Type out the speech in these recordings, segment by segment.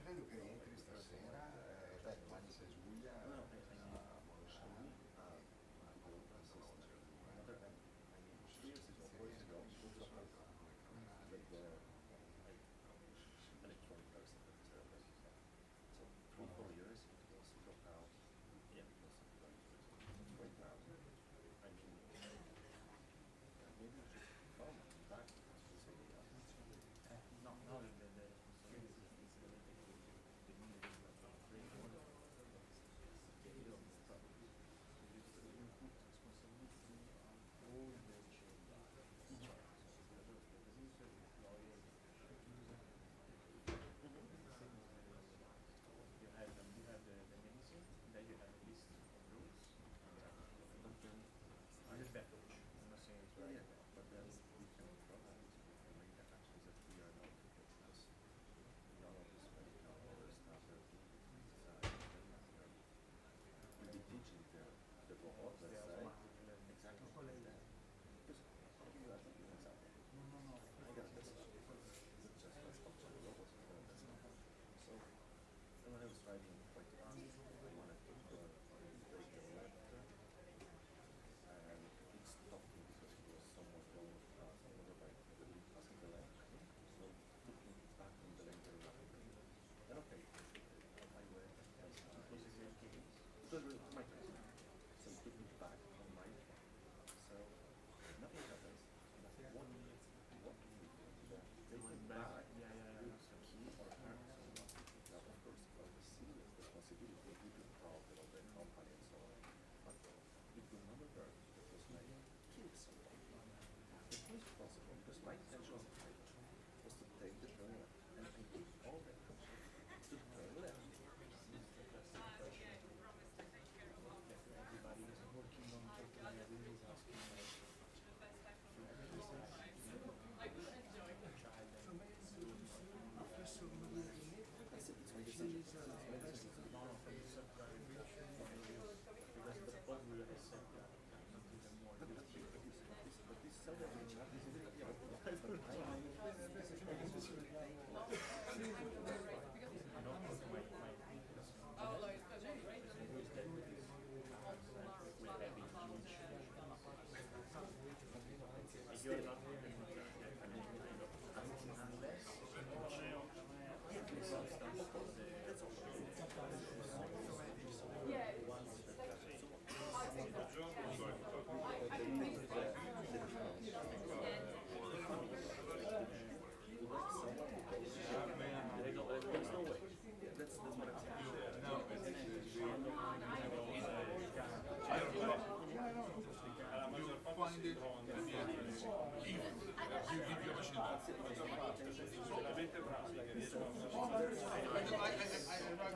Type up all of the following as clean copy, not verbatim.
Credo che rientri stasera, domani sei Giulia, a Molinari,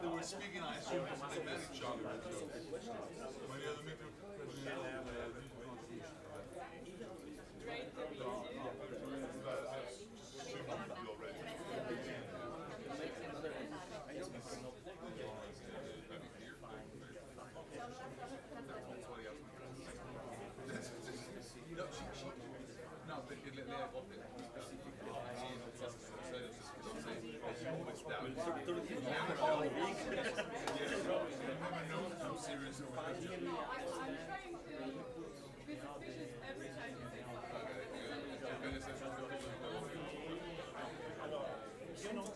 They were speaking, I assume they met each other. Maria Dymitruk. No, I'm trying to be suspicious every time you say something. Allora, io non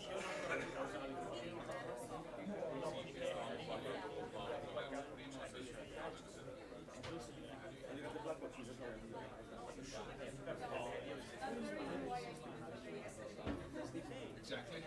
Exactly.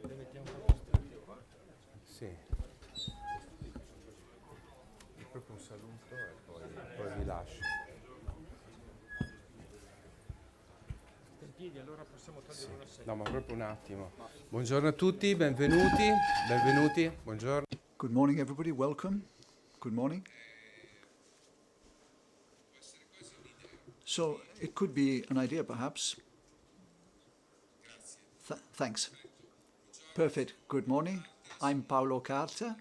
Le mettiamo proprio stretto qua. Sì. Proprio un saluto e poi vi lascio. In piedi, allora possiamo togliere una sedia. No, ma proprio un attimo. Buongiorno a tutti, benvenuti, buongiorno. Good morning, everybody. Welcome. Good morning. So it could be an idea, perhaps. Thanks. Perfect. Good morning. I'm Paolo Carta,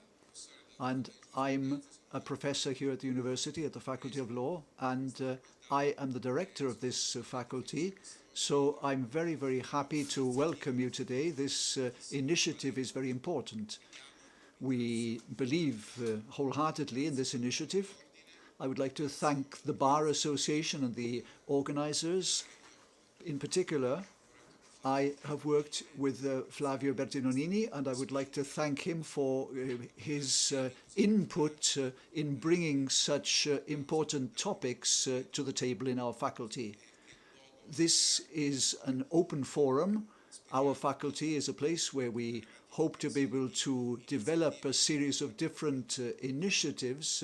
and I'm a professor here at the university at the Faculty of Law, and I am the director of this faculty. So I'm very, very happy to welcome you today. This initiative is very important. We believe wholeheartedly in this initiative. I would like to thank the Bar Association and the organizers. In particular, I have worked with Flavio Bertinonini, and I would like to thank him for his input in bringing such important topics to the table in our faculty. This is an open forum. Our faculty is a place where we hope to be able to develop a series of different initiatives,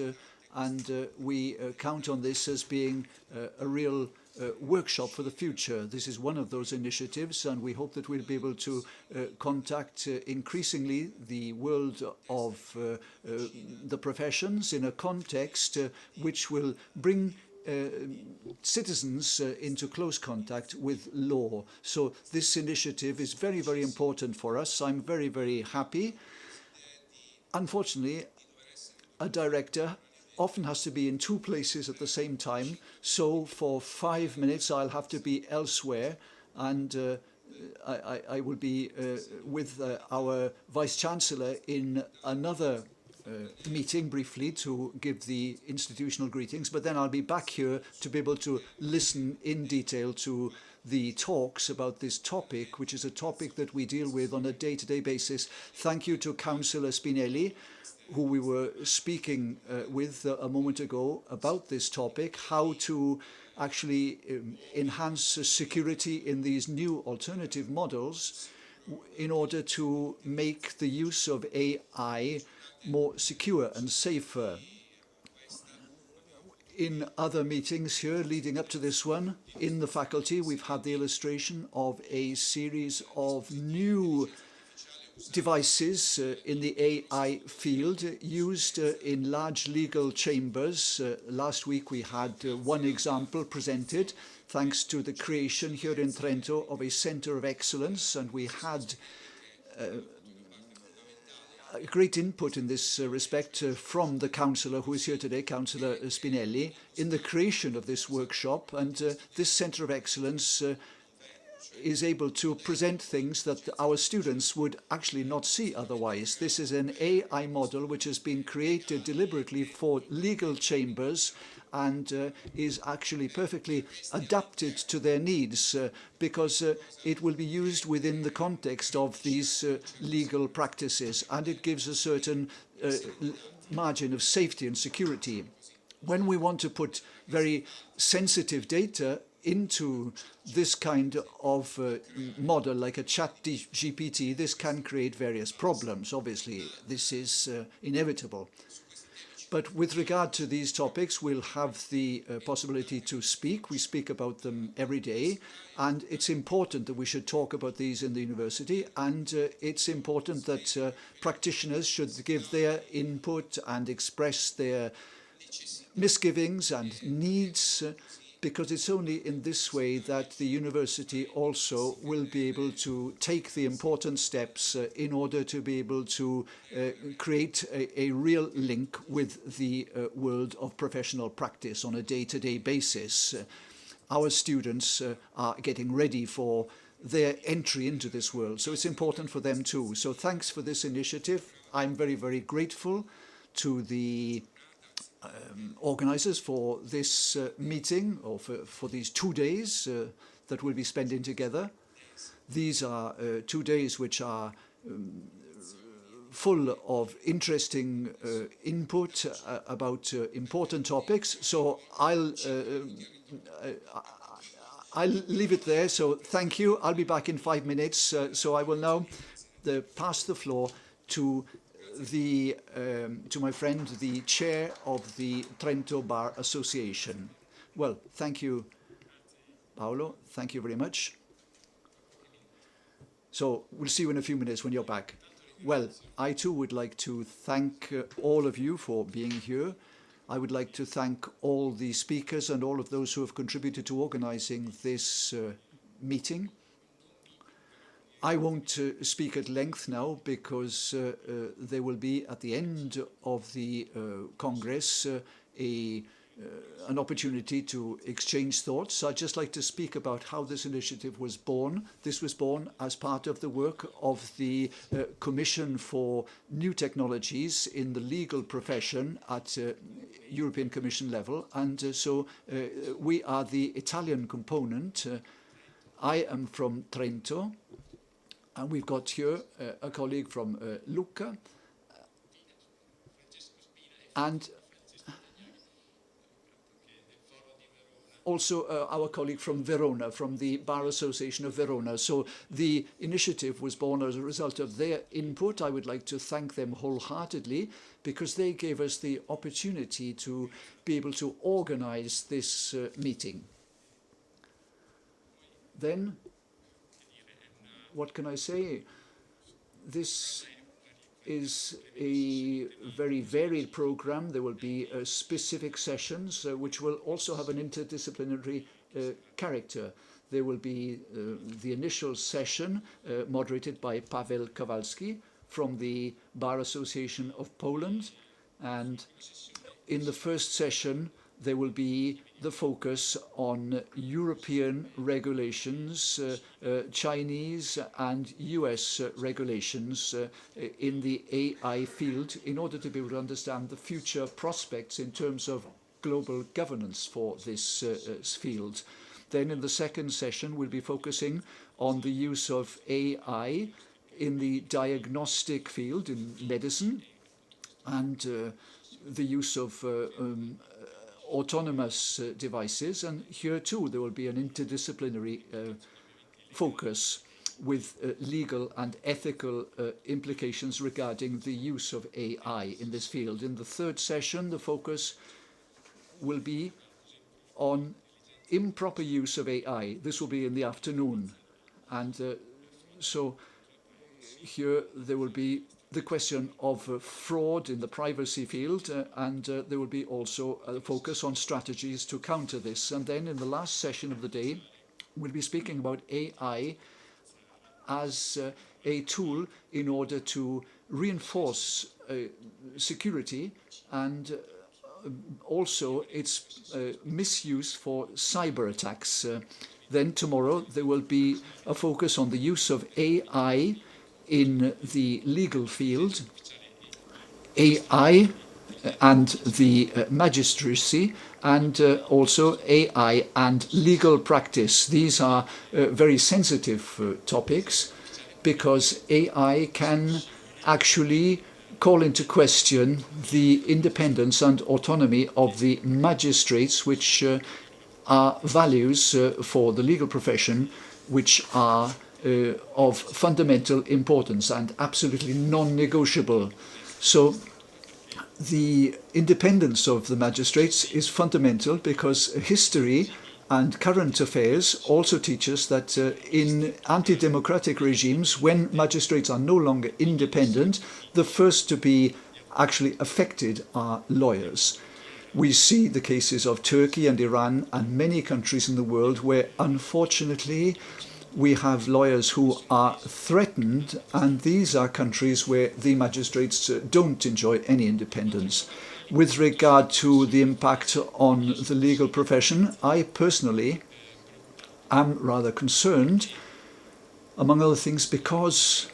and we count on this as being a real workshop for the future. This is one of those initiatives, and we hope that we'll be able to contact increasingly the world of the professions in a context which will bring citizens into close contact with law. So this initiative is very, very important for us. I'm very, very happy. Unfortunately, a director often has to be in two places at the same time. So for 5 minutes, I'll have to be elsewhere, and I will be with our Vice-Chancellor in another meeting briefly to give the institutional greetings, but then I'll be back here to be able to listen in detail to the talks about this topic, which is a topic that we deal with on a day-to-day basis. Thank you to Councillor Spinelli, who we were speaking with a moment ago about this topic, how to actually enhance security in these new alternative models in order to make the use of AI more secure and safer. In other meetings here leading up to this one, in the faculty, we've had the illustration of a series of new devices in the AI field used in large legal chambers. Last week we had one example presented thanks to the creation here in Trento of a centre of excellence, and we had great input in this respect from the councillor who is here today, Councillor Spinelli, in the creation of this workshop. And this Centre of Excellence is able to present things that our students would actually not see otherwise. This is an AI model which has been created deliberately for legal chambers and is actually perfectly adapted to their needs because it will be used within the context of these legal practices, and it gives a certain margin of safety and security. When we want to put very sensitive data into this kind of model, like a chat GPT, this can create various problems. Obviously, this is inevitable. But with regard to these topics, we'll have the possibility to speak. We speak about them every day, and it's important that we should talk about these in the university, and it's important that practitioners should give their input and express their misgivings and needs, because it's only in this way that the university also will be able to take the important steps in order to be able to create a real link with the world of professional practice on a day-to-day basis. Our students are getting ready for their entry into this world, so it's important for them too. So thanks for this initiative. I'm very, very grateful to the organizers for this meeting, or for these 2 days that we'll be spending together. These are 2 days which are full of interesting input about important topics. So I'll leave it there. So thank you. I'll be back in 5 minutes. So I will now pass the floor to my friend, the chair of the Trento Bar Association. Well, thank you, Paolo. Thank you very much. So we'll see you in a few minutes when you're back. Well, I too would like to thank all of you for being here. I would like to thank all the speakers and all of those who have contributed to organizing this meeting. I won't speak at length now because there will be, at the end of the Congress, an opportunity to exchange thoughts. I'd just like to speak about how this initiative was born. This was born as part of the work of the Commission for New Technologies in the legal profession at European Commission level. And so we are the Italian component. I am from Trento, and we've got here a colleague from Lucca, and also our colleague from Verona, from the Bar Association of Verona. So the initiative was born as a result of their input. I would like to thank them wholeheartedly because they gave us the opportunity to be able to organize this meeting. Then, what can I say? This is a very varied program. There will be specific sessions which will also have an interdisciplinary character. There will be the initial session moderated by Paweł Kowalsky from the Bar Association of Poland, and in the first session there will be the focus on European regulations, Chinese and US regulations in the AI field in order to be able to understand the future prospects in terms of global governance for this field. Then in the second session, we'll be focusing on the use of AI in the diagnostic field in medicine and the use of autonomous devices, and here too there will be an interdisciplinary focus with legal and ethical implications regarding the use of AI in this field. In the third session, the focus will be on improper use of AI. This will be in the afternoon, and so here there will be the question of fraud in the privacy field, and there will be also a focus on strategies to counter this. And then in the last session of the day, we'll be speaking about AI as a tool in order to reinforce security and also its misuse for cyber attacks. Then tomorrow there will be a focus on the use of AI in the legal field, AI and the magistracy, and also AI and legal practice. These are very sensitive topics because AI can actually call into question the independence and autonomy of the magistrates, which are values for the legal profession which are of fundamental importance and absolutely non-negotiable. So the independence of the magistrates is fundamental because history and current affairs also teach us that in anti-democratic regimes, when magistrates are no longer independent, the first to be actually affected are lawyers. We see the cases of Turkey and Iran and many countries in the world where, unfortunately, we have lawyers who are threatened, and these are countries where the magistrates don't enjoy any independence. With regard to the impact on the legal profession, I personally am rather concerned, among other things, because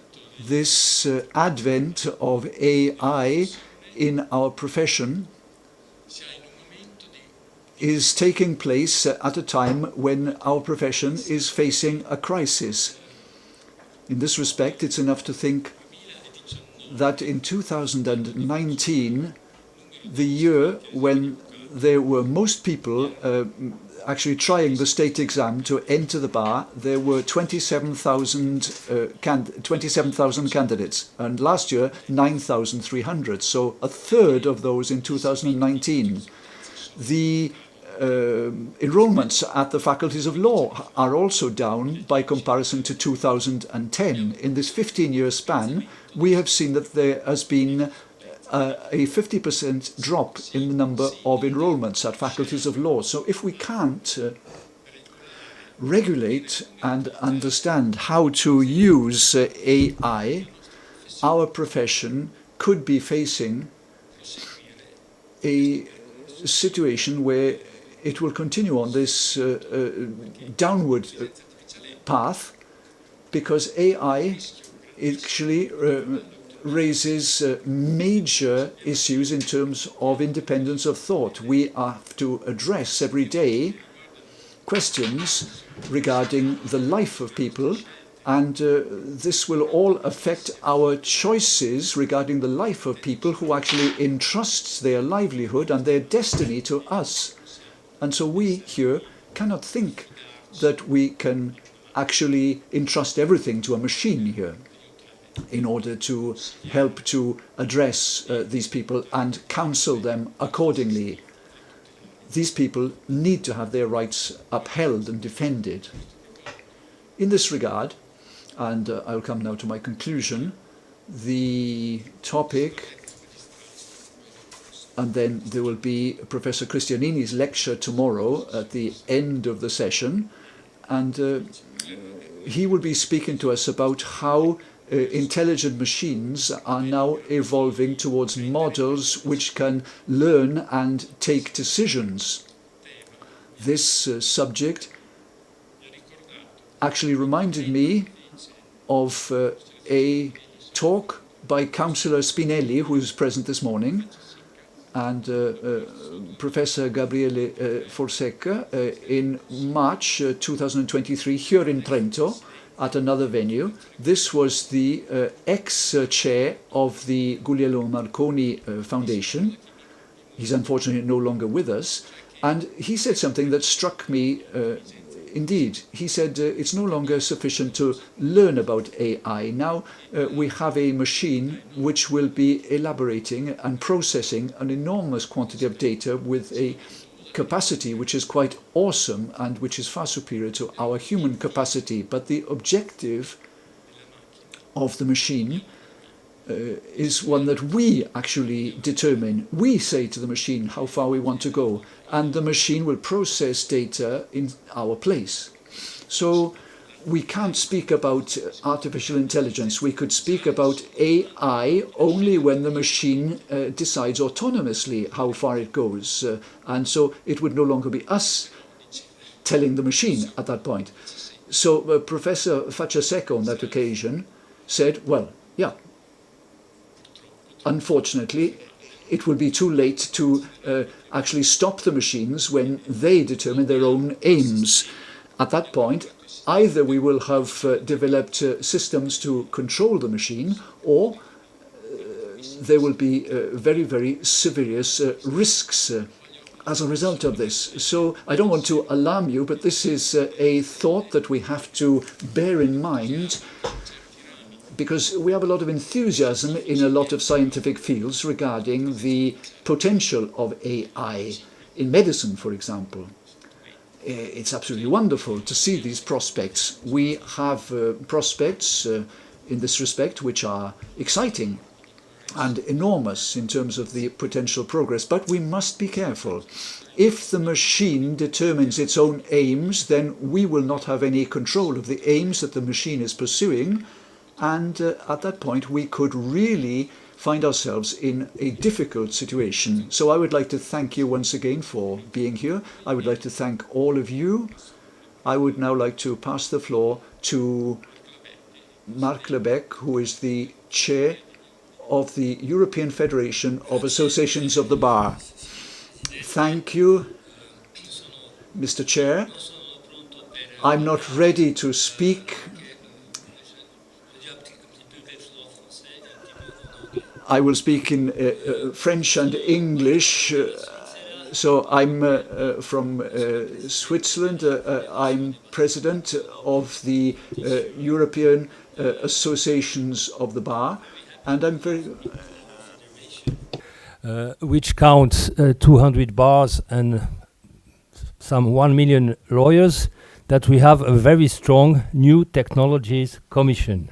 this advent of AI in our profession is taking place at a time when our profession is facing a crisis. In this respect, it's enough to think that in 2019, the year when there were most people actually trying the state exam to enter the bar. There were 27,000 candidates, and last year 9,300, so a third of those in 2019. The enrollments at the faculties of law are also down by comparison to 2010. In this 15-year span, we have seen that there has been a 50% drop in the number of enrollments at faculties of law. So if we can't regulate and understand how to use AI, our profession could be facing a situation where it will continue on this downward path, because AI actually raises major issues in terms of independence of thought. We have to address every day questions regarding the life of people, and this will all affect our choices regarding the life of people who actually entrust their livelihood and their destiny to us. And so we here cannot think that we can actually entrust everything to a machine here in order to help to address these people and counsel them accordingly. These people need to have their rights upheld and defended. In this regard, and I'll come now to my conclusion, the topic, and then there will be Professor Cristianini's lecture tomorrow at the end of the session, and he will be speaking to us about how intelligent machines are now evolving towards models which can learn and take decisions. This subject actually reminded me of a talk by Councillor Spinelli, who is present this morning, and Professor Gabriele Fonseca in March 2023 here in Trento at another venue. This was the ex-chair of the Guglielmo Marconi Foundation. He's unfortunately no longer with us. And he said something that struck me indeed. He said it's no longer sufficient to learn about AI. Now we have a machine which will be elaborating and processing an enormous quantity of data with a capacity which is quite awesome and which is far superior to our human capacity. But the objective of the machine is one that we actually determine. We say to the machine how far we want to go, and the machine will process data in our place. So we can't speak about artificial intelligence. We could speak about AI only when the machine decides autonomously how far it goes. And so it would no longer be us telling the machine at that point. So Professor Facciasecca on that occasion said, well, yeah, unfortunately, it will be too late to actually stop the machines when they determine their own aims. At that point, either we will have developed systems to control the machine, or there will be very, very serious risks as a result of this. So I don't want to alarm you, but this is a thought that we have to bear in mind, because we have a lot of enthusiasm in a lot of scientific fields regarding the potential of AI in medicine, for example. It's absolutely wonderful to see these prospects. We have prospects in this respect which are exciting and enormous in terms of the potential progress, but we must be careful. If the machine determines its own aims, then we will not have any control of the aims that the machine is pursuing, and at that point we could really find ourselves in a difficult situation. So I would like to thank you once again for being here. I would like to thank all of you. I would now like to pass the floor to Marc Lebec, who is the chair of the European Federation of Associations of the Bar. Thank you, Mr. Chair. I'm not ready to speak. I will speak in French and English So I'm from Switzerland. I'm president of the European Associations of the Bar, and I'm very... which counts 200 bars and some 1 million lawyers, that we have a very strong New Technologies Commission.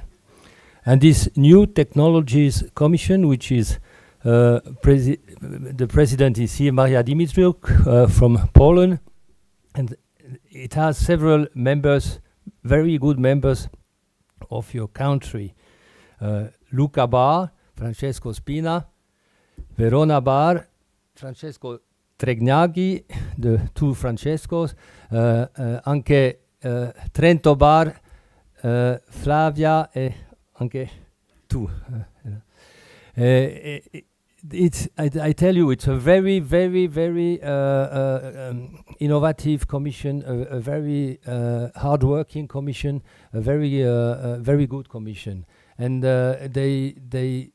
And this New Technologies Commission, which is the president is here, Maria Dymitruk from Poland, and it has several members, very good members of your country. Lucca Bar, Francesco Spina, Verona Bar, Francesco Tregnaghi, the two Francescos, anche Trento Bar, Flavia e anche tu. I tell you, it's a very, very, very innovative commission, a very hard-working commission, a very, very good commission. And they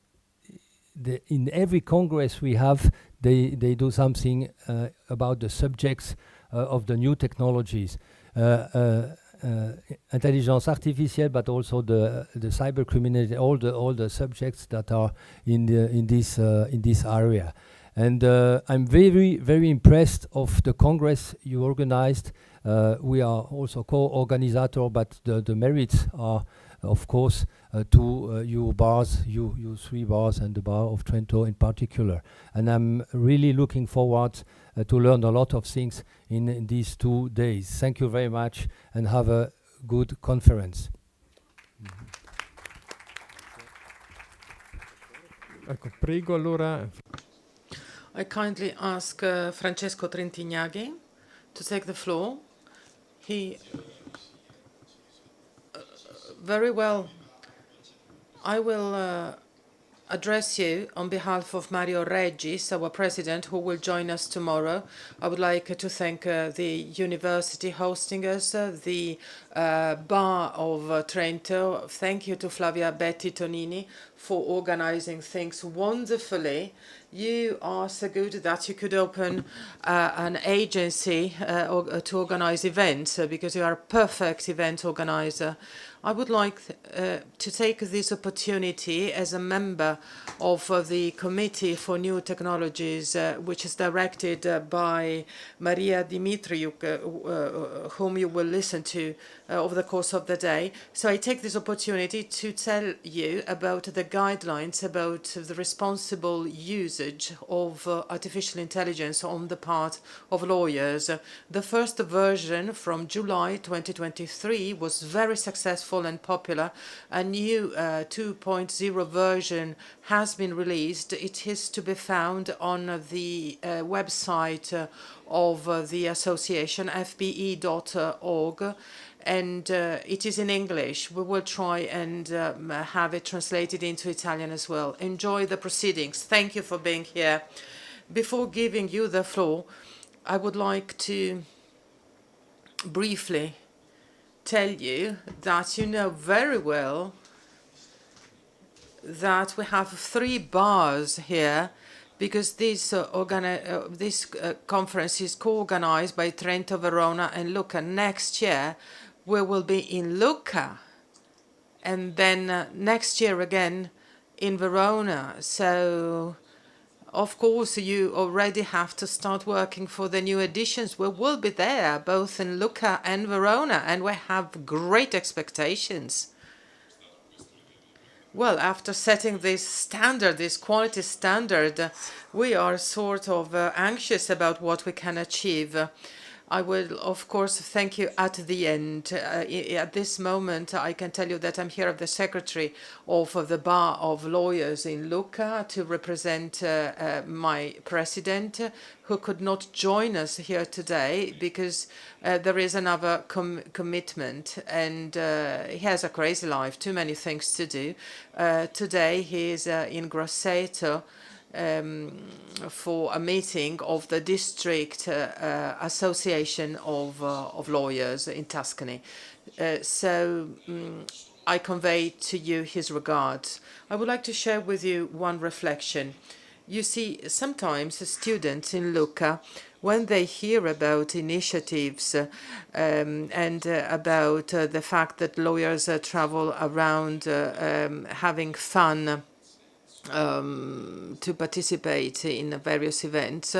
in every congress we have, they do something about the subjects of the new technologies. Intelligence artificial, but also the cyber criminality, all the subjects that are in this area. And I'm very, very impressed of the congress you organized. We are also co-organizer, but the merits are, of course, to you bars, you three bars, and the bar of Trento in particular. And I'm really looking forward to learn a lot of things in these 2 days. Thank you very much, and have a good conference. Ecco, prego allora. I kindly ask Francesco Trentignaghi to take the floor. He very well. I will address you on behalf of Mario Regis, our president, who will join us tomorrow. I would like to thank the university hosting us, the Bar of Trento. Thank you to Flavia Betty Tonini for organizing things wonderfully. You are so good that you could open an agency to organize events, because you are a perfect event organizer. I would like to take this opportunity as a member of the Committee for New Technologies, which is directed by Maria Dymitruk, whom you will listen to over the course of the day. So I take this opportunity to tell you about the guidelines about the responsible usage of artificial intelligence on the part of lawyers. The first version from July 2023 was very successful and popular. A new 2.0 version has been released. It is to be found on the website of the association, fbe.org, and it is in English. We will try and have it translated into Italian as well. Enjoy the proceedings. Thank you for being here. Before giving you the floor, I would like to briefly tell you that you know very well that we have 3 bars here, because this conference is co-organized by Trento, Verona, and Lucca. Next year, we will be in Lucca, and then next year again in Verona. So, of course, you already have to start working for the new editions. We will be there, both in Lucca and Verona, and we have great expectations. Well, after setting this standard, this quality standard, we are sort of anxious about what we can achieve. I will, of course, thank you at the end. At this moment, I can tell you that I'm here as the secretary of the Bar of Lawyers in Lucca to represent my president, who could not join us here today because there is another commitment, and he has a crazy life, too many things to do. Today, he is in Grosseto, for a meeting of the district association of lawyers in Tuscany. I convey to you his regards. I would like to share with you one reflection. You see, sometimes students in Lucca when they hear about initiatives and about the fact that lawyers travel around having fun to participate in various events,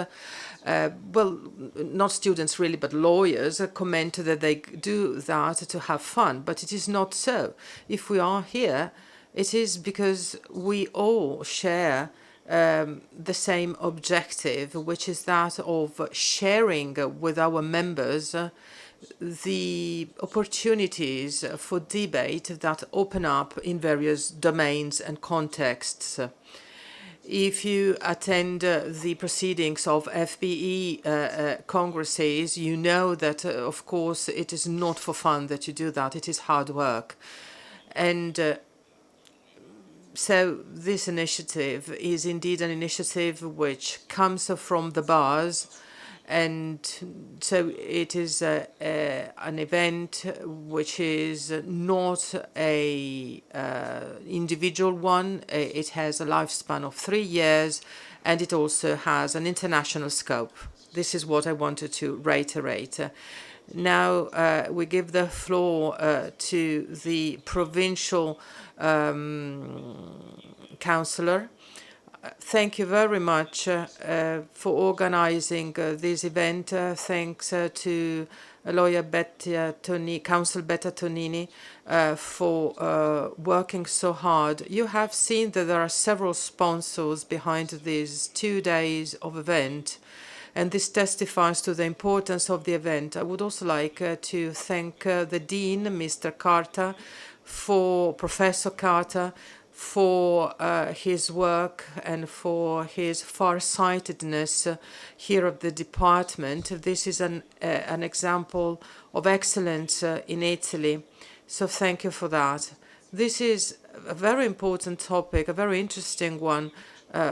well, not students really, but lawyers comment that they do that to have fun, but it is not so. If we are here, it is because we all share the same objective, which is that of sharing with our members the opportunities for debate that open up in various domains and contexts. If you attend the proceedings of FBE congresses, you know that, of course, it is not for fun that you do that. It is hard work. And so this initiative is indeed an initiative which comes from the bars. And so it is an event which is not a individual one. It has a lifespan of 3 years, and it also has an international scope. This is what I wanted to reiterate. Now we give the floor to the provincial councillor. Thank you very much for organizing this event. Thanks to lawyer Counsel Betta Tonini for working so hard. You have seen that there are several sponsors behind these 2 days of event, and this testifies to the importance of the event. I would also like to thank the Dean, Mr. Carter, Professor Carter, for his work and for his far-sightedness here of the department. This is an example of excellence in Italy, so thank you for that. This is a very important topic, a very interesting one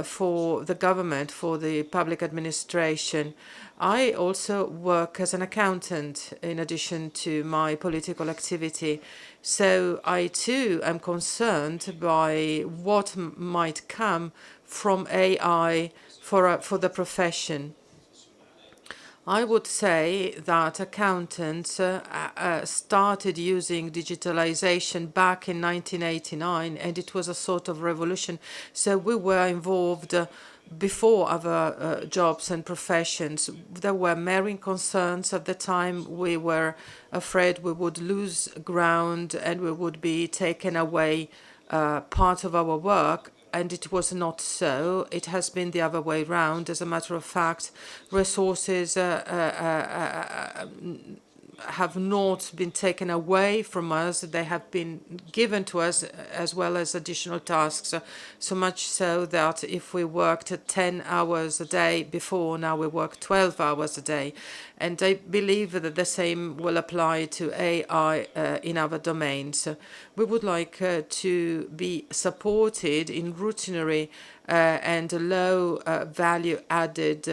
for the government, for the public administration. I also work as an accountant in addition to my political activity. So I too am concerned by what might come from AI for the profession. I would say that accountants started using digitalization back in 1989, and it was a sort of revolution. So we were involved before other jobs and professions. There were many concerns at the time. We were afraid we would lose ground and we would be taken away part of our work. And it was not so. It has been the other way around. As a matter of fact, resources have not been taken away from us. They have been given to us as well as additional tasks, so much so that if we worked 10 hours a day before, now we work 12 hours a day. And I believe that the same will apply to AI in other domains. We would like to be supported in routinary and low value added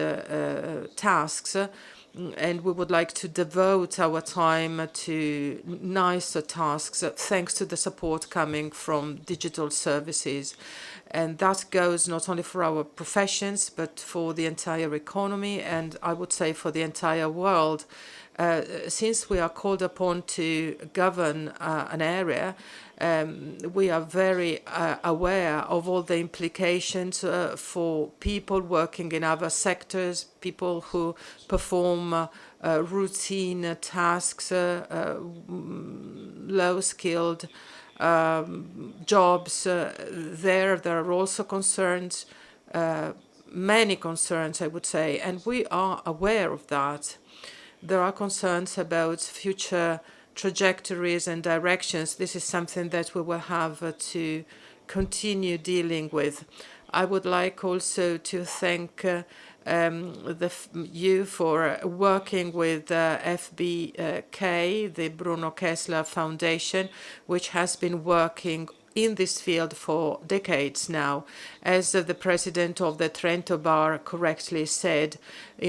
tasks. And we would like to devote our time to nicer tasks thanks to the support coming from digital services. And that goes not only for our professions, but for the entire economy, and I would say for the entire world. Since we are called upon to govern an area, we are very aware of all the implications for people working in other sectors, people who perform routine tasks, low-skilled jobs. There are also concerns, many concerns, I would say, and we are aware of that. There are concerns about future trajectories and directions. This is something that we will have to continue dealing with. I would like also to thank you for working with FBK, the Bruno Kessler Foundation, which has been working in this field for decades now. As the president of the Trento bar correctly said,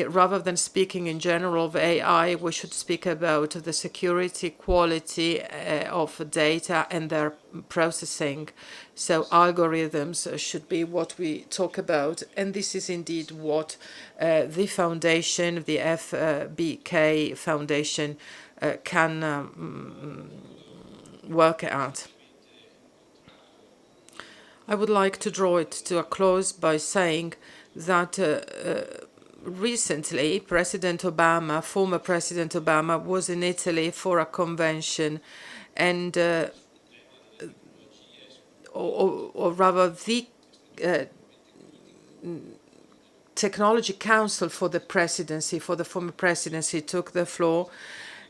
rather than speaking in general of AI, we should speak about the security, quality of data and their processing. So algorithms should be what we talk about. And this is indeed what the foundation, the FBK Foundation, can work at. I would like to draw it to a close by saying that recently President Obama, former President Obama, was in Italy for a convention, and or rather the Technology Council for the presidency, for the former presidency, took the floor,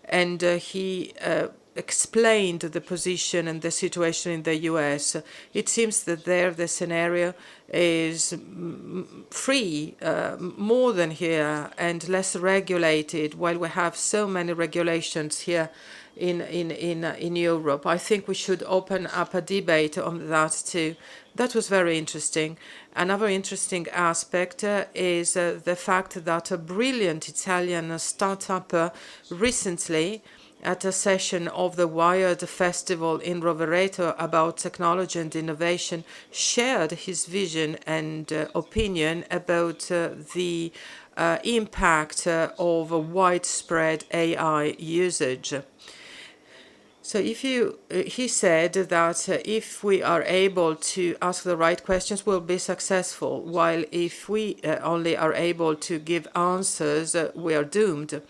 and he explained the position and the situation in the US. It seems that there the scenario is free, more than here, and less regulated, while we have so many regulations here in Europe. I think we should open up a debate on that too. That was very interesting. Another interesting aspect is the fact that a brilliant Italian startup recently, at a session of the Wired Festival in Roberto about technology and innovation, shared his vision and opinion about the impact of widespread AI usage. So he said that if we are able to ask the right questions, we'll be successful, while if we only are able to give answers, we are doomed.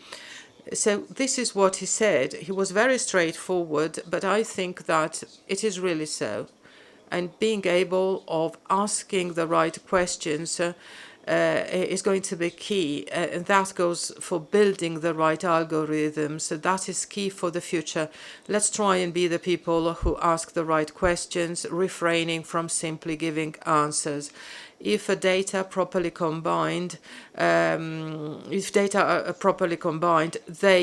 So this is what he said. He was very straightforward, but I think that it is really so. And being able of asking the right questions is going to be key. And that goes for building the right algorithms. So that is key for the future. Let's try and be the people who ask the right questions, refraining from simply giving answers. If data are properly combined, they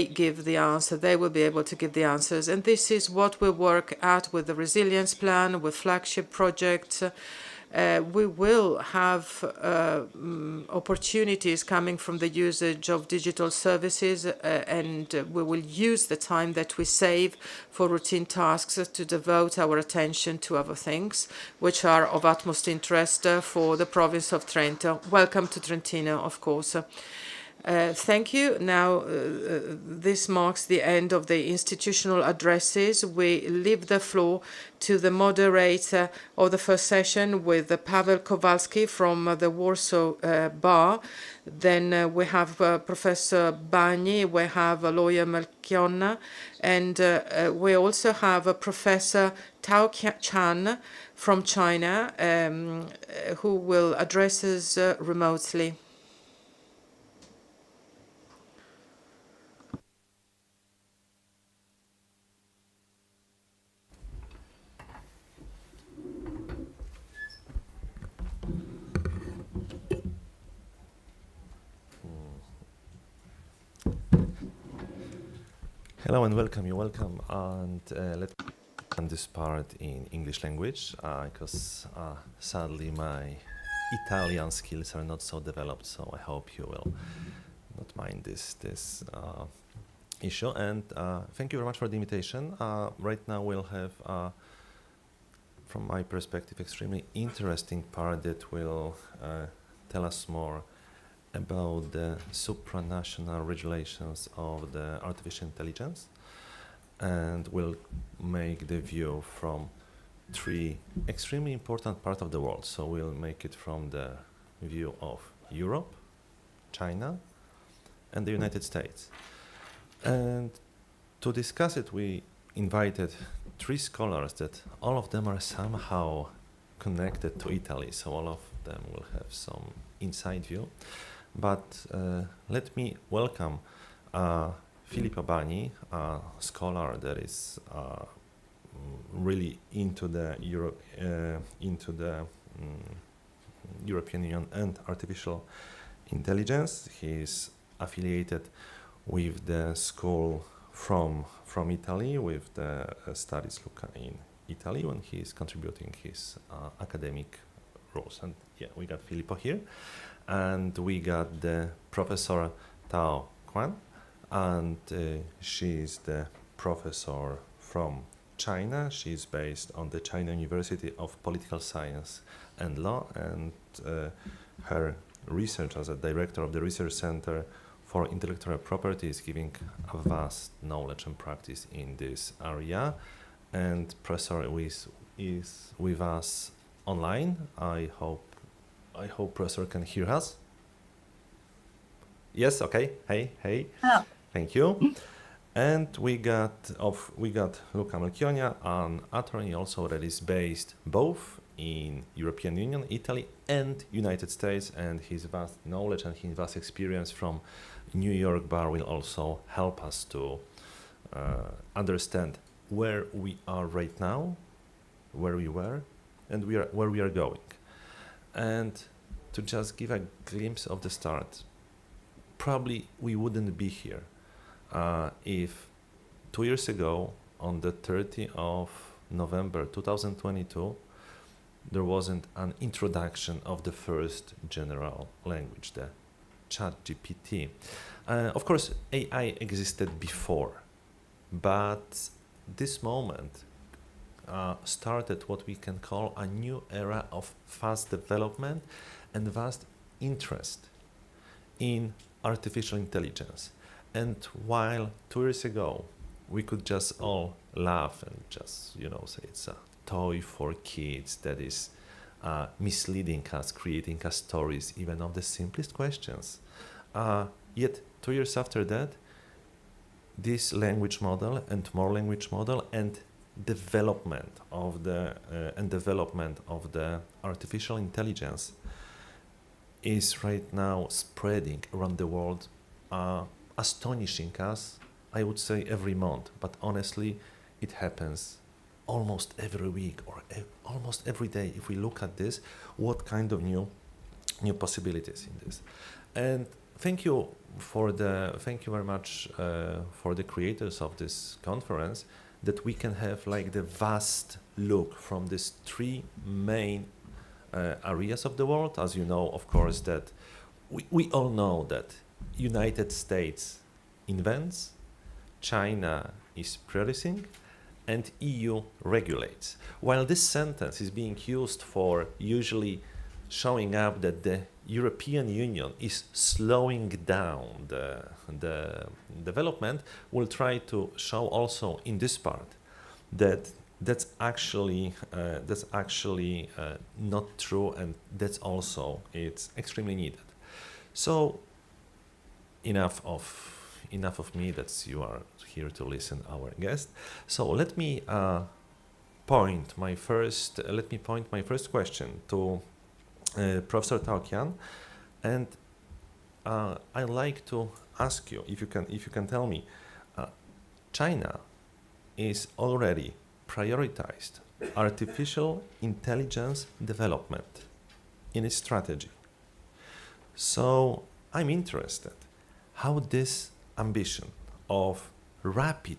give the answer. They will be able to give the answers. And this is what we work at with the resilience plan, with flagship projects. We will have opportunities coming from the usage of digital services, and we will use the time that we save for routine tasks to devote our attention to other things, which are of utmost interest for the province of Trento. Welcome to Trentino, of course. Thank you. Now, this marks the end of the institutional addresses. We leave the floor to the moderator of the first session with Paweł Kowalsky from the Warsaw bar. Then we have Professor Bagni, we have lawyer Melchionna, and we also have Professor Qian from China, who will address us remotely. Hello and welcome. You're welcome. And let's do this part in English language because sadly my Italian skills are not so developed. So I hope you will not mind this issue. And thank you very much for the invitation. Right now we'll have, from my perspective, extremely interesting part that will tell us more about the supranational regulations of the artificial intelligence, and will make the view from three extremely important parts of the world. So we'll make it from the view of Europe, China, and the United States. And to discuss it, we invited three scholars that all of them are somehow connected to Italy, so all of them will have some inside view. But let me welcome Filippo Bagni, a scholar that is really into the European Union and artificial intelligence. He's affiliated with the school from Italy with the studies Lucca Italy when he is contributing his academic roles. And yeah, we got Filippo here, and we got the Professor Tao Qian, and she's the professor from China. She's based on the China University of Political Science and Law, and her research as a director of the Research Center for Intellectual Property is giving a vast knowledge and practice in this area. And Professor is with us online. I hope Professor can hear us. Yes, okay. Hey. Oh. Thank you. And we got Luca Melchionna, an attorney also that is based both in European Union, Italy, and United States, and his vast knowledge and his vast experience from New York bar will also help us to understand where we are right now, where we were, and where we are going. And to just give a glimpse of the start, probably we wouldn't be here if 2 years ago, on the 30th of November 2022, there wasn't an introduction of the first general language, the ChatGPT. Of course, AI existed before, but this moment started what we can call a new era of fast development and vast interest in artificial intelligence. And while 2 years ago we could just all laugh and just, say it's a toy for kids that is misleading us, creating us stories even of the simplest questions. Yet 2 years after that, this language model and more language model and development of the artificial intelligence is right now spreading around the world, astonishing us, I would say, every month. But honestly, it happens almost every week or almost every day. If we look at this, what kind of new possibilities in this? And thank you very much for the creators of this conference, that we can have like the vast look from these three main areas of the world. As you know, of course, that we all know that United States invents, China is producing, and EU regulates. While this sentence is being used for usually showing up that the European Union is slowing down the development, we'll try to show also in this part that that's actually not true, and that's also it's extremely needed. So enough of me, that you are here to listen our guest. So let me point my first question to Professor Tao Qian, and I'd like to ask you if you can tell me, China is already prioritized artificial intelligence development in its strategy. So I'm interested how this ambition of rapid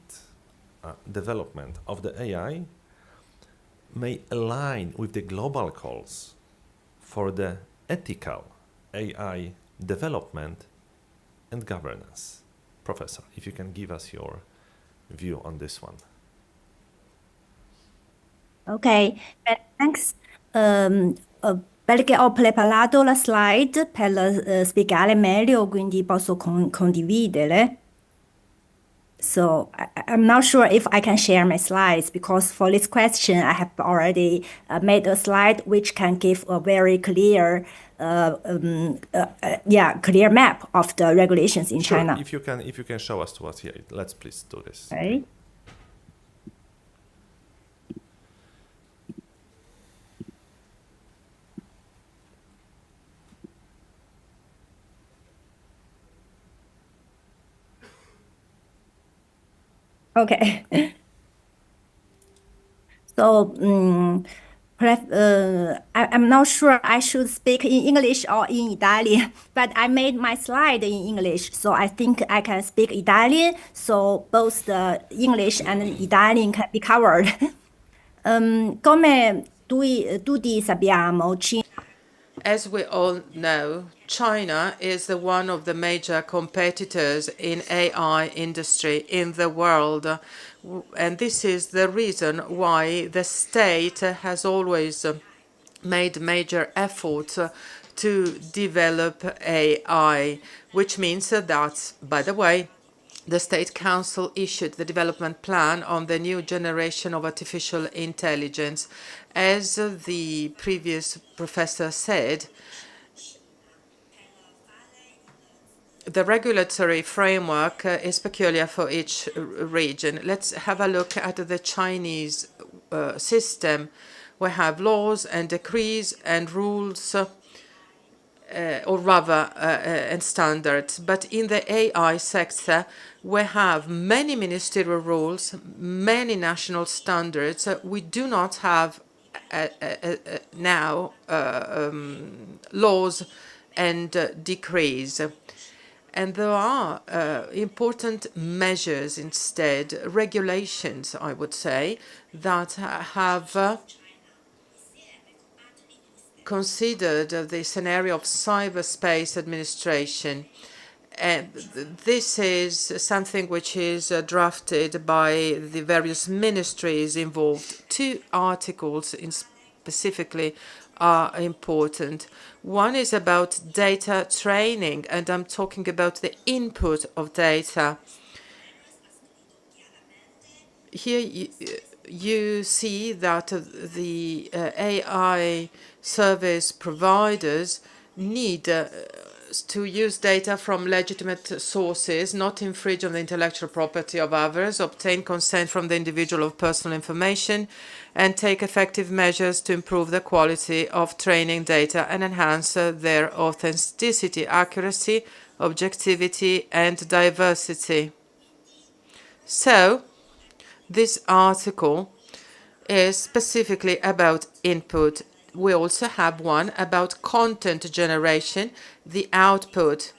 development of the AI may align with the global calls for the ethical AI development and governance. Professor, if you can give us your view on this one. Ok, thanks. Perché ho preparato la slide per spiegare meglio, quindi posso condividere. So I'm not sure if I can share my slides, because for this question I have already made a slide which can give a very clear clear map of the regulations in China. If you can show us to us here, let's please do this. Okay. Okay. So I'm not sure I should speak in English or in Italian, but I made my slide in English, so I think I can speak Italian, so both the English and Italian can be covered. Come tutti sappiamo, As we all know, China is one of the major competitors in AI industry in the world. And this is the reason why the state has always made major efforts to develop AI, which means that, by the way, the State Council issued the development plan on the new generation of artificial intelligence. As the previous professor said, the regulatory framework is peculiar for each region. Let's have a look at the Chinese system. We have laws and decrees and rules, or rather, and standards. But in the AI sector, we have many ministerial rules, many national standards. We do not have now laws and decrees. And there are important measures instead, regulations, I would say, that have considered the scenario of cyberspace administration. And this is something which is drafted by the various ministries involved. Two articles specifically are important. One is about data training, and I'm talking about the input of data. Here you see that the AI service providers need to use data from legitimate sources, not infringe on the intellectual property of others, obtain consent from the individual of personal information, and take effective measures to improve the quality of training data and enhance their authenticity, accuracy, objectivity, and diversity. So, this article is specifically about input. We also have one about content generation, the output.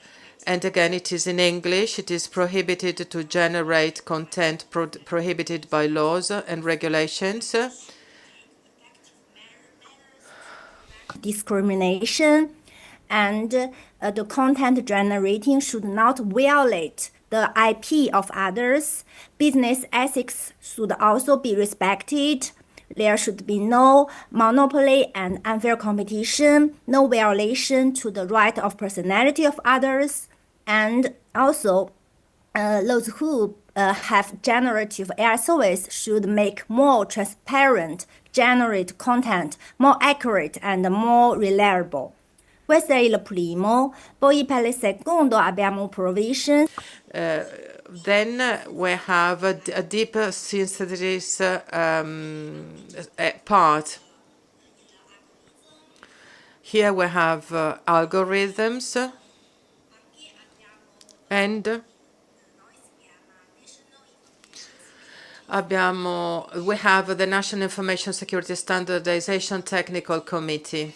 And again, it is in English. It is prohibited to generate content prohibited by laws and regulations. Discrimination, and the content generating should not violate the IP of others. Business ethics should also be respected. There should be no monopoly and unfair competition, no violation to the right of personality of others, and also those who have generative AI service should make more transparent, generate content more accurate and more reliable. Questo è il primo. Poi per il secondo abbiamo provision. Then we have a deeper synthesis part. Here we have algorithms, and we have the National Information Security Standardization Technical Committee.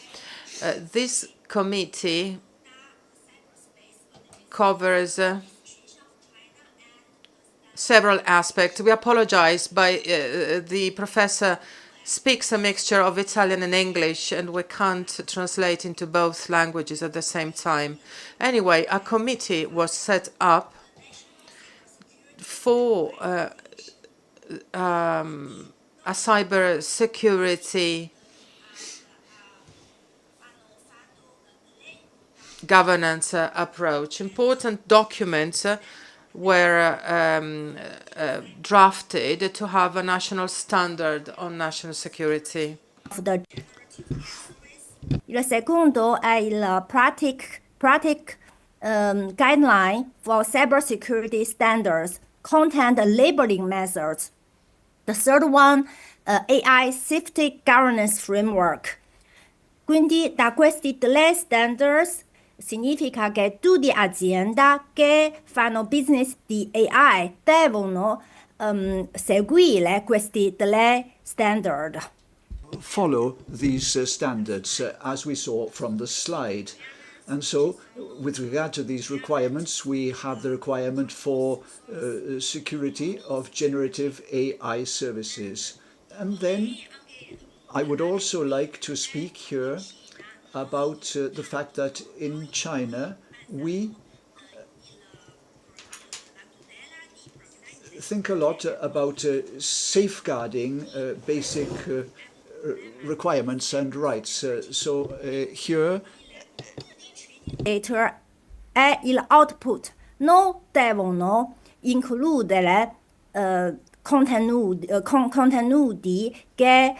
This committee covers several aspects. We apologize, but the professor speaks a mixture of Italian and English, and we can't translate into both languages at the same time. Anyway, a committee was set up for a cyber security governance approach. Important documents were drafted to have a national standard on national security. Il secondo è il practice guideline for cybersecurity standards, content labeling methods. The third one, AI safety governance framework. Quindi da questi tre standards significa che tutte le aziende che fanno business di AI devono seguire questi tre standard. Follow these standards as we saw from the slide. And so, with regard to these requirements, we have the requirement for security of generative AI services. And then I would also like to speak here about the fact that in China we think a lot about safeguarding basic requirements and rights. Here è il output, non devono includere contenuti che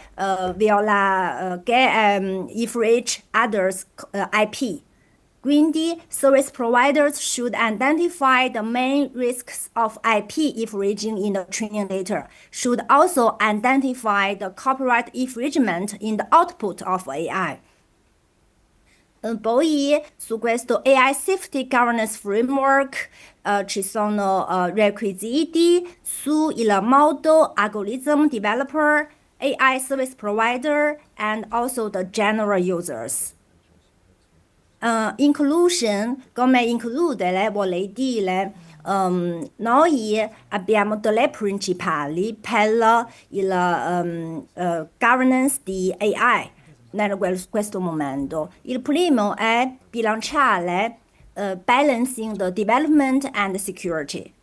infringe others' IP. Quindi, service providers should identify the main risks of IP infringing in the training data, should also identify the copyright infringement in the output of AI. Poi su questo AI Safety Governance Framework ci sono requisiti su il modo algorithm developer, AI service provider, and also the general users. Inclusion, come includere, vuole dire noi abbiamo delle principali per il governance di AI. In questo momento. Il primo è bilanciare balancing the development and security.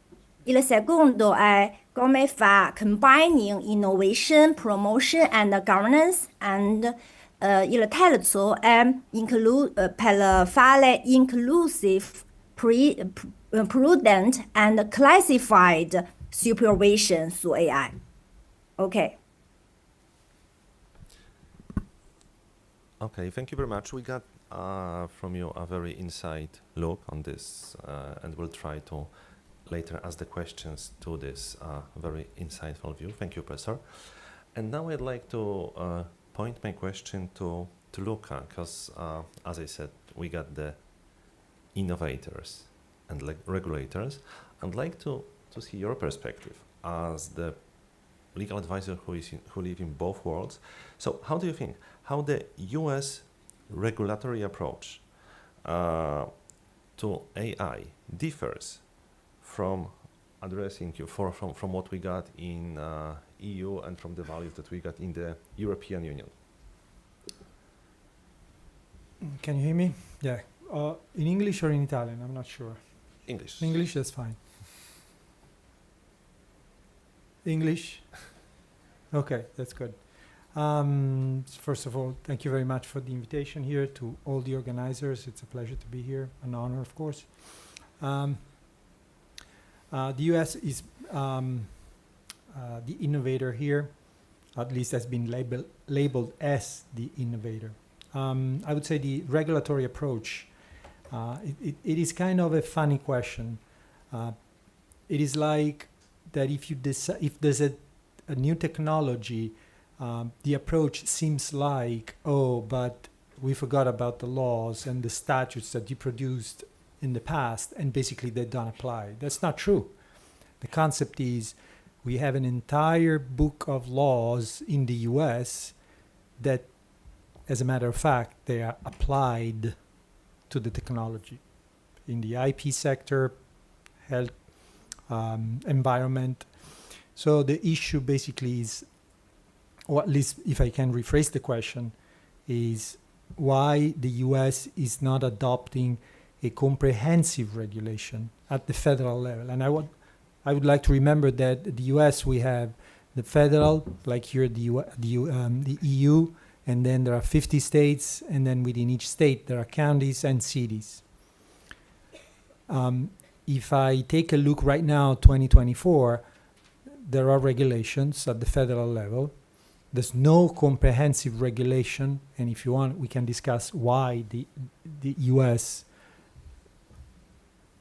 Il secondo è come fa combining innovation, promotion and governance. And il terzo è per fare inclusive, prudent and classified supervision su AI. Okay. Okay, thank you very much. We got from you a very inside look on this, and we'll try to later ask the questions to this very insightful view. Thank you, Professor. And now I'd like to point my question to Luca, because as I said, we got the innovators and regulators. I'd like to see your perspective as the legal advisor who live in both worlds. So how do you think how the US regulatory approach to AI differs from addressing from what we got in EU and from the values that we got in the European Union? Can you hear me? Yeah. In English or in Italian? I'm not sure. English. English, that's fine. English? Okay, that's good. First of all, thank you very much for the invitation here to all the organizers. It's a pleasure to be here, an honor, of course. The US is the innovator here, at least has been labeled as the innovator. I would say the regulatory approach, it is kind of a funny question. It is like that if there's a new technology, the approach seems like, oh, but we forgot about the laws and the statutes that you produced in the past, and basically they don't apply. That's not true. The concept is we have an entire book of laws in the US that, as a matter of fact, they are applied to the technology. In the IP sector, health, environment. So the issue basically is, or at least if I can rephrase the question, is why the US is not adopting a comprehensive regulation at the federal level. And I would like to remember that the US, we have the federal, like here the EU, and then there are 50 states, and then within each state there are counties and cities. If I take a look right now, 2024, there are regulations at the federal level. There's no comprehensive regulation, and if you want, we can discuss why the US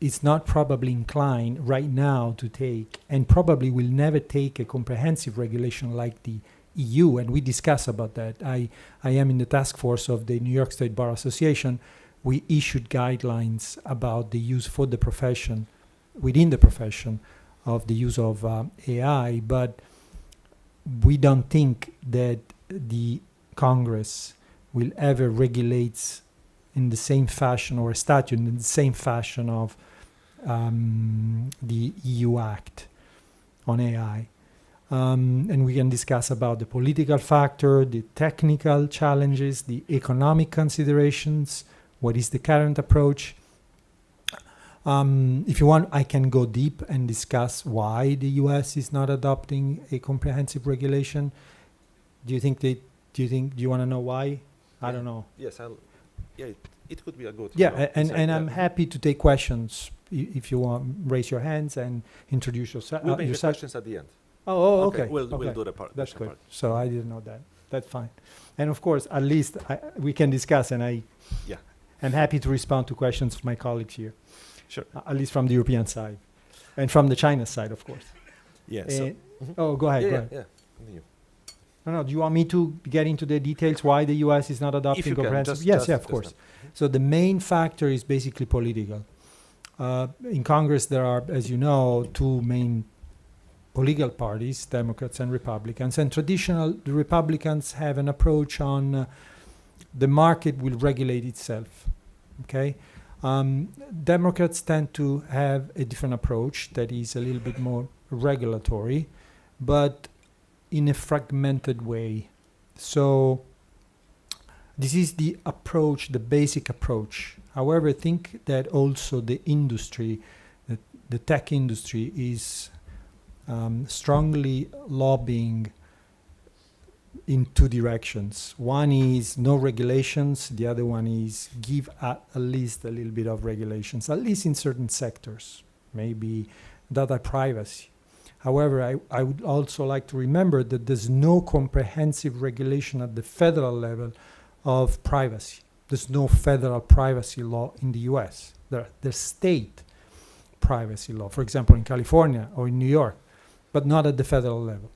is not probably inclined right now to take, and probably will never take, a comprehensive regulation like the EU, and we discuss about that. I am in the task force of the New York State Bar Association. We issued guidelines about the use for the profession, within the profession, of the use of AI, but we don't think that the Congress will ever regulate in the same fashion, or a statute in the same fashion of the EU Act on AI. And we can discuss about the political factor, the technical challenges, the economic considerations, what is the current approach. If you want, I can go deep and discuss why the US is not adopting a comprehensive regulation. Do you want to know why? I don't know. Yes, it could be a good. Yeah, and I'm happy to take questions if you want. Raise your hands and introduce yourself. We'll make the questions at the end. Oh, okay. We'll Okay. do the part. That's the good. part. So I didn't know that. That's fine. And of course, at least we can discuss, and I'm happy to respond to questions of my colleagues here. Sure. At least from the European side, and from the China side, of course. Yeah. Oh, go ahead. Go ahead. Yeah. Continue. No. Do you want me to get into the details why the U.S. is not adopting If you can, comprehensive? just Of course. So the main factor is basically political. In Congress, there are, as you know, two main political parties, Democrats and Republicans. And the Republicans have an approach on the market will regulate itself. Okay. Democrats tend to have a different approach that is a little bit more regulatory, but in a fragmented way. So this is the approach, the basic approach. However, I think that also the industry, the tech industry is strongly lobbying in two directions. One is no regulations, the other one is give at least a little bit of regulations, at least in certain sectors, maybe data privacy. However, I would also like to remember that there's no comprehensive regulation at the federal level of privacy. There's no federal privacy law in the US. There's state privacy law, for example, in California or in New York, but not at the federal level.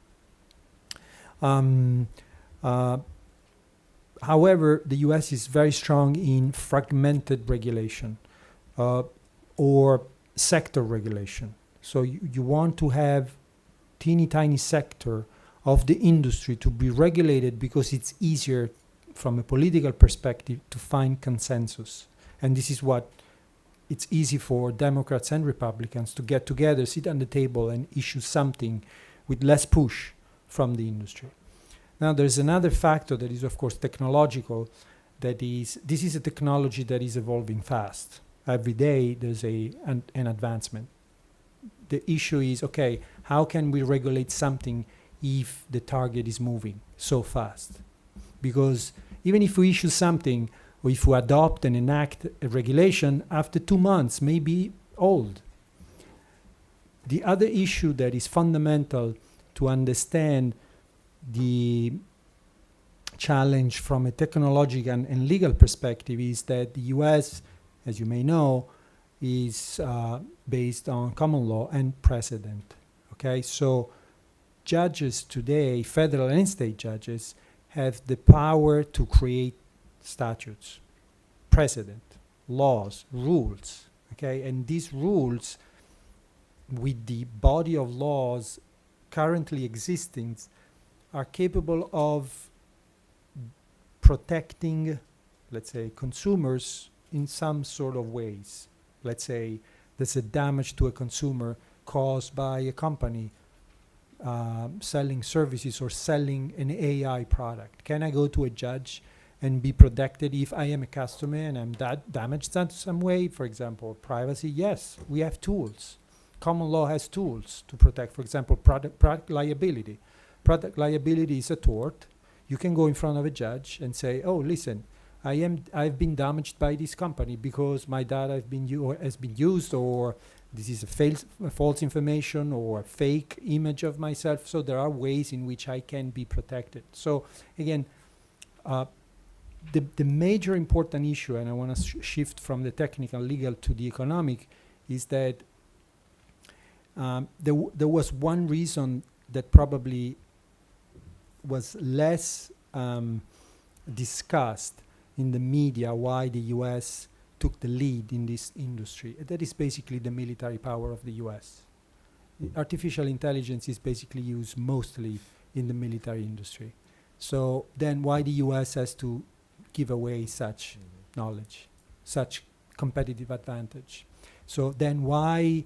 However, the US is very strong in fragmented regulation or sector regulation. So you want to have teeny tiny sector of the industry to be regulated because it's easier from a political perspective to find consensus. And this is what it's easy for Democrats and Republicans to get together, sit on the table and issue something with less push from the industry. Now there's another factor that is of course technological, this is a technology that is evolving fast. Every day there's an advancement. The issue is, okay, how can we regulate something if the target is moving so fast? Because even if we issue something, or if we adopt and enact a regulation, after 2 months may be old. The other issue that is fundamental to understand the challenge from a technological and legal perspective is that the US, as you may know, is based on common law and precedent. Okay, so judges today, federal and state judges, have the power to create statutes, precedent, laws, rules. Okay, and these rules, with the body of laws currently existing, are capable of protecting, let's say, consumers in some sort of ways. Let's say there's a damage to a consumer caused by a company selling services or selling an AI product. Can I go to a judge and be protected if I am a customer and I'm damaged in some way? For example, privacy, yes, we have tools. Common law has tools to protect, for example, product liability. Product liability is a tort. You can go in front of a judge and say, oh, listen, I've been damaged by this company because my data has been used, or this is a false information or a fake image of myself. So there are ways in which I can be protected. So again, the major important issue, and I want to shift from the technical legal to the economic, is that there was one reason that probably was less discussed in the media why the US took the lead in this industry. That is basically the military power of the US. Artificial intelligence is basically used mostly in the military industry. So then why the US has to give away such knowledge, such competitive advantage? So then why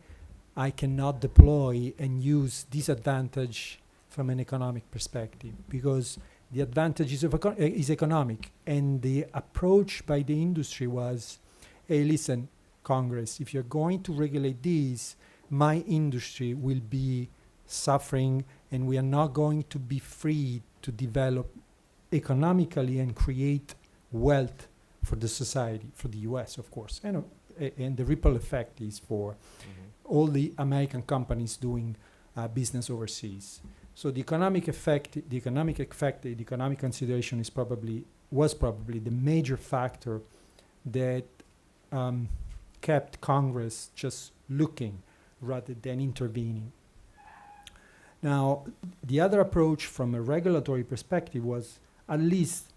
I cannot deploy and use this advantage from an economic perspective, because the advantages of is economic, and the approach by the industry was, hey, listen, Congress, if you're going to regulate these, my industry will be suffering, and we are not going to be free to develop economically and create wealth for the society, for the US, of course. And the ripple effect is for all the American companies doing business overseas. So the economic consideration was probably the major factor that kept Congress just looking rather than intervening. Now, the other approach from a regulatory perspective was at least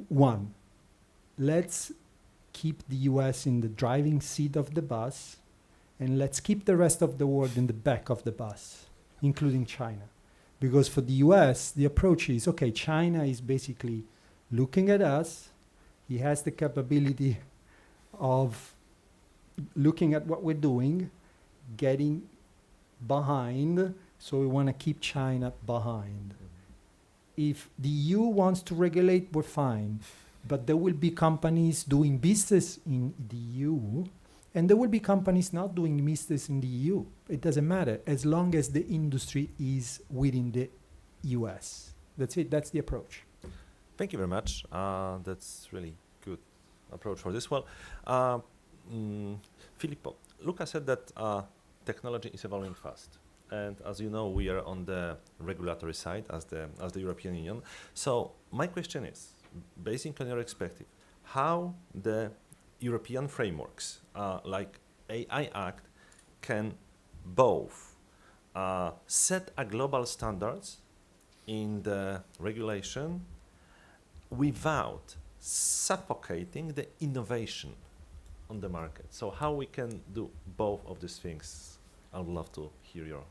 one. Let's keep the US in the driving seat of the bus, and let's keep the rest of the world in the back of the bus, including China. Because for the US, the approach is, okay, China is basically looking at us. He has the capability of looking at what we're doing, getting behind, so we want to keep China behind. If the EU wants to regulate, we're fine. But there will be companies doing business in the EU, and there will be companies not doing business in the EU. It doesn't matter, as long as the industry is within the US. That's it, that's the approach. Thank you very much. That's really good approach for this. Well, Filippo, Luca said that technology is evolving fast. And as you know, we are on the regulatory side as the European Union. So my question is, based on your perspective, how the European frameworks like AI Act can both set a global standards in the regulation without suffocating the innovation on the market. So how we can do both of these things? I would love to hear your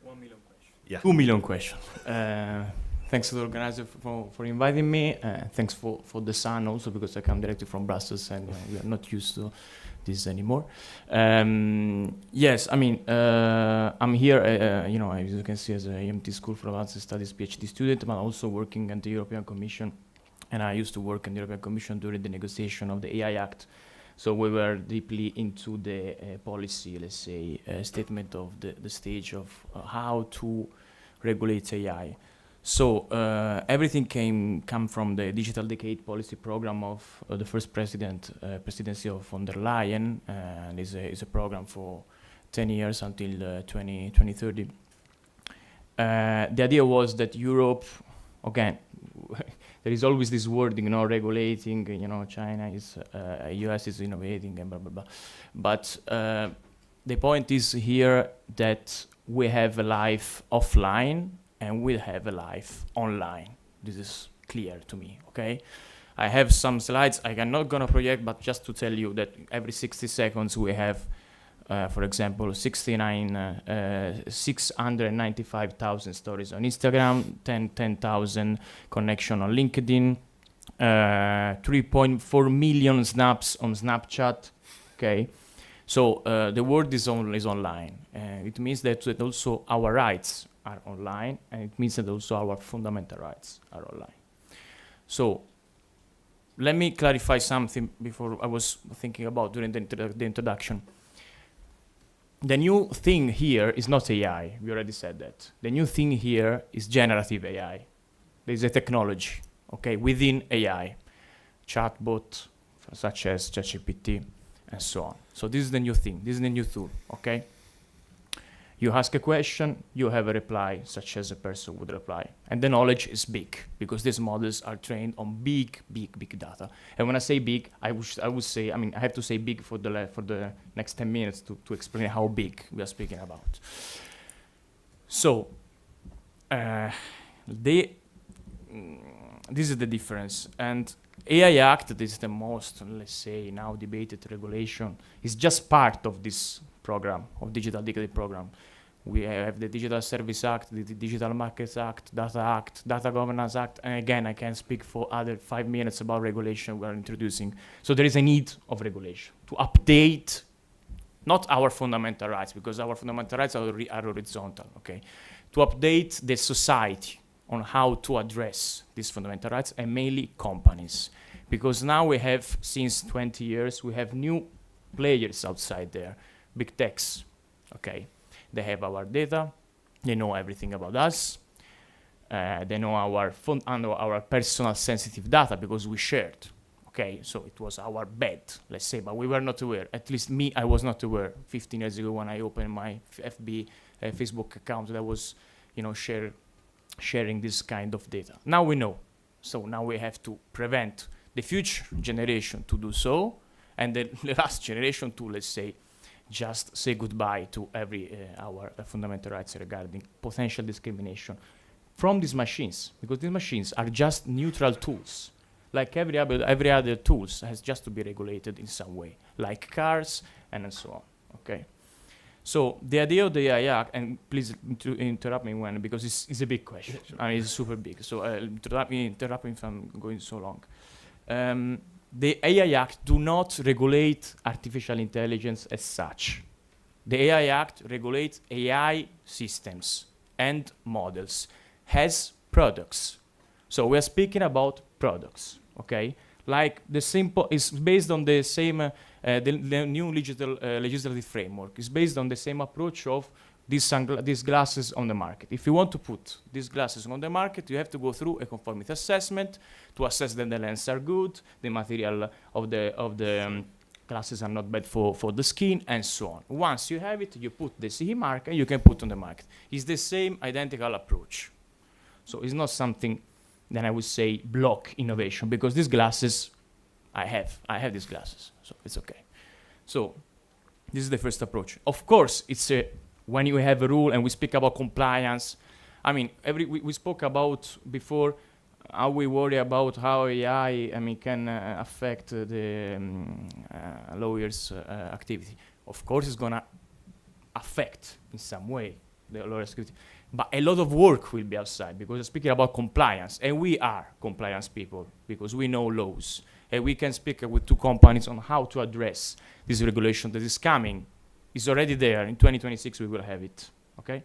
1 million question. Yeah. 2 million question. Thanks to the organizer for inviting me. Thanks for the sun also, because I come directly from Brussels and we are not used to this anymore. Yes, I mean, I'm here, as you can see, as an EMT School for Advanced Studies PhD student, but also working at the European Commission. And I used to work in the European Commission during the negotiation of the AI Act. So we were deeply into the policy, let's say, statement of the stage of how to regulate AI. So everything come from the Digital Decade Policy Program of the first presidency of von der Leyen, and is a program for 10 years until 2030. The idea was that Europe, again, there is always this wording, regulating, China is, US is innovating and blah, blah, blah. But the point is here that we have a life offline and we have a life online. This is clear to me, okay? I have some slides I'm not gonna project, but just to tell you that every 60 seconds we have, for example, 695,000 stories on Instagram, 10,000 connection on LinkedIn, 3.4 million snaps on Snapchat, okay? So the world is online. It means that also our rights are online, and it means that also our fundamental rights are online. So let me clarify something before I was thinking about during the introduction. The new thing here is not AI. We already said that. The new thing here is generative AI. There's a technology, okay, within AI, chatbot such as ChatGPT and so on. So this is the new thing. This is the new tool, okay? You ask a question, you have a reply, such as a person would reply. And the knowledge is big, because these models are trained on big data. And when I say big, I would say, I have to say big for the next 10 minutes to explain how big we are speaking about. So, this is the difference. And AI Act, this is the most, let's say, now debated regulation, is just part of this program, of Digital Decade program. We have the Digital Service Act, the Digital Markets Act, Data Governance Act, and again, I can speak for other 5 minutes about regulation we are introducing. So there is a need of regulation to update, not our fundamental rights, because our fundamental rights are horizontal, okay? to update the society on how to address these fundamental rights, and mainly companies. Because now we have, since 20 years, we have new players outside there, big techs, okay? They have our data, they know everything about us, they know our personal sensitive data because we shared, okay? So it was our bet, let's say, but we were not aware. At least me, I was not aware 15 years ago when I opened my Facebook account that was, sharing this kind of data. Now we know. So now we have to prevent the future generation to do so, and the last generation to, let's say, just say goodbye to our fundamental rights regarding potential discrimination from these machines, because these machines are just neutral tools. Like every other tools has just to be regulated in some way, like cars and so on, okay? So the idea of the AI Act, and please interrupt me because it's a big question. Sure. I mean, it's super big. So interrupt me if I'm going so long. The AI Act do not regulate artificial intelligence as such. The AI Act regulates AI systems and models as products. So we are speaking about products, okay? Like the simple is based on the same. The new legislative framework is based on the same approach of these glasses on the market. If you want to put these glasses on the market, you have to go through a conformity assessment to assess that the lenses are good, the material of the glasses are not bad for the skin, and so on. Once you have it, you put the CE mark and you can put on the market. It's the same identical approach. So it's not something that I would say block innovation, because these glasses, I have these glasses, so it's okay. So this is the first approach. Of course, it's when you have a rule and we speak about compliance. I mean, we spoke about before how we worry about how AI, can affect the lawyers' activity. Of course, it's gonna affect in some way the lawyers' activity, but a lot of work will be outside, because we're speaking about compliance, and we are compliance people because we know laws. And we can speak with two companies on how to address this regulation that is coming. It's already there. In 2026, we will have it. Okay?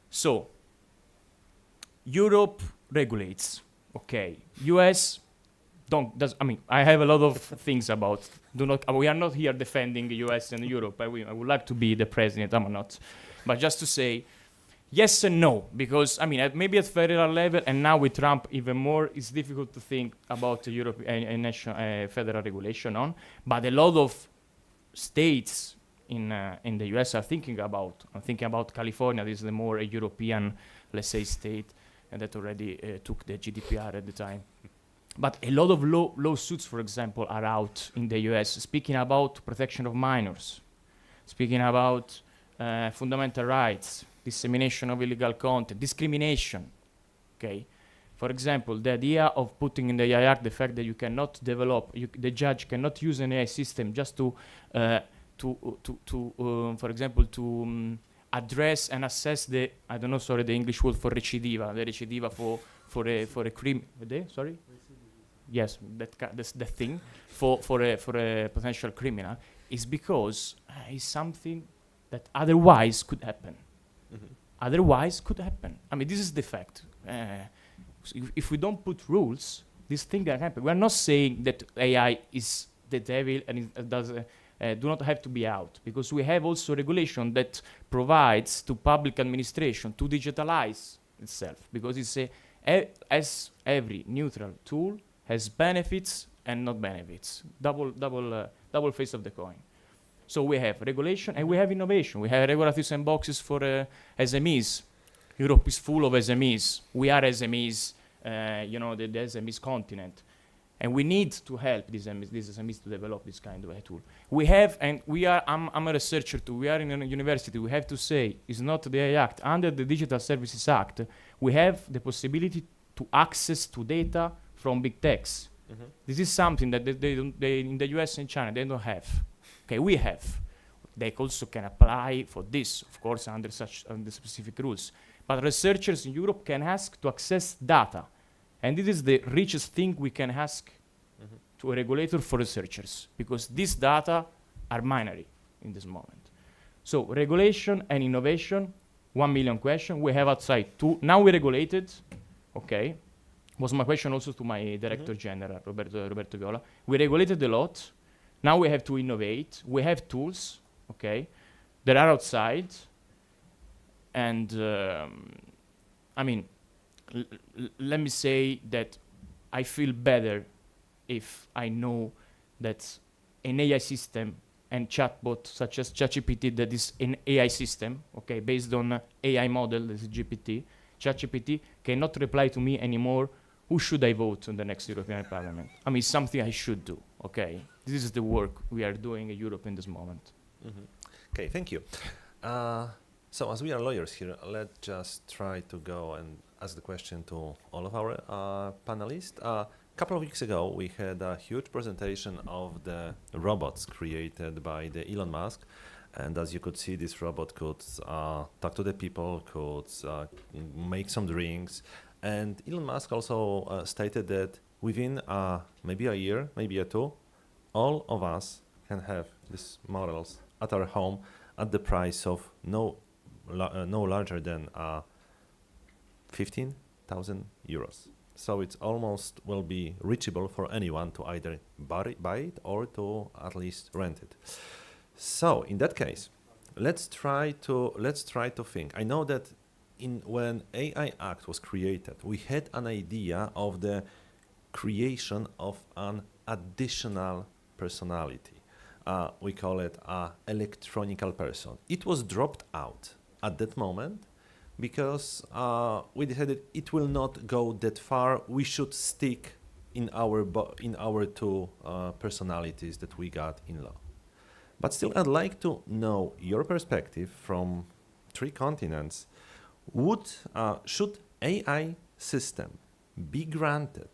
So, Europe regulates. Okay. US I have a lot of things about. We are not here defending the US and Europe. I would like to be the president. I'm not. But just to say, yes and no, because maybe at federal level, and now with Trump even more, it's difficult to think about the European national federal regulation on. But a lot of states in the US are thinking about. I'm thinking about California. This is the more European, let's say, state, and that already took the GDPR at the time. But a lot of lawsuits, for example, are out in the US speaking about protection of minors, speaking about fundamental rights, dissemination of illegal content, discrimination, okay? For example, the idea of putting in the AI Act the fact that you cannot develop, the judge cannot use an AI system just to for example, to address and assess the, the English word for recidiva, the recidiva for a crime, sorry? Yes, that's the thing, for a potential criminal, is because it's something that otherwise could happen. Otherwise could happen. This is the fact. If we don't put rules, this thing can happen. We're not saying that AI is the devil and it does do not have to be out, because we have also regulation that provides to public administration to digitalize itself, because it's as every neutral tool has benefits and not benefits, double face of the coin. So we have regulation and we have innovation. We have regulatory sandboxes for SMEs. Europe is full of SMEs. We are SMEs, the SMEs continent. And we need to help these SMEs to develop this kind of a tool. We have, and we are, I'm a researcher too, we are in a university, we have to say, it's not the AI Act, under the Digital Services Act, we have the possibility to access to data from big techs. Mm-hmm. This is something that they in the US and China, they don't have. Okay, we have. They also can apply for this, of course, under specific rules. But researchers in Europe can ask to access data. And this is the richest thing we can ask to a regulator for researchers, because these data are binary in this moment. So regulation and innovation 1 million question. We have outside 2. Now we regulated, okay. Was my question also to my Director General, Roberto Viola. We regulated a lot. Now we have to innovate. We have tools, okay, that are outside. And I mean, let me say that I feel better if I know that an AI system and chatbot such as ChatGPT, that is an AI system, okay, based on AI model, this is GPT. ChatGPT cannot reply to me anymore. Who should I vote in the next European Parliament? I mean, it's something I should do, okay? This is the work we are doing in Europe in this moment. Okay, thank you. So as we are lawyers here, let's just try to go and ask the question to all of our panelists. A couple of weeks ago, we had a huge presentation of the robots created by the Elon Musk. And as you could see, this robot could talk to the people, could make some drinks. And Elon Musk also stated that within maybe a year, maybe a 2, all of us can have these models at our home at the price of no larger than 15,000 euros. So it's almost will be reachable for anyone to either buy it or to at least rent it. So in that case, let's try to think. I know that when AI Act was created, we had an idea of the creation of an additional personality. We call it an electronical person. It was dropped out at that moment because we decided it will not go that far. We should stick in our 2 personalities that we got in law. But still, I'd like to know your perspective from 3 continents. Should AI system be granted,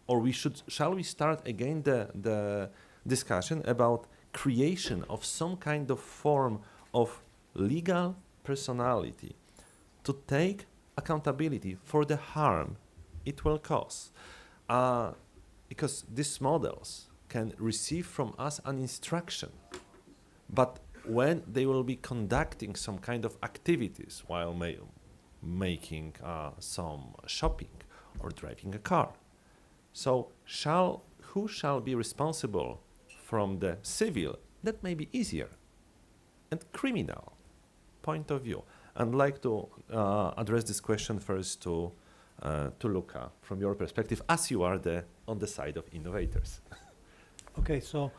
or shall we start again the discussion about creation of some kind of form of legal personality to take accountability for the harm it will cause? Because these models can receive from us an instruction, but when they will be conducting some kind of activities while making some shopping or driving a car. So who shall be responsible from the civil, that may be easier, and criminal point of view? I'd like to address this question first to Luca, from your perspective, as you are on the side of innovators. Okay, so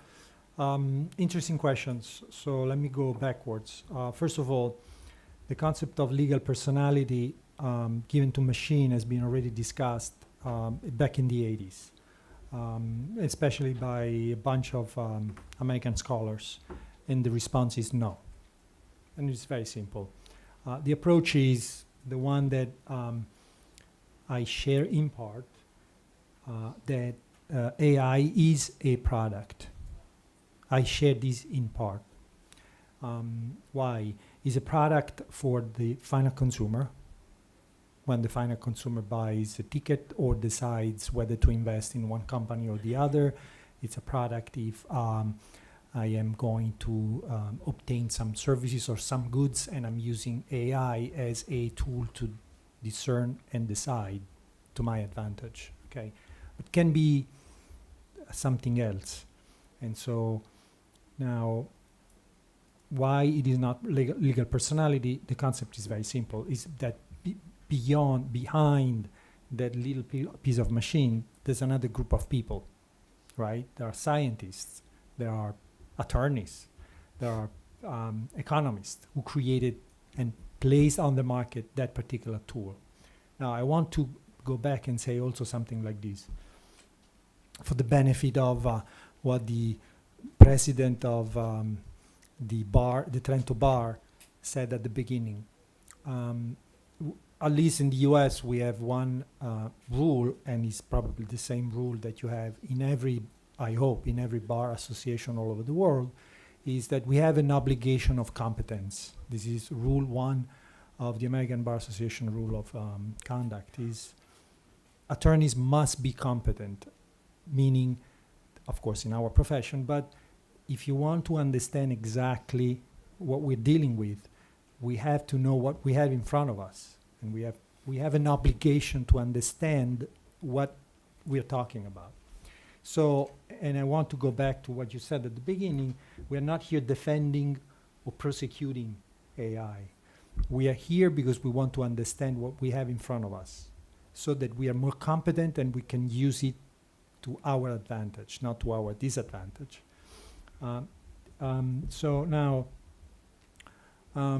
interesting questions. So let me go backwards. First of all, the concept of legal personality given to machine has been already discussed back in the 80s, especially by a bunch of American scholars, and the response is no. And it's very simple. The approach is the one that I share in part, that AI is a product. I share this in part. Why? It's a product for the final consumer. When the final consumer buys a ticket or decides whether to invest in one company or the other, it's a product if I am going to obtain some services or some goods, and I'm using AI as a tool to discern and decide to my advantage. Okay, it can be something else. And so now, why it is not legal personality? The concept is very simple. Is that behind that little piece of machine, there's another group of people, right? There are scientists, there are attorneys, there are economists who created and placed on the market that particular tool. Now, I want to go back and say also something like this, for the benefit of what the president of the Trento bar said at the beginning. At least in the US, we have one rule, and it's probably the same rule that you have in every, I hope, in every bar association all over the world, is that we have an obligation of competence. This is rule 1 of the American Bar Association rule of conduct, is attorneys must be competent, meaning, of course, in our profession, but if you want to understand exactly what we're dealing with, we have to know what we have in front of us, and we have an obligation to understand what we're talking about. So, and I want to go back to what you said at the beginning. We're not here defending or prosecuting AI. We are here because we want to understand what we have in front of us, so that we are more competent and we can use it to our advantage, not to our disadvantage. So now, I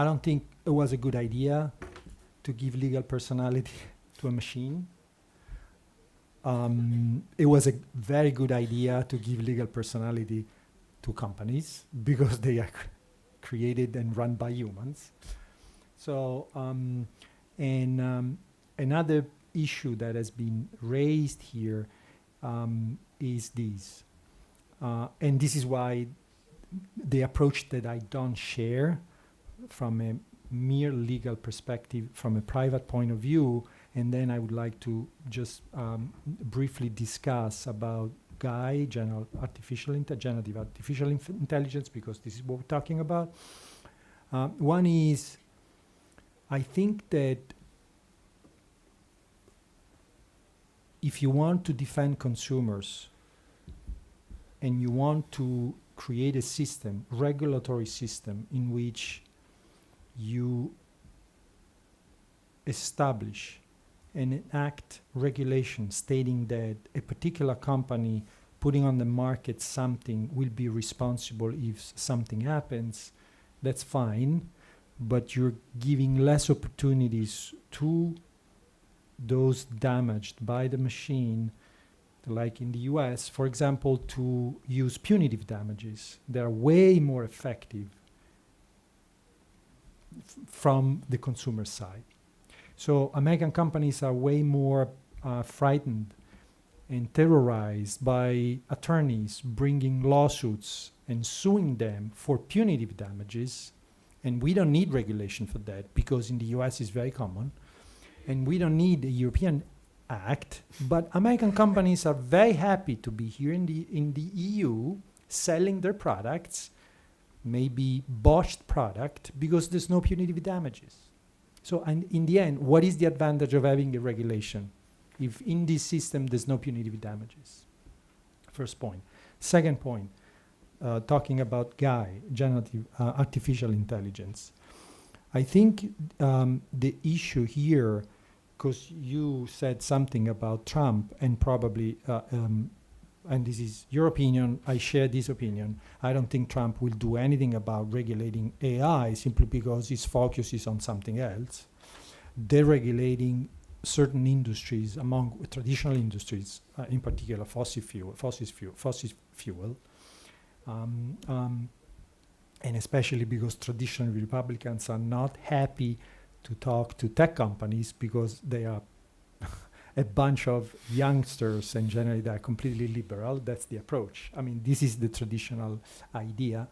don't think it was a good idea to give legal personality to a machine. It was a very good idea to give legal personality to companies because they are created and run by humans. So, another issue that has been raised here is this. And this is why the approach that I don't share from a mere legal perspective, from a private point of view, and then I would like to just briefly discuss about generative artificial intelligence, because this is what we're talking about. One is, I think that if you want to defend consumers and you want to create a system, regulatory system, in which you establish and enact regulation stating that a particular company putting on the market something will be responsible if something happens, that's fine, but you're giving less opportunities to those damaged by the machine, like in the US, for example, to use punitive damages. They're way more effective from the consumer side. So American companies are way more frightened and terrorized by attorneys bringing lawsuits and suing them for punitive damages. And we don't need regulation for that, because in the US it's very common. And we don't need a European act, but American companies are very happy to be here in the EU selling their products, maybe botched product, because there's no punitive damages. So, and in the end, what is the advantage of having a regulation if in this system there's no punitive damages? First point. Second point, talking about generative artificial intelligence. I think the issue here, because you said something about Trump, and probably, and this is your opinion, I share this opinion. I don't think Trump will do anything about regulating AI simply because his focus is on something else. Deregulating certain industries, among traditional industries, in particular fossil fuel, and especially because traditional Republicans are not happy to talk to tech companies because they are a bunch of youngsters, and generally they are completely liberal. That's the approach. I mean, this is the traditional idea.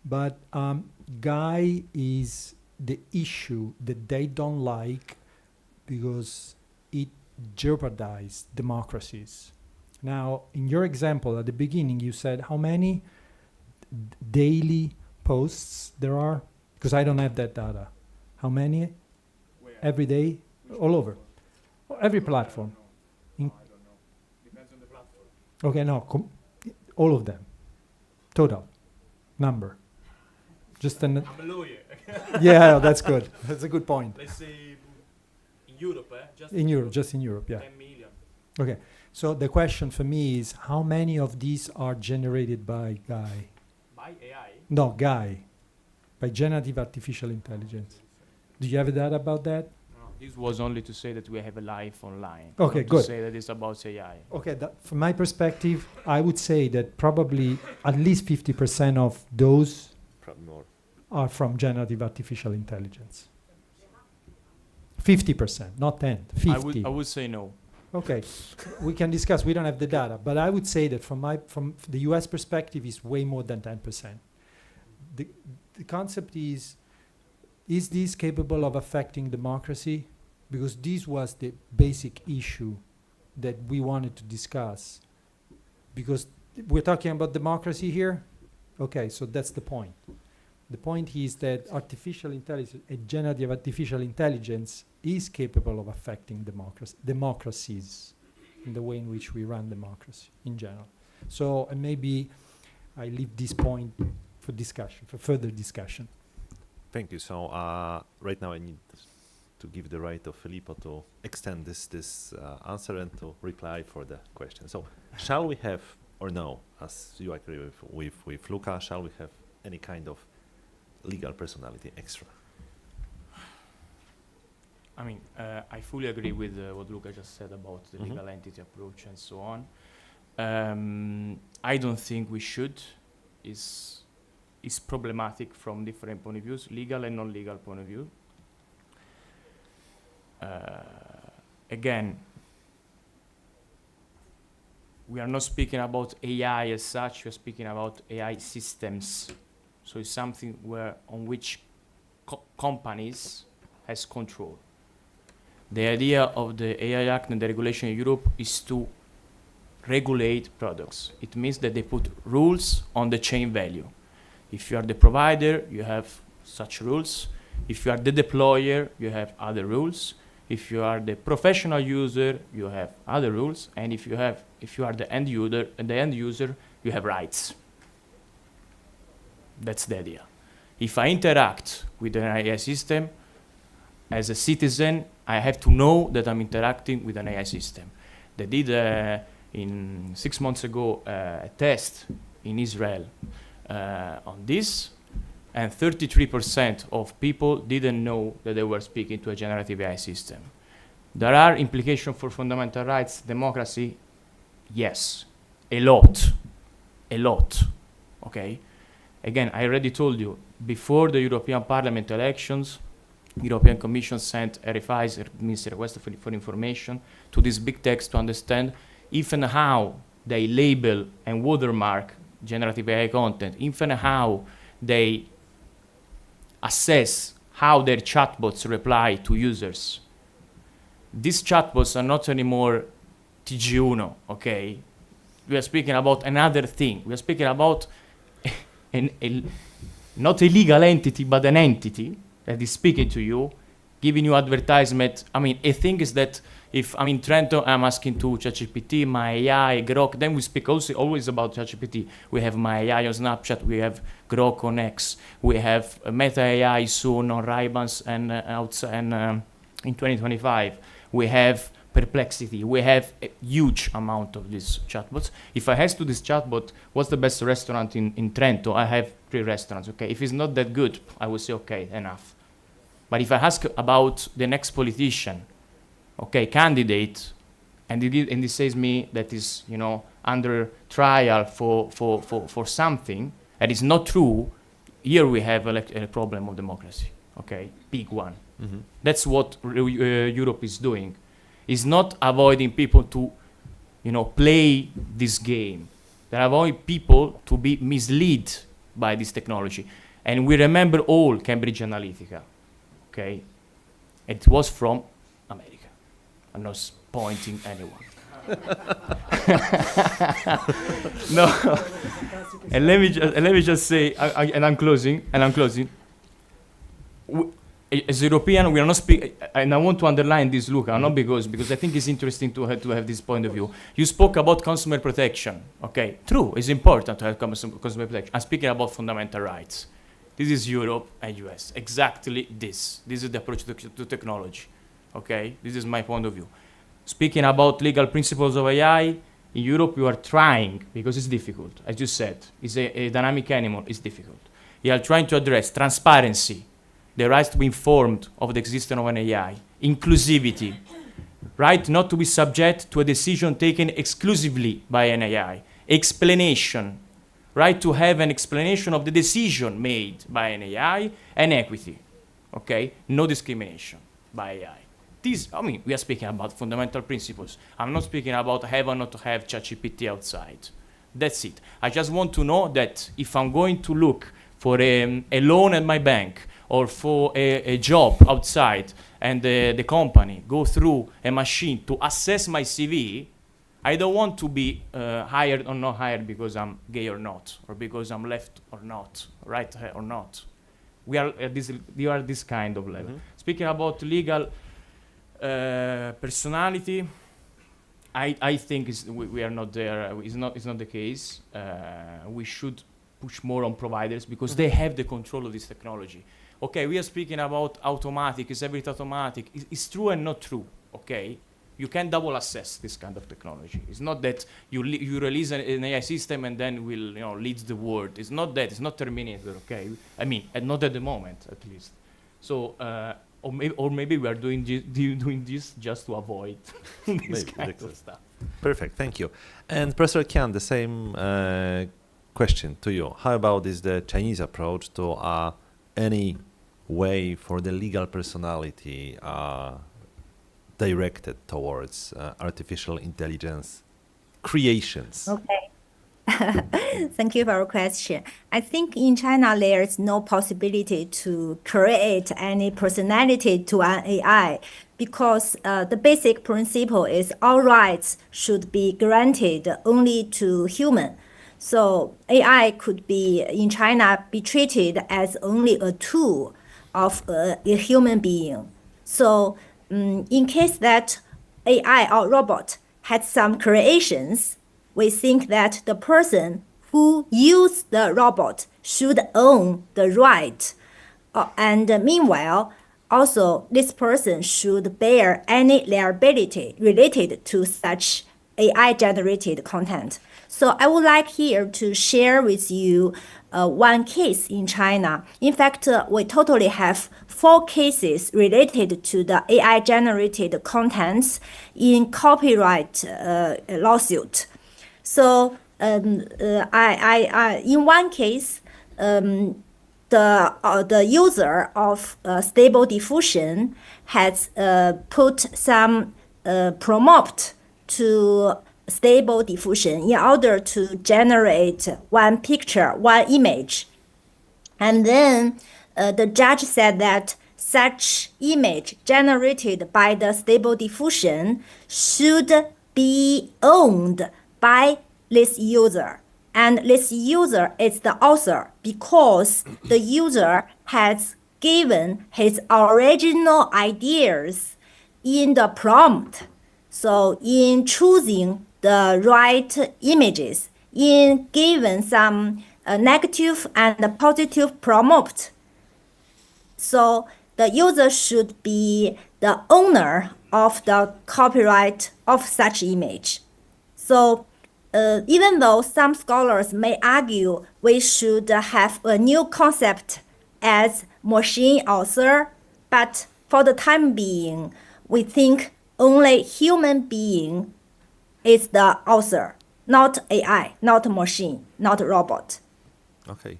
But GAI is the issue that they don't like because it jeopardizes democracies. Now, in your example at the beginning, you said how many daily posts there are? Because I don't have that data. How many? Where? Every day? All over? Every platform? I don't know. Depends on the platform. Okay, no, all of them. Total number. Just I'm a lawyer. yeah, that's good. That's a good point. Let's say in Europe, just Just in Europe, yeah. 10 million. Okay, so the question for me is, how many of these are generated by GAI? By AI? No, GAI, by generative artificial intelligence. Do you have data about that? No, this was only to say that we have a life online. Okay, not good. To say that it's about AI. Okay, from my perspective, I would say that probably at least 50% of those Probably more. are from generative artificial intelligence. 50%, not 10, 50. I would say no. Okay, we can discuss. We don't have the data, but I would say that from the U.S. perspective, is way more than 10%. The concept is this capable of affecting democracy? Because this was the basic issue that we wanted to discuss. Because we're talking about democracy here. Okay, so that's the point. The point is that artificial intelligence, a generative artificial intelligence, is capable of affecting democracies in the way in which we run democracy in general. So, and maybe I leave this point for discussion, for further discussion. Thank you. So right now I need to give the right of Filippo to extend this answer and to reply for the question. So shall we have, or no, as you agree with Luca, shall we have any kind of legal personality extra? I mean, I fully agree with what Luca just said about the legal entity approach and so on. I don't think we should. Is problematic from different point of views, legal and non-legal point of view. Again, we are not speaking about AI as such, we are speaking about AI systems. So it's something on which companies has control. The idea of the AI Act and the regulation in Europe is to regulate products. It means that they put rules on the chain value. If you are the provider, you have such rules. If you are the deployer, you have other rules. If you are the professional user, you have other rules. And if you are the end user, you have rights. That's the idea. If I interact with an AI system, as a citizen, I have to know that I'm interacting with an AI system. They did 6 months ago a test in Israel on this, and 33% of people didn't know that they were speaking to a generative AI system. There are implications for fundamental rights, democracy, yes, a lot, okay? Again, I already told you, before the European Parliament elections, European Commission sent a revised request for information to this big text to understand if and how they label and watermark generative AI content, if and how they assess how their chatbots reply to users. These chatbots are not anymore TG1, okay? We are speaking about another thing. We are speaking about not a legal entity, but an entity that is speaking to you, giving you advertisement. I mean, a thing is that if I'm in Trento, I'm asking to ChatGPT, my AI, Grok, then we speak also always about ChatGPT. We have my AI on Snapchat, we have Grok on X, we have Meta AI soon on Ray-Bans and in 2025. We have Perplexity, we have a huge amount of these chatbots. If I ask to this chatbot, what's the best restaurant in Trento? I have 3 restaurants, okay? If it's not that good, I will say, okay, enough. But if I ask about the next politician, okay, candidate, and it says me that is, under trial for something that is not true, here we have a problem of democracy, okay, big one. Mm-hmm. That's what Europe is doing. Is not avoiding people to, play this game. They avoid people to be misled by this technology. And we remember all Cambridge Analytica, okay? It was from America. I'm not pointing anyone. No. And let me just say, and I'm closing. As European, we are not speaking, and I want to underline this, Luca, not because I think it's interesting to have this point of view. You spoke about consumer protection, okay? True, it's important to have consumer protection. I'm speaking about fundamental rights. This is Europe and US, exactly this. This is the approach to technology, okay? This is my point of view. Speaking about legal principles of AI, in Europe you are trying, because it's difficult, as you said, it's a dynamic animal, it's difficult. You are trying to address transparency, the right to be informed of the existence of an AI, inclusivity, right not to be subject to a decision taken exclusively by an AI, explanation, right to have an explanation of the decision made by an AI, and equity, okay? No discrimination by AI. We are speaking about fundamental principles. I'm not speaking about have or not to have ChatGPT outside. That's it. I just want to know that if I'm going to look for a loan at my bank, or for a job outside, and the company go through a machine to assess my CV, I don't want to be hired or not hired because I'm gay or not, or because I'm left or not, right or not. We are at this kind of level. Speaking about legal personality, I think we are not there. It's not the case. We should push more on providers because they have the control of this technology. Okay, we are speaking about automatic. Is everything automatic? It's true and not true. Okay, you can double assess this kind of technology. It's not that you release an AI system and then will leads the world. It's not that. It's not Terminator. Okay, I mean, and not at the moment, at least. So. Or maybe we are doing this just to avoid this kind of stuff. Perfect, thank you. And Professor Qian, the same question to you. How about the Chinese approach to any way for the legal personality directed towards artificial intelligence creations? Okay. Thank you for your question. I think in China there is no possibility to create any personality to an AI because the basic principle is all rights should be granted only to human. So AI could be in China be treated as only a tool of a human being. So in case that AI or robot had some creations, we think that the person who used the robot should own the right. And meanwhile, also this person should bear any liability related to such AI-generated content. So I would like here to share with you one case in China. In fact, we totally have 4 cases related to the AI-generated contents in copyright lawsuit. So in one case, the user of Stable Diffusion has put some prompt to Stable Diffusion in order to generate one picture, one image. And then the judge said that such image generated by the Stable Diffusion should be owned by this user. And this user is the author because the user has given his original ideas in the prompt. So in choosing the right images, in giving some negative and positive prompt. So the user should be the owner of the copyright of such image. So even though some scholars may argue we should have a new concept as machine author, but for the time being, we think only human being is the author, not AI, not machine, not robot. Okay.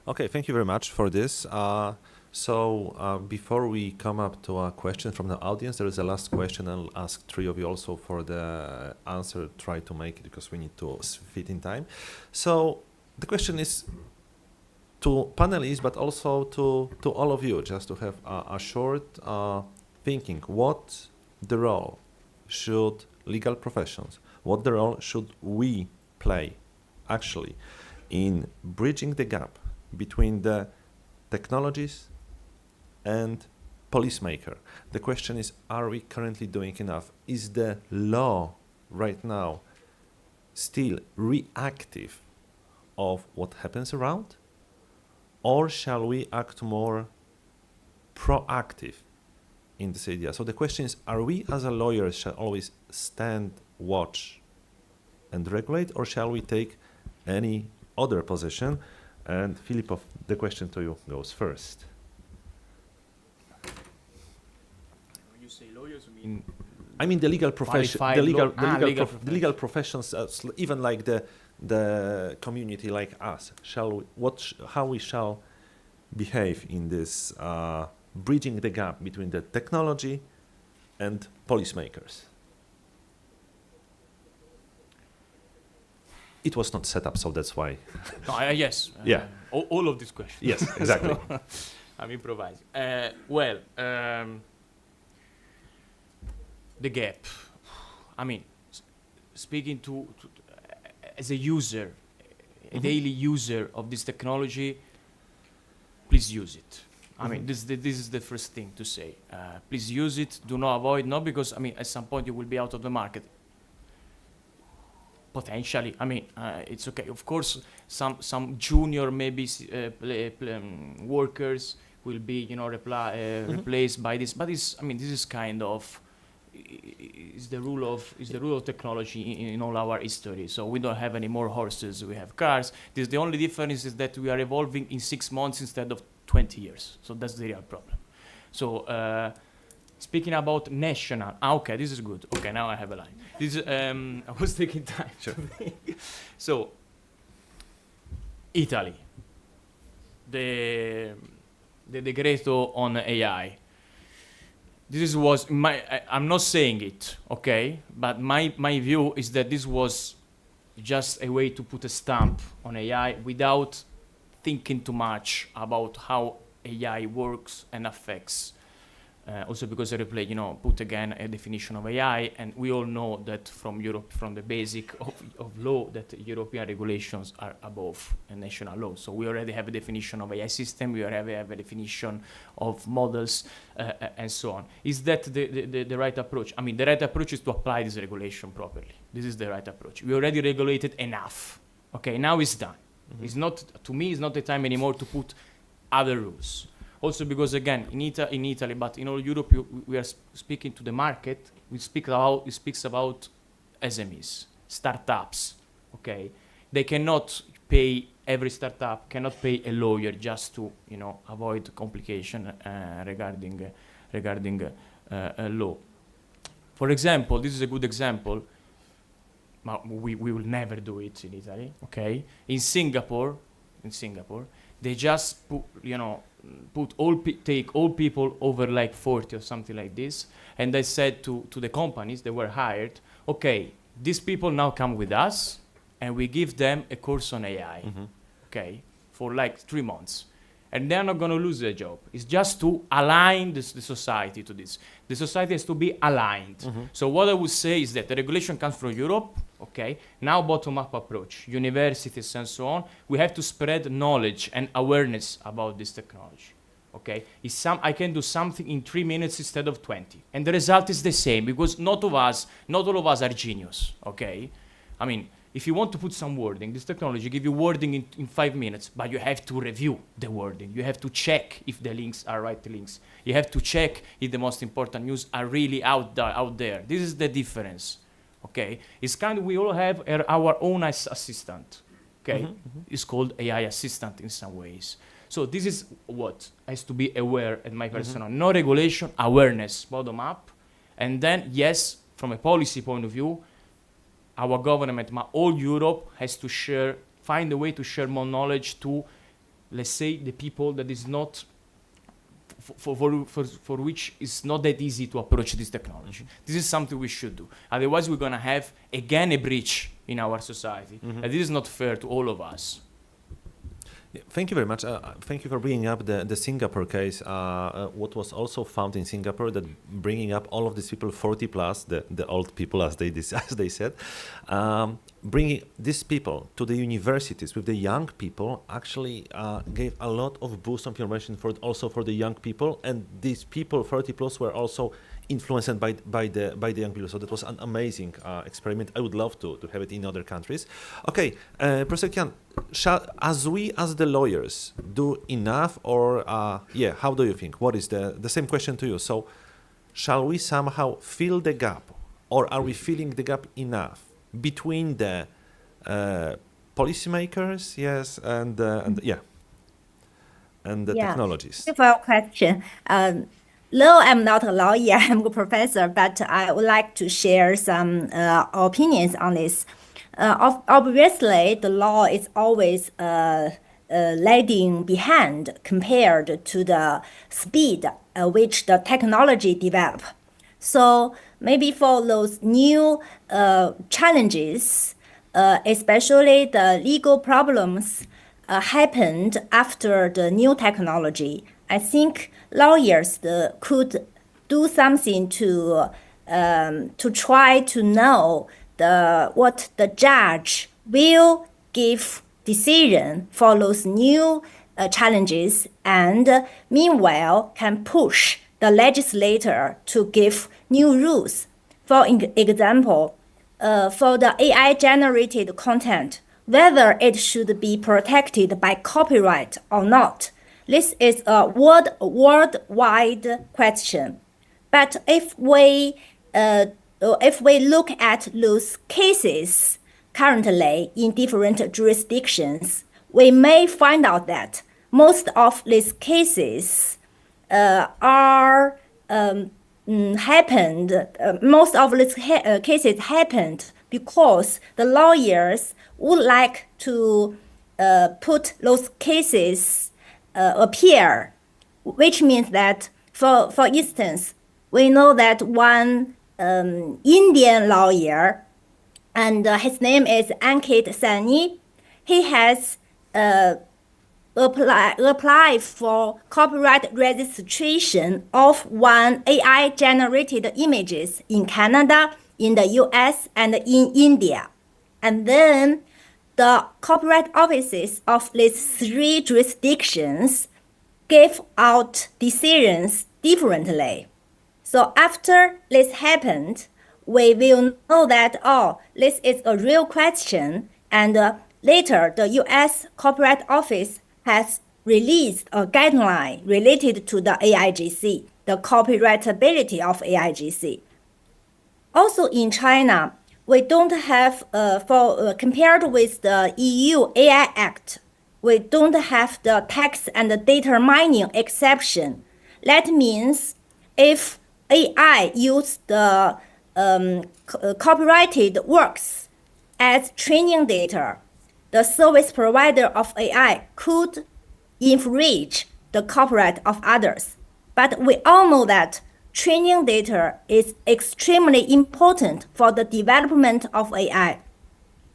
Okay, thank you very much for this. So before we come up to a question from the audience, there is a last question. I'll ask 3 of you also for the answer. Try to make it because we need to fit in time. So the question is to panelists, but also to all of you, just to have a short thinking. What the role should legal professions, what the role should we play actually in bridging the gap between the technologies and policymaker? The question is, are we currently doing enough? Is the law right now still reactive of what happens around? Or shall we act more proactive in this idea? So the question is, are we as a lawyer shall always stand, watch and regulate, or shall we take any other position? And Filippo, the question to you goes first. When you say lawyers, you mean? I mean the legal profession, the legal professions, even like the community like us. How we shall behave in this bridging the gap between the technology and policymakers? It was not set up, so that's why. No, yes. Yeah. All of these questions. Yes, exactly. So, I'm improvising. The gap. I mean, speaking to as a user, a daily user of this technology, please use it. I mean, this is the first thing to say. Please use it. Do not avoid. Not because, I mean, at some point you will be out of the market. Potentially, I mean, it's okay. Of course, some junior maybe workers will be, replaced by this. But it's, I mean, this is kind of is the rule of technology in all our history. So we don't have any more horses. We have cars. The only difference is that we are evolving in 6 months instead of 20 years. So that's the real problem. So speaking about national, okay, this is good. Okay, now I have a line. This I was taking time. Sure. To think. So Italy, the decreto on AI. This was I'm not saying it, okay, but my view is that this was just a way to put a stamp on AI without thinking too much about how AI works and affects. Also because I put again a definition of AI, and we all know that from Europe, from the basic of law, that European regulations are above a national law. So we already have a definition of AI system, we already have a definition of models, and so on. Is that the right approach? I mean, the right approach is to apply this regulation properly. This is the right approach. We already regulated enough. Okay, now it's done. It's not, to me, it's not the time anymore to put other rules. Also because, again, in Italy, but in all Europe, we are speaking to the market. It speaks about SMEs, startups, okay? They cannot pay, every startup cannot pay a lawyer just to, avoid complication regarding law. For example, this is a good example. We will never do it in Italy, okay? In Singapore, they just take all people over like 40 or something like this, and they said to the companies that were hired, okay, these people now come with us, and we give them a course on AI, okay, for like 3 months. And they're not going to lose their job. It's just to align the society to this. The society has to be aligned. So what I would say is that the regulation comes from Europe, okay? Now bottom-up approach, universities and so on. We have to spread knowledge and awareness about this technology, okay? I can do something in 3 minutes instead of 20. And the result is the same, because not all of us are genius, okay? I mean, if you want to put some wording, this technology gives you wording in 5 minutes, but you have to review the wording. You have to check if the links are right links. You have to check if the most important news are really out there. This is the difference, okay? It's kind of, we all have our own assistant, okay? It's called AI assistant in some ways. So this is what has to be aware at my personal. No regulation, awareness, bottom up. And then, yes, from a policy point of view, our government, all Europe has to find a way to share more knowledge to, let's say, the people that is not, for which it's not that easy to approach this technology. This is something we should do. Otherwise, we're going to have, again, a breach in our society. And this is not fair to all of us. Thank you very much. Thank you for bringing up the Singapore case. What was also found in Singapore, that bringing up all of these people 40 plus, the old people as they said, bringing these people to the universities with the young people actually gave a lot of boost of information also for the young people, and these people 40 plus were also influenced by the young people. So that was an amazing experiment. I would love to have it in other countries. Okay, Professor Qian, as the lawyers do enough, or how do you think? What is the same question to you? So shall we somehow fill the gap, or are we filling the gap enough between the policymakers, yes, and the technologies? Thank you for your question. Though I'm not a lawyer, I'm a professor, but I would like to share some opinions on this. Obviously, the law is always lagging behind compared to the speed at which the technology develop. So maybe for those new challenges, especially the legal problems happened after the new technology, I think lawyers could do something to try to know what the judge will give decision for those new challenges and meanwhile can push the legislator to give new rules. For example, for the AI-generated content, whether it should be protected by copyright or not. This is a worldwide question. But if we look at those cases currently in different jurisdictions, we may find out that most of these cases happened because the lawyers would like to put those cases appear, which means that, for instance, we know that one Indian lawyer, and his name is Ankit Sani, he has applied for copyright registration of one AI-generated images in Canada, in the US, and in India. And then the copyright offices of these 3 jurisdictions gave out decisions differently. So after this happened, we will know that, oh, this is a real question, and later the US Copyright Office has released a guideline related to the AIGC, the copyrightability of AIGC. Also in China, we don't have, compared with the EU AI Act, we don't have the text and the data mining exception. That means if AI use the copyrighted works as training data, the service provider of AI could infringe the copyright of others. But we all know that training data is extremely important for the development of AI.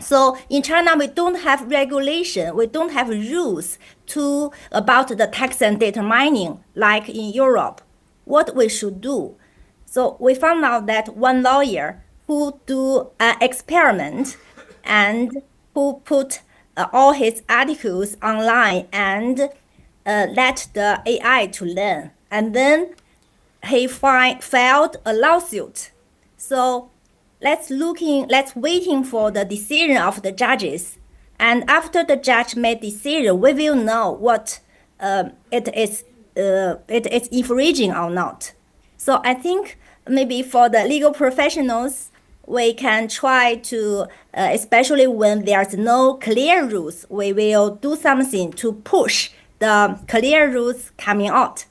So in China, we don't have regulation, we don't have rules about the text and data mining like in Europe. What we should do? So we found out that one lawyer who do an experiment and who put all his articles online and let the AI to learn. And then he filed a lawsuit. So let's waiting for the decision of the judges. And after the judge made decision, we will know what it is infringing or not. So I think maybe for the legal professionals, we can try to, especially when there's no clear rules, we will do something to push the clear rules coming out.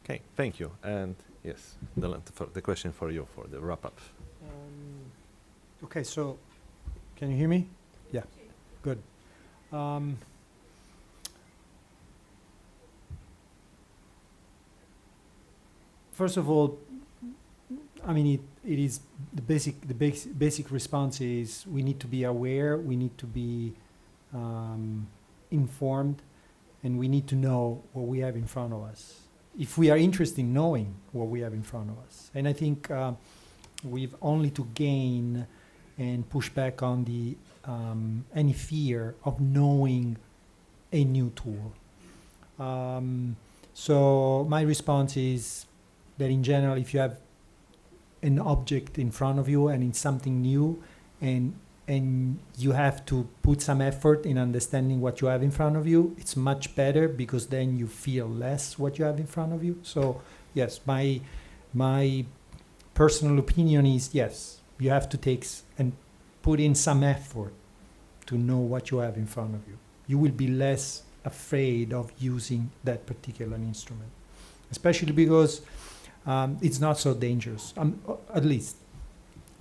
Okay, thank you. And yes, the question for you for the wrap-up. Okay, so can you hear me? Yeah, good. First of all, I mean, it is the basic response is we need to be aware, we need to be informed, and we need to know what we have in front of us. If we are interested in knowing what we have in front of us. And I think we've only to gain and push back on the any fear of knowing a new tool. So my response is that in general, if you have an object in front of you and it's something new, and you have to put some effort in understanding what you have in front of you, it's much better because then you feel less what you have in front of you. So yes, my personal opinion is yes, you have to take and put in some effort to know what you have in front of you. You will be less afraid of using that particular instrument, especially because it's not so dangerous. At least,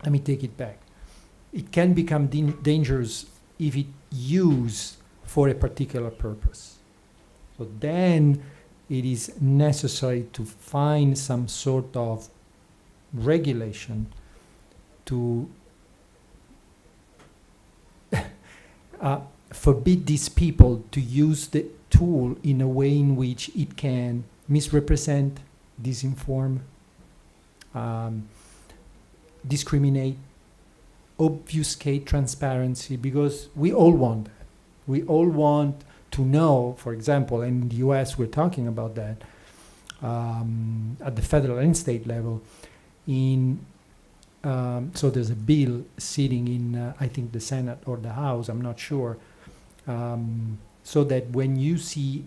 let me take it back. It can become dangerous if it used for a particular purpose. So then it is necessary to find some sort of regulation to forbid these people to use the tool in a way in which it can misrepresent, disinform, discriminate, obfuscate transparency, because we all want that. We all want to know, for example, and in the US we're talking about that at the federal and state level. So there's a bill sitting in, I think, the Senate or the House, I'm not sure, so that when you see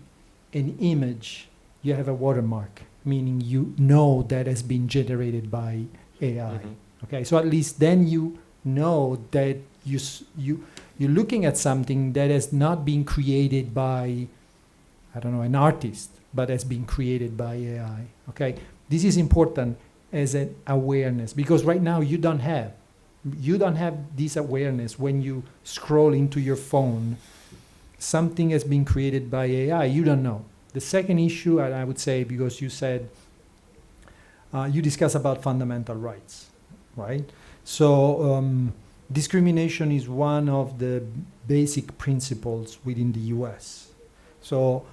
an image, you have a watermark, meaning you know that has been generated by AI. Okay, so at least then you know that you're looking at something that has not been created by, I don't know, an artist, but has been created by AI. Okay, this is important as an awareness, because right now you don't have this awareness. When you scroll into your phone, something has been created by AI, you don't know. The second issue, and I would say, because you said you discuss about fundamental rights, right? So discrimination is one of the basic principles within the US. So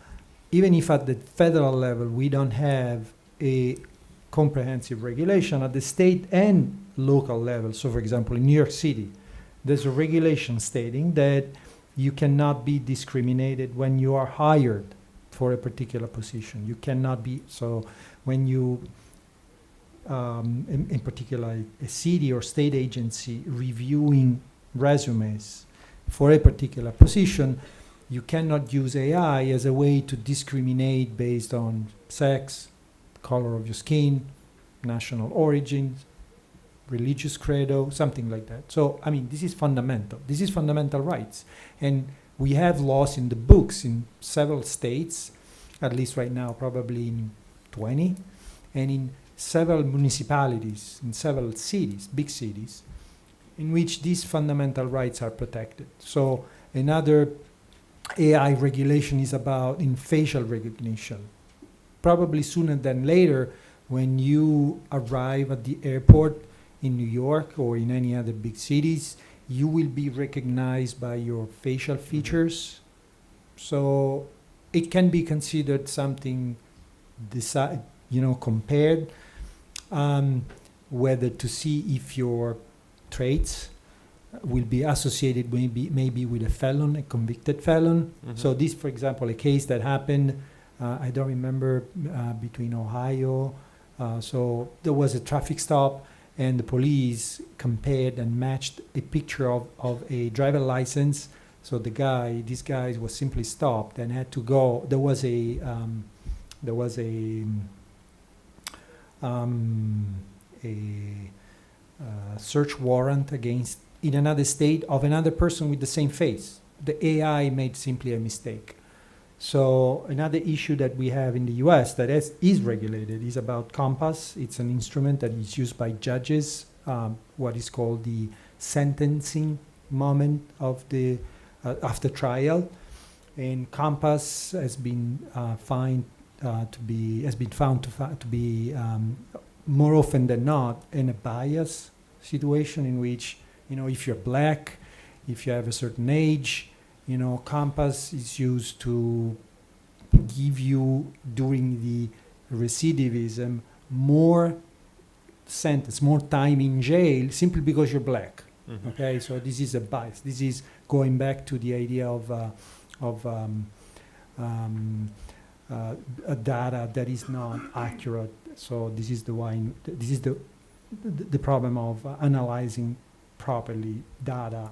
even if at the federal level we don't have a comprehensive regulation, at the state and local level, so for example in New York City, there's a regulation stating that you cannot be discriminated when you are hired for a particular position. You cannot be, so when you, in particular a city or state agency reviewing resumes for a particular position, you cannot use AI as a way to discriminate based on sex, color of your skin, national origin, religious credo, something like that. So, I mean, this is fundamental. This is fundamental rights. And we have laws in the books in several states, at least right now, probably in 20, and in several municipalities, in several cities, big cities, in which these fundamental rights are protected. So another AI regulation is about in facial recognition. Probably sooner than later, when you arrive at the airport in New York or in any other big cities, you will be recognized by your facial features. So it can be considered something compared, whether to see if your traits will be associated maybe with a felon, a convicted felon. So this, for example, a case that happened, I don't remember, between Ohio. So there was a traffic stop, and the police compared and matched a picture of a driver license. So this guy was simply stopped and had to go. There was a search warrant against, in another state, of another person with the same face. The AI made simply a mistake. So another issue that we have in the US that is regulated is about Compass. It's an instrument that is used by judges, what is called the sentencing moment of the after trial. And Compass has been found to be more often than not in a bias situation, in which, if you're black, if you have a certain age, Compass is used to give you, during the recidivism, more sentence, more time in jail, simply because you're black. Okay, so this is a bias. This is going back to the idea of a data that is not accurate. So this is the problem of analyzing properly data,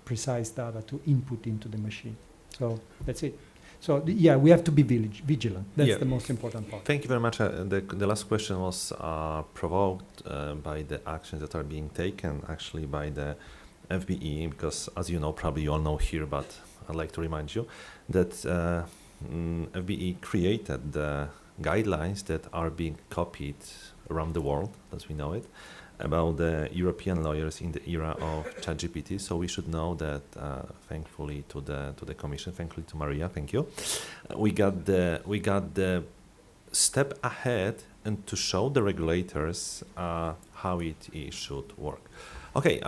precise data to input into the machine. So that's it. So we have to be vigilant. That's the most important part. Thank you very much. The last question was provoked by the actions that are being taken, actually, by the FBE, because, as you know, probably you all know here, but I'd like to remind you that FBE created the guidelines that are being copied around the world, as we know it, about the European lawyers in the era of ChatGPT. So we should know that, thankfully to the Commission, thankfully to Maria, thank you, we got the step ahead and to show the regulators how it should work. Okay,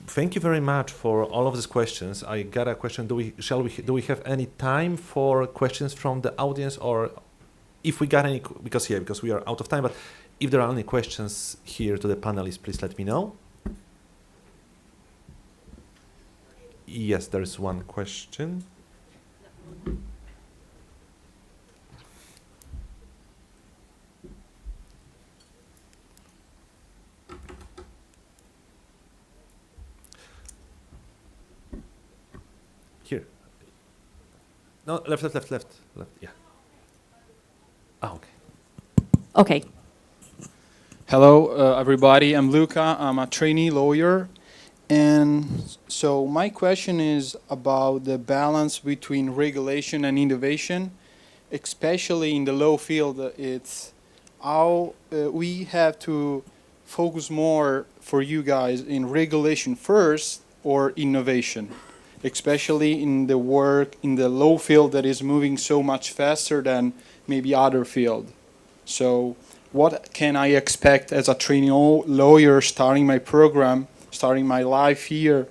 thank you very much for all of these questions. I got a question. Do we have any time for questions from the audience, or if we got any, because we are out of time, but if there are any questions here to the panelists, please let me know. Yes, there is one question. No, left. Yeah. Ah, okay. Okay. Hello, everybody. I'm Luca. I'm a trainee lawyer. And so my question is about the balance between regulation and innovation, especially in the law field. It's how we have to focus more for you guys in regulation first or innovation, especially in the work in the law field that is moving so much faster than maybe other field. So what can I expect as a trainee lawyer starting my program, starting my life here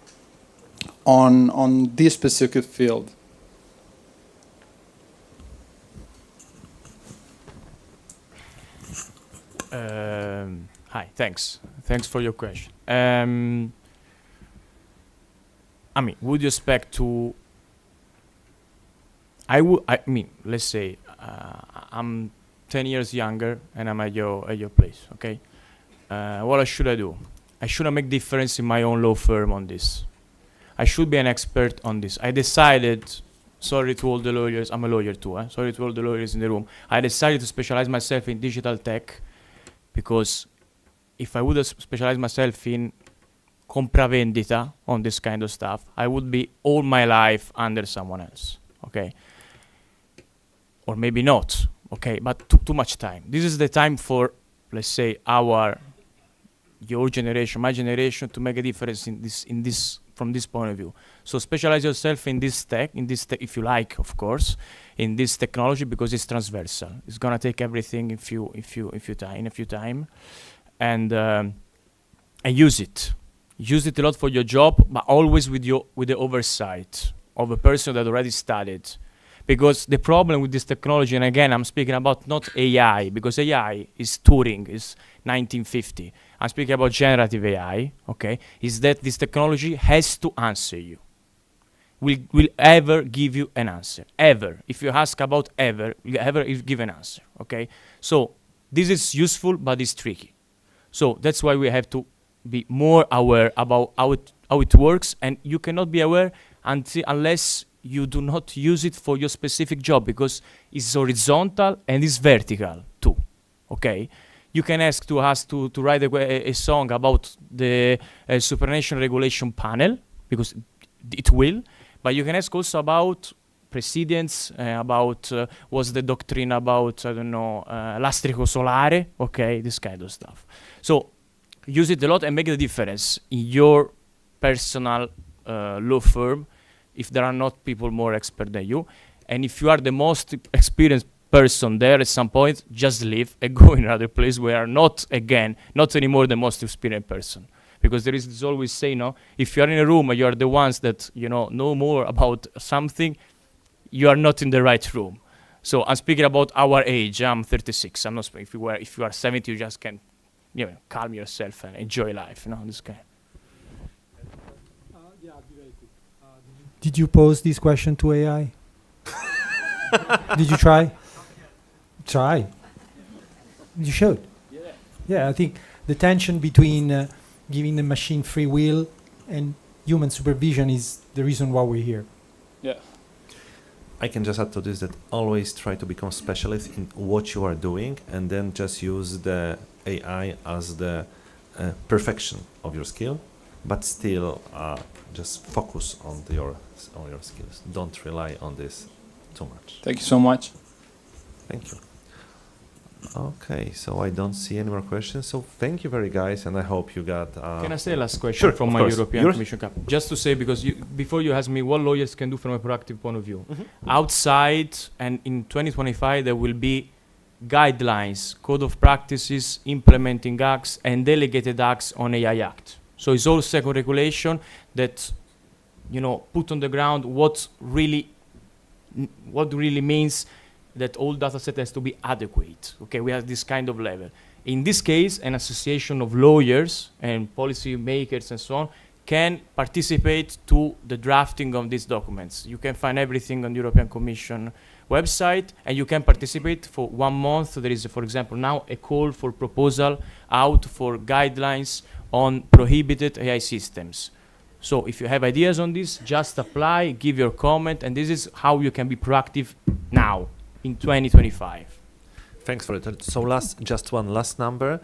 on this specific field? Hi, thanks for your question. I mean, would you expect to? I mean, let's say I'm 10 years younger and I'm at your place. Okay, what should I do? I should make difference in my own law firm on this. I should be an expert on this. I decided. Sorry to all the lawyers. I'm a lawyer too. Sorry to all the lawyers in the room. I decided to specialize myself in digital tech because if I would have specialized myself in compravendita on this kind of stuff, I would be all my life under someone else, okay? Or maybe not, okay, but too much time. This is the time for, let's say, your generation, my generation, to make a difference in this from this point of view. So specialize yourself in this tech, if you like, of course, in this technology because it's transversal. It's gonna take everything in a few time, and use it. Use it a lot for your job, but always with the oversight of a person that already studied. Because the problem with this technology, and again, I'm speaking about not AI, because AI is Turing, is 1950. I'm speaking about generative AI, okay, is that this technology has to answer you. Will ever give you an answer, ever. If you ask about ever, will ever give an answer, okay? So this is useful, but it's tricky. So that's why we have to be more aware about how it works, and you cannot be aware unless you do not use it for your specific job, because it's horizontal and it's vertical too, okay? You can ask to us to write a song about the Supranational regulation panel, because it will, but you can ask also about precedents, about what's the doctrine about, I don't know, lastrico solare, okay, this kind of stuff. So use it a lot and make the difference in your personal law firm if there are not people more expert than you. And if you are the most experienced person there at some point, just leave and go in another place where not anymore the most experienced person. Because there is this always say, no, if you are in a room and you are the ones that, know more about something, you are not in the right room. So I'm speaking about our age. I'm 36. I'm not speaking, if you are 70, you just can, calm yourself and enjoy life, this kind. Did you pose this question to AI? Did you try? Try. You should. Yeah, I think the tension between giving the machine free will and human supervision is the reason why we're here. Yeah. I can just add to this that always try to become specialist in what you are doing, and then just use the AI as the perfection of your skill, but still just focus on your skills. Don't rely on this too much. Thank you so much. Thank you. Okay, so I don't see any more questions. So thank you very guys, and I hope you got... Can I say last question from my European Commission Cup? Just to say, because before you asked me what lawyers can do from a proactive point of view. Outside, and in 2025, there will be guidelines, code of practices, implementing acts, and delegated acts on AI Act. So it's all second regulation that, put on the ground what really means that all data set has to be adequate. Okay, we have this kind of level. In this case, an association of lawyers and policy makers and so on can participate to the drafting of these documents. You can find everything on the European Commission website, and you can participate for 1 month. There is, for example, now a call for proposal out for guidelines on prohibited AI systems. So if you have ideas on this, just apply, give your comment, and this is how you can be proactive now in 2025. Thanks for it. So just one last number.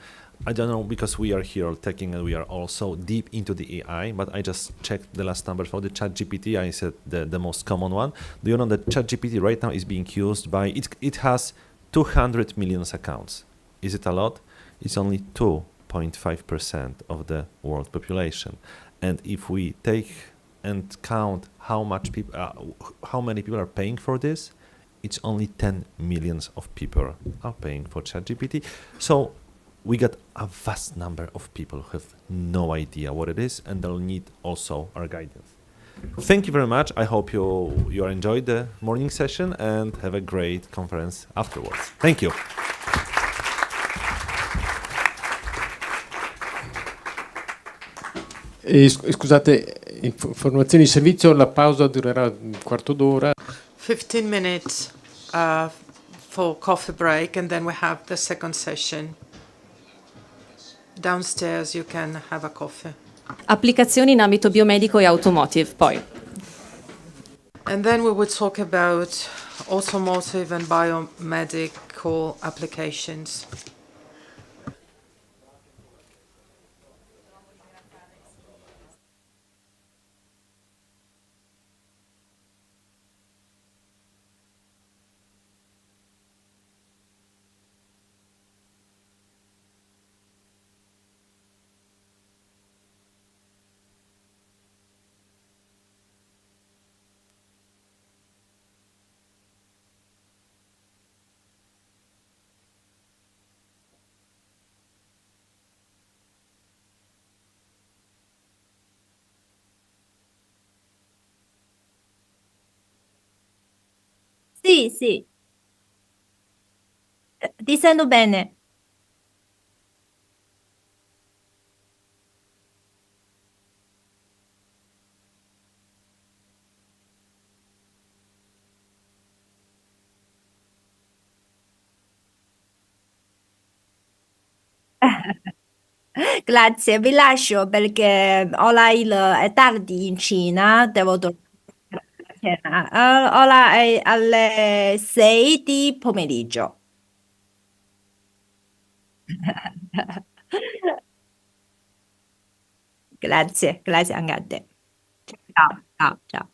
I don't know, because we are here taking and we are also deep into the AI, but I just checked the last number for the ChatGPT. I said the most common one. Do you know that ChatGPT right now is being used by, it has 200 million accounts. Is it a lot? It's only 2.5% of the world population. And if we take and count how many people are paying for this, it's only 10 millions of people are paying for ChatGPT. So we got a vast number of people who have no idea what it is, and they'll need also our guidance. Thank you very much. I hope you enjoyed the morning session and have a great conference afterwards. Thank you. Scusate, informazioni di servizio, la pausa durerà un quarto d'ora. 15 minutes for coffee break, and then we have the second session. Downstairs you can have a coffee. Applicazioni in ambito biomedico e automotive, poi. And then we will talk about automotive and biomedical applications. Sì, sì, ti sento bene. Grazie, vi lascio perché ora è tardi in Cina, devo tornare a cena. Ora è alle 6 di pomeriggio. Grazie, grazie anche a te. Ciao, ciao, ciao.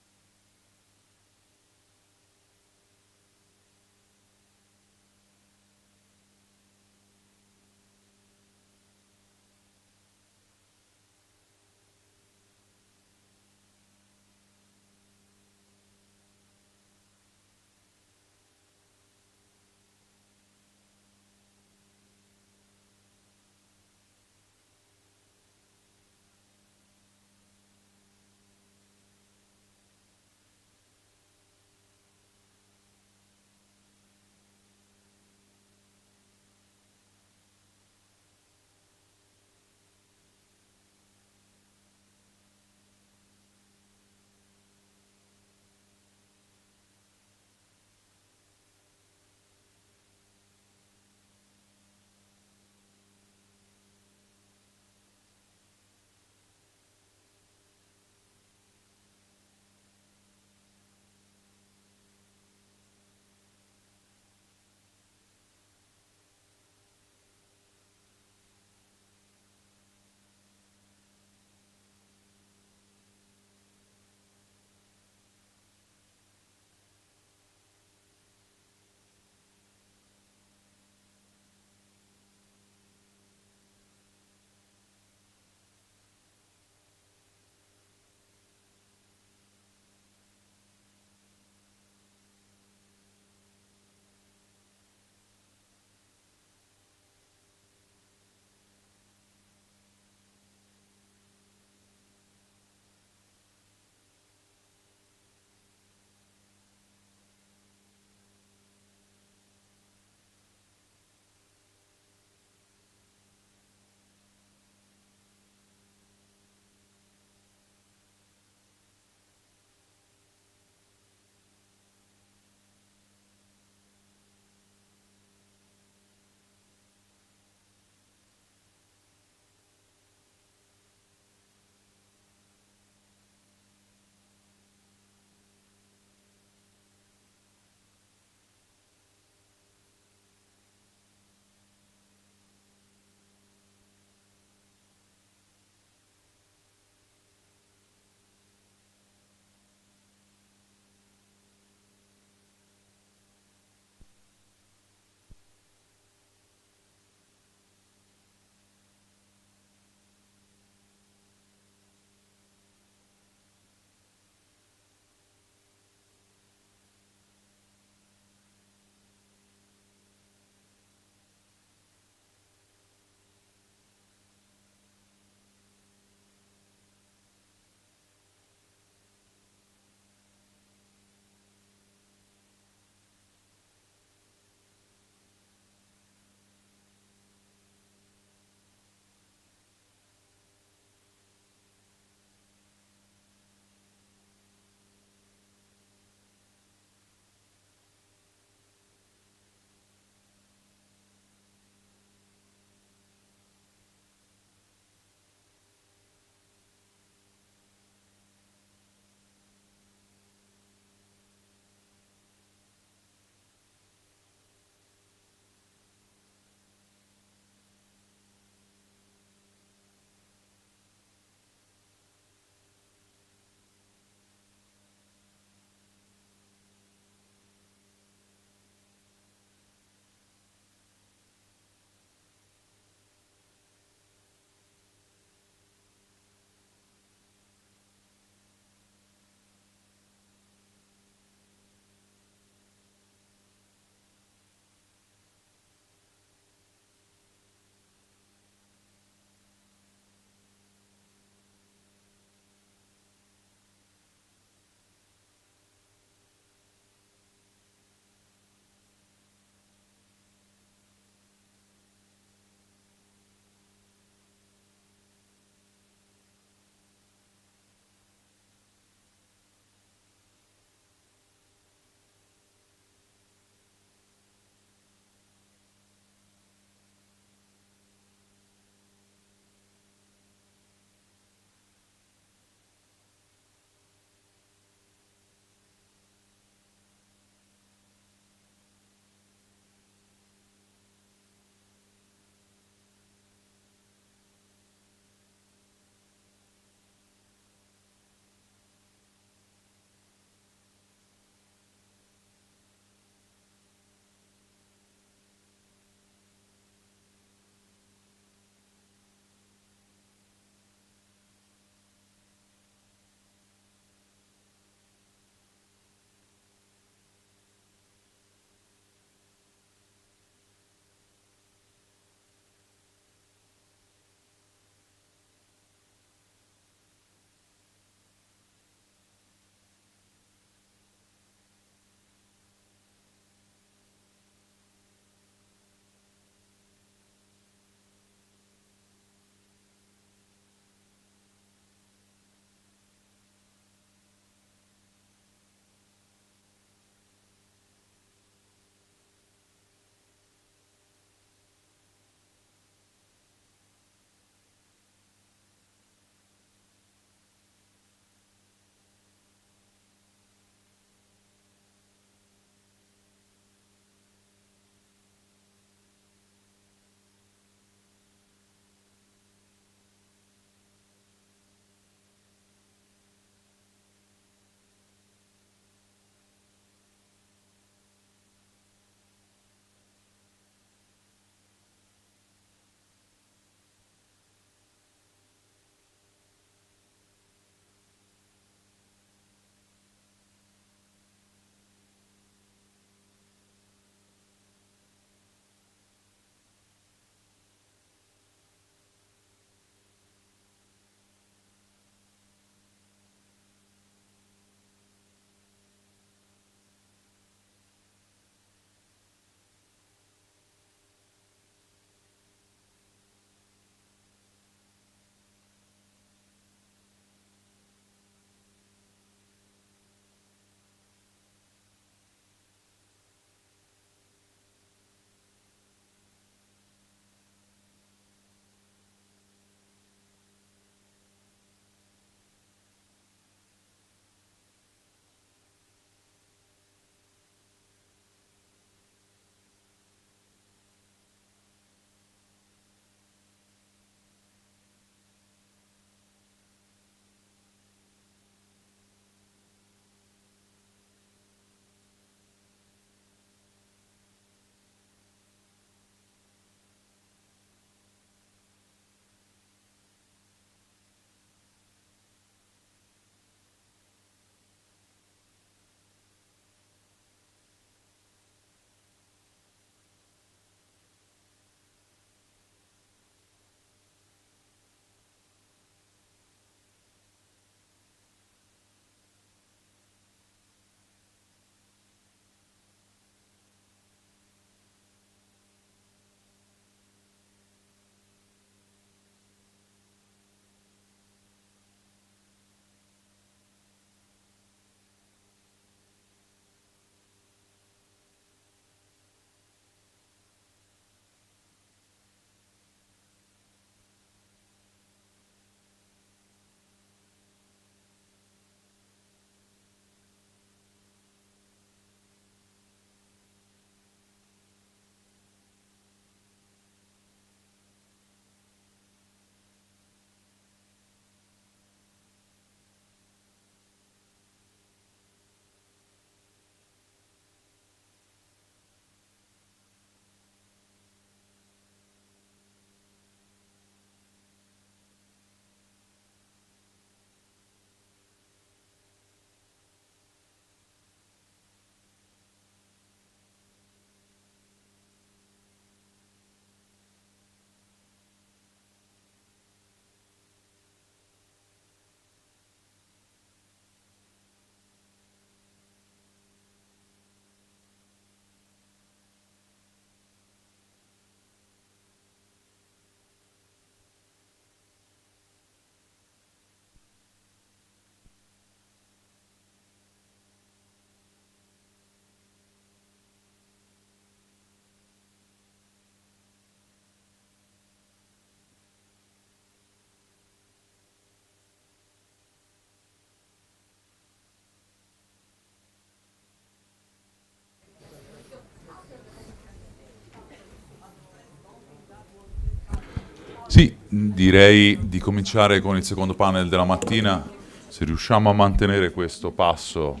Sì, direi di cominciare con il secondo panel della mattina. Se riusciamo a mantenere questo passo,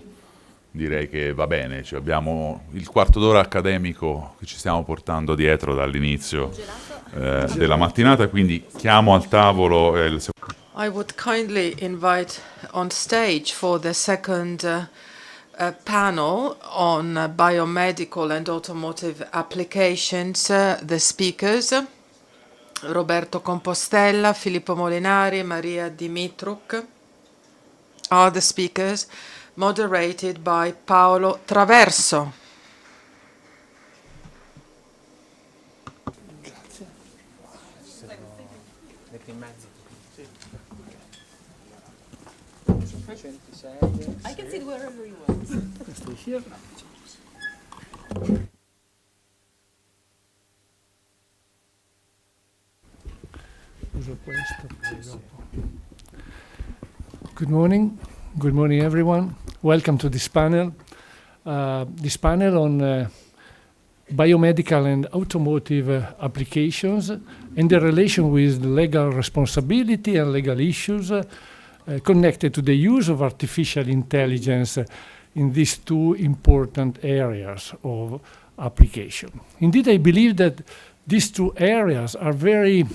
direi che va bene. Cioè, abbiamo il quarto d'ora accademico che ci stiamo portando dietro dall'inizio della mattinata, quindi chiamo al tavolo I would kindly invite on stage for the second panel on biomedical and automotive applications the speakers. Roberto Compostella, Filippo Molinari, Maria Dymitruk are the speakers, moderated by Paolo Traverso. I can sit wherever you want. Stay here. Uso questo, poi dopo. Good morning everyone. Welcome to this panel. This panel on biomedical and automotive applications and the relation with legal responsibility and legal issues connected to the use of artificial intelligence in these two important areas of application. Indeed, I believe that these two areas are very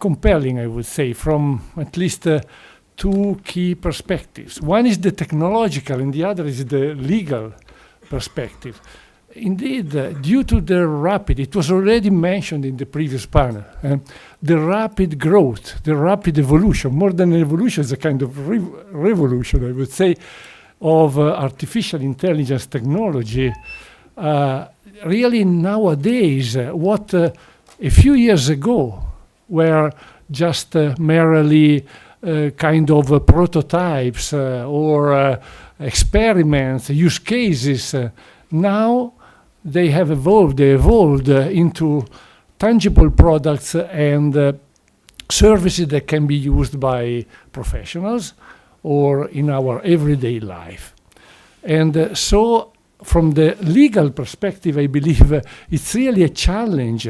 compelling, I would say, from at least two key perspectives. One is the technological and the other is the legal perspective. Indeed, due to the rapid, it was already mentioned in the previous panel, the rapid growth, the rapid evolution, more than an evolution, is a kind of revolution, I would say, of artificial intelligence technology. Really nowadays, what a few years ago were just merely kind of prototypes or experiments, use cases, now they have evolved into tangible products and services that can be used by professionals or in our everyday life. And so from the legal perspective, I believe it's really a challenge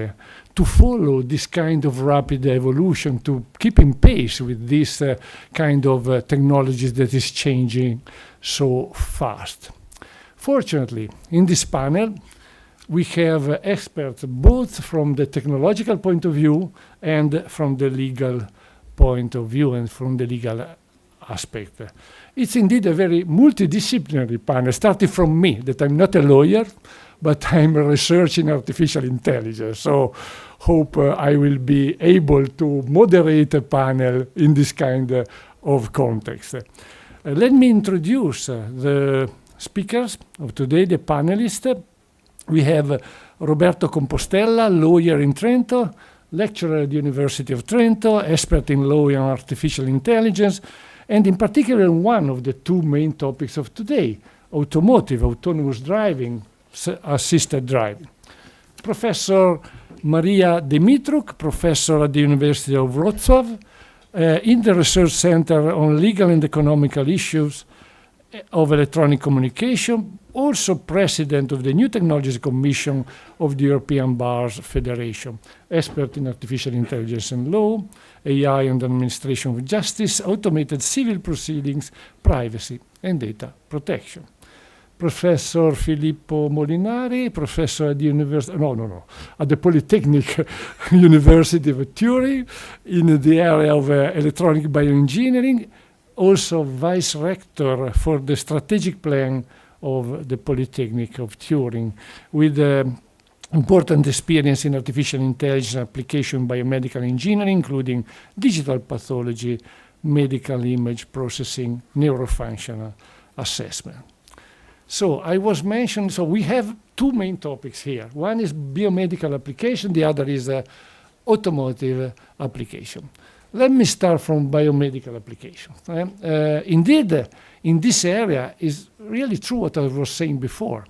to follow this kind of rapid evolution, to keep in pace with this kind of technologies that is changing so fast. Fortunately, in this panel, we have experts both from the technological point of view and from the legal point of view and from the legal aspect. It's indeed a very multidisciplinary panel, starting from me, that I'm not a lawyer, but I'm researching artificial intelligence. So hope I will be able to moderate a panel in this kind of context. Let me introduce the speakers of today, the panelists. We have Roberto Compostella, lawyer in Trento, lecturer at the University of Trento, expert in law and artificial intelligence, and in particular one of the two main topics of today, automotive, autonomous driving, assisted driving. Professor Maria Dymitruk, professor at the University of Warsaw, in the Research Center on Legal and Economical Issues of Electronic Communication, also president of the New Technologies Commission of the European Bars Federation, expert in artificial intelligence and law, AI and administration of justice, automated civil proceedings, privacy and data protection. Professor Filippo Molinari, professor at the at the Polytechnic University of Turin in the area of electronic bioengineering, also vice rector for the strategic plan of the Polytechnic of Turin, with important experience in artificial intelligence application, biomedical engineering, including digital pathology, medical image processing, neurofunctional assessment. So I was mentioned, so we have two main topics here. One is biomedical application, the other is automotive application. Let me start from biomedical application. Indeed, in this area is really true what I was saying before,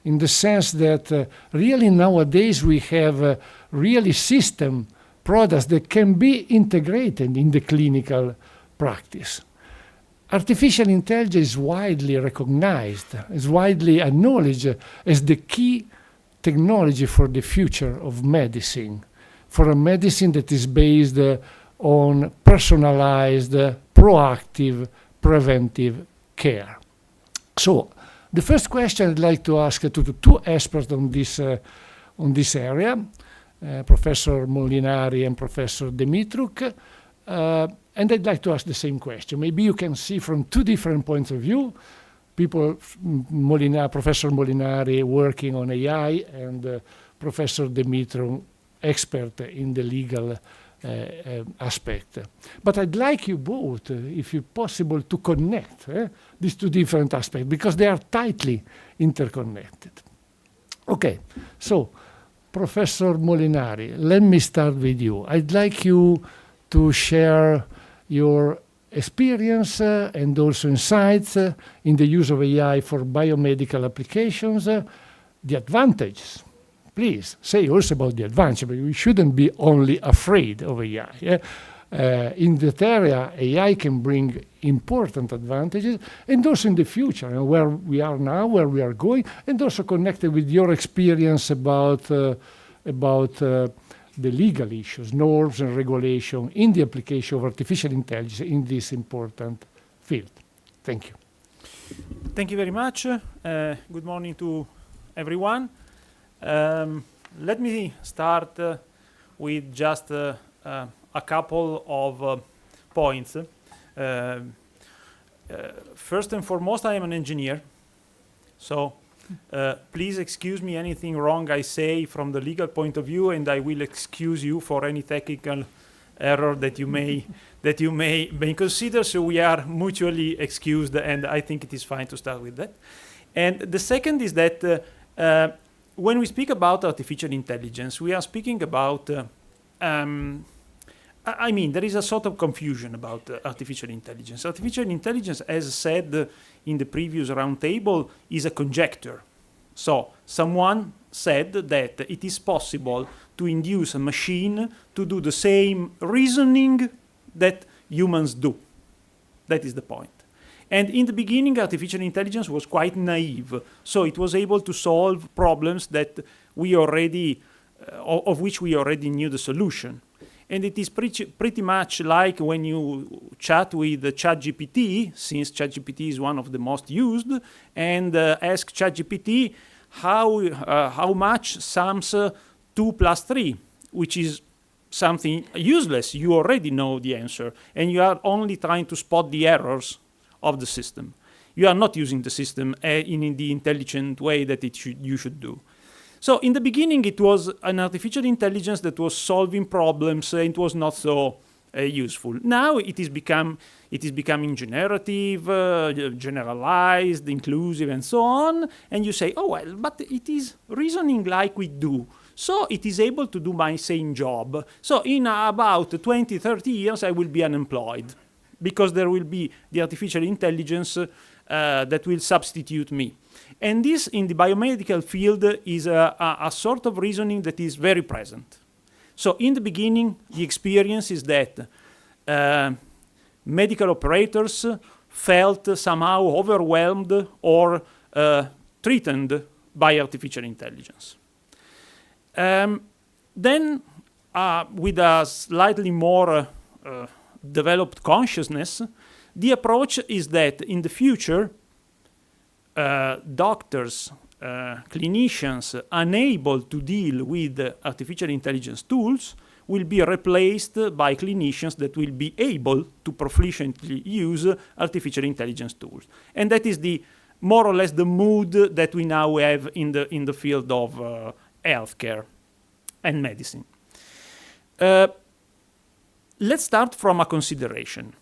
in the sense that really nowadays we have really system products that can be integrated in the clinical practice. Artificial intelligence is widely recognized, is widely acknowledged as the key technology for the future of medicine. for a medicine that is based on personalized, proactive, preventive care. So, the first question I'd like to ask to two experts on this area, Professor Molinari and Professor Dymitruk, and I'd like to ask the same question. Maybe you can see from two different points of view. Professor Molinari working on AI and Professor Dymitruk expert in the legal aspect. But I'd like you both, if it's possible, to connect these two different aspects because they are tightly interconnected. Okay, so Professor Molinari, let me start with you. I'd like you to share your experience and also insights in the use of AI for biomedical applications, the advantages. Please say also about the advantage, but we shouldn't be only afraid of AI. In that area, AI can bring important advantages, and also in the future, and where we are now, where we are going, and also connected with your experience about the legal issues, norms and regulation in the application of artificial intelligence in this important field. Thank you. Thank you very much. Good morning to everyone. Let me start with just a couple of points. First and foremost, I am an engineer, so please excuse me anything wrong I say from the legal point of view, and I will excuse you for any technical error that you may consider. So we are mutually excused, and I think it is fine to start with that. And the second is that when we speak about artificial intelligence, we are speaking about I mean, there is a sort of confusion about artificial intelligence. Artificial intelligence, as said in the previous roundtable, is a conjecture. So someone said that it is possible to induce a machine to do the same reasoning that humans do. That is the point. And in the beginning, artificial intelligence was quite naive. So it was able to solve problems that we already, of which we already knew the solution. And it is pretty much like when you chat with ChatGPT, since ChatGPT is one of the most used, and ask ChatGPT how much sums 2 plus 3, which is something useless. You already know the answer, and you are only trying to spot the errors of the system. You are not using the system in the intelligent way that you should do. So in the beginning, it was an artificial intelligence that was solving problems, and it was not so useful. Now it is becoming generative, generalized, inclusive, and so on. And you say, oh, well, but it is reasoning like we do. So it is able to do my same job. So in about 20, 30 years, I will be unemployed because there will be the artificial intelligence that will substitute me. And this, in the biomedical field, is a sort of reasoning that is very present. So in the beginning, the experience is that medical operators felt somehow overwhelmed or threatened by artificial intelligence. Then, with a slightly more developed consciousness, the approach is that in the future, doctors, clinicians unable to deal with artificial intelligence tools will be replaced by clinicians that will be able to proficiently use artificial intelligence tools. And that is the more or less the mood that we now have in the field of healthcare and medicine. Let's start from a consideration.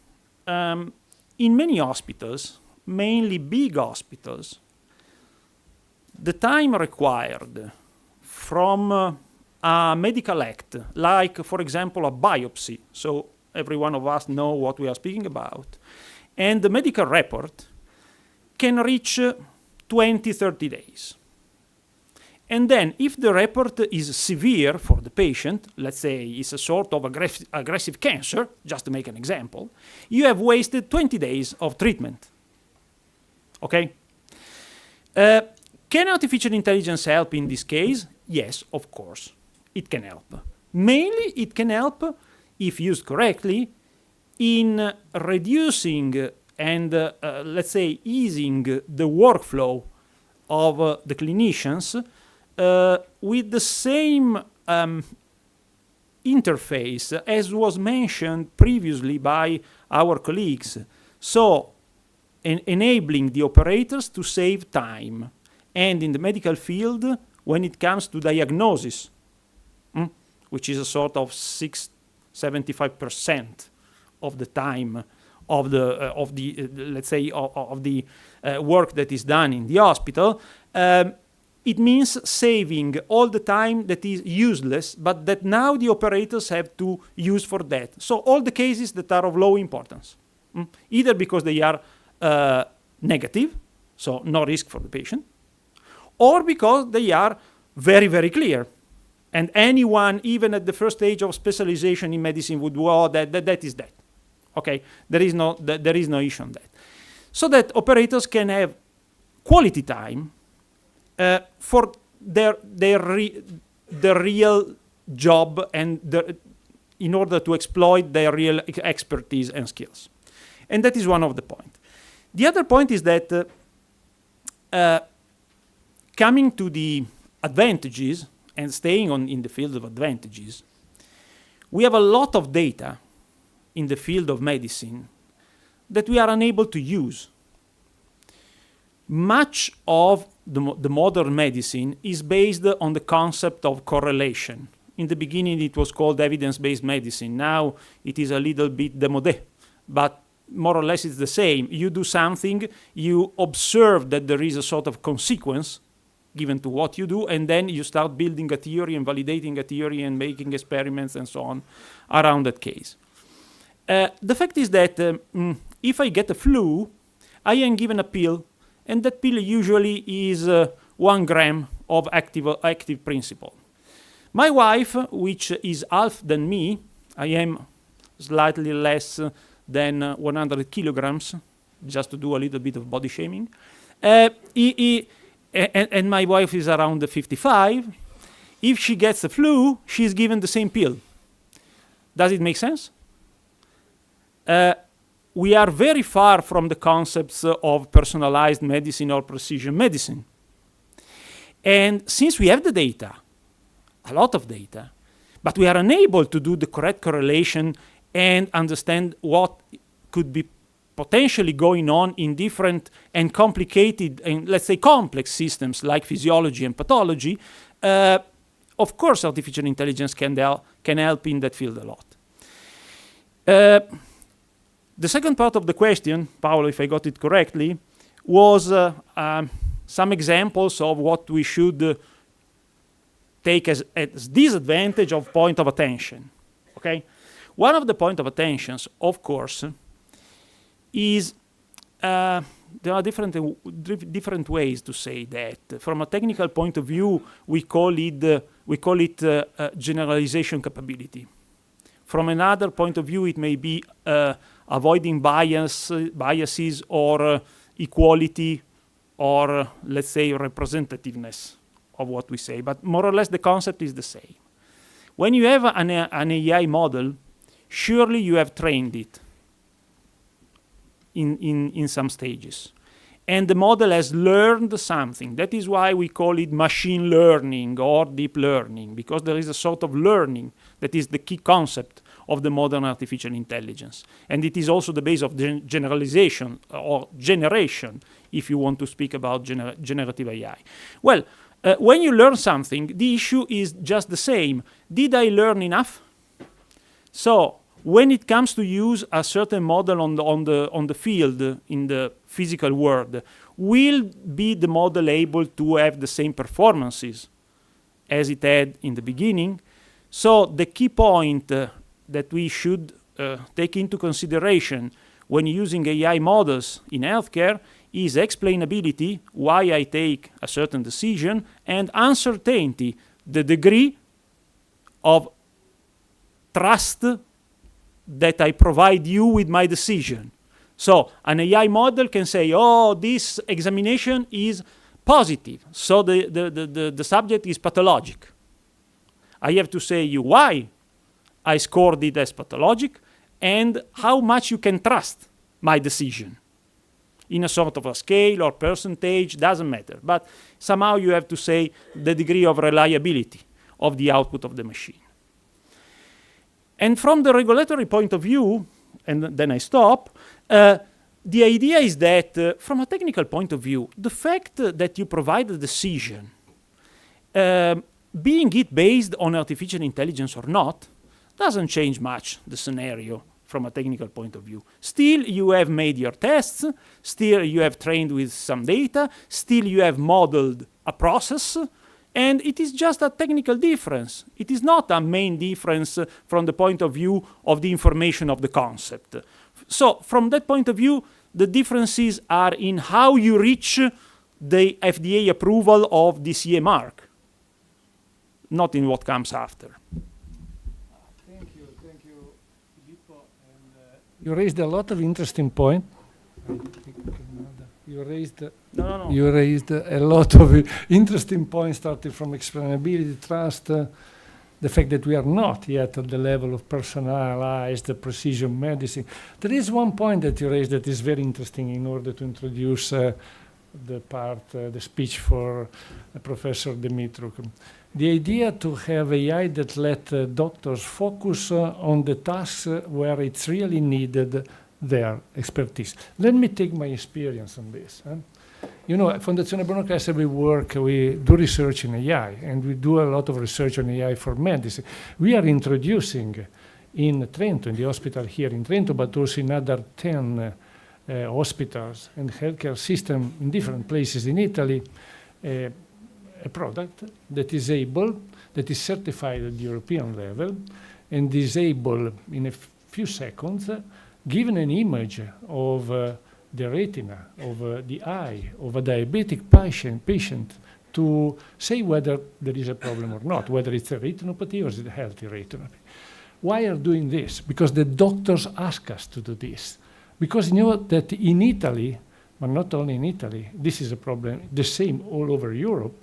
In many hospitals, mainly big hospitals, the time required from a medical act, like, for example, a biopsy, so every one of us know what we are speaking about, and the medical report can reach 20, 30 days. And then, if the report is severe for the patient, let's say it's a sort of aggressive cancer, just to make an example, you have wasted 20 days of treatment. Okay? Can artificial intelligence help in this case? Yes, of course, it can help. Mainly, it can help, if used correctly, in reducing and, let's say, easing the workflow of the clinicians with the same interface as was mentioned previously by our colleagues. So, enabling the operators to save time. And in the medical field, when it comes to diagnosis, which is a sort of 75% of the time of the let's say of the work that is done in the hospital, it means saving all the time that is useless, but that now the operators have to use for that. So all the cases that are of low importance, either because they are negative, so no risk for the patient, or because they are very, very clear. And anyone, even at the first stage of specialization in medicine, would know that is that. Okay, there is no issue on that. So that operators can have quality time for their real job and in order to exploit their real expertise and skills. And that is one of the points. The other point is that coming to the advantages and staying in the field of advantages, we have a lot of data in the field of medicine that we are unable to use. Much of the modern medicine is based on the concept of correlation. In the beginning, it was called evidence-based medicine. Now, it is a little bit démodé, but more or less it's the same. You do something, you observe that there is a sort of consequence given to what you do, and then you start building a theory and validating a theory and making experiments and so on around that case. The fact is that if I get a flu, I am given a pill, and that pill usually is 1 gram of active principle. My wife, which is half than me, I am slightly less than 100 kilograms, just to do a little bit of body shaming, and my wife is around 55. If she gets the flu, she's given the same pill. Does it make sense? We are very far from the concepts of personalized medicine or precision medicine. And since we have the data, a lot of data, but we are unable to do the correct correlation and understand what could be potentially going on in different and complicated and, let's say, complex systems like physiology and pathology, of course artificial intelligence can help in that field a lot. The second part of the question, Paolo, if I got it correctly, was some examples of what we should take as disadvantage of point of attention. Okay, one of the point of attentions, of course, is there are different ways to say that. From a technical point of view, we call it generalization capability. From another point of view, it may be avoiding biases or equality or, let's say, representativeness of what we say. But more or less, the concept is the same. When you have an AI model, surely you have trained it in some stages. And the model has learned something. That is why we call it machine learning or deep learning, because there is a sort of learning that is the key concept of the modern artificial intelligence. And it is also the base of generalization or generation, if you want to speak about generative AI. Well, when you learn something, the issue is just the same. Did I learn enough? So when it comes to use a certain model on the field, in the physical world, will be the model able to have the same performances as it had in the beginning? So the key point that we should take into consideration when using AI models in healthcare is explainability, why I take a certain decision, and uncertainty, the degree of trust that I provide you with my decision. So an AI model can say, oh, this examination is positive, so the subject is pathologic. I have to say you why I scored it as pathologic and how much you can trust my decision. In a sort of a scale or percentage, doesn't matter. But somehow you have to say the degree of reliability of the output of the machine. And from the regulatory point of view, and then I stop, the idea is that from a technical point of view, the fact that you provide a decision, being it based on artificial intelligence or not, doesn't change much the scenario from a technical point of view. Still, you have made your tests, still you have trained with some data, still you have modeled a process, and it is just a technical difference. It is not a main difference from the point of view of the information of the concept. So from that point of view, the differences are in how you reach the FDA approval of the CE mark, not in what comes after. Thank you, Filippo. And, you raised a lot of interesting points. You raised You raised a lot of interesting points, starting from explainability, trust, the fact that we are not yet at the level of personalized precision medicine. There is one point that you raised that is very interesting in order to introduce the speech for Professor Dymitruk. The idea to have AI that let doctors focus on the tasks where it's really needed their expertise. Let me take my experience on this. You know, at Fondazione Bruno Kessler, we do research in AI, and we do a lot of research on AI for medicine. We are introducing in Trento, in the hospital here in Trento, but also in other 10 hospitals and healthcare system in different places in Italy, a product that is certified at the European level and is able, in a few seconds, given an image of the retina, of the eye, of a diabetic patient to say whether there is a problem or not, whether it's a retinopathy or is it a healthy retinopathy. Why are doing this? Because the doctors ask us to do this. Because you know that in Italy, but not only in Italy, this is a problem, the same all over Europe,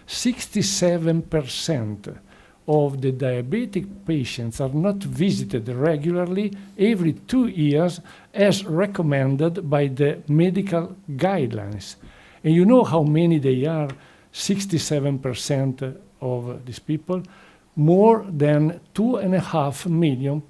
67% of the diabetic patients are not visited regularly every 2 years as recommended by the medical guidelines. And you know how many they are, 67% of these people? More than 2.5 million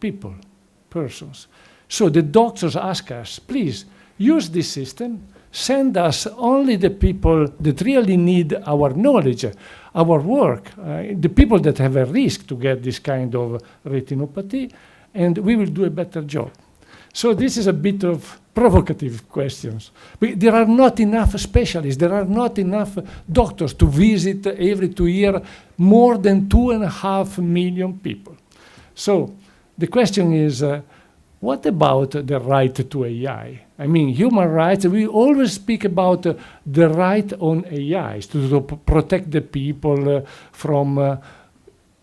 persons. So the doctors ask us, please, use this system, send us only the people that really need our knowledge, our work, the people that have a risk to get this kind of retinopathy, and we will do a better job. So this is a bit of provocative questions. There are not enough specialists, there are not enough doctors to visit every 2 years more than 2.5 million people. So the question is, what about the right to AI? I mean, human rights, we always speak about the right on AI, to protect the people from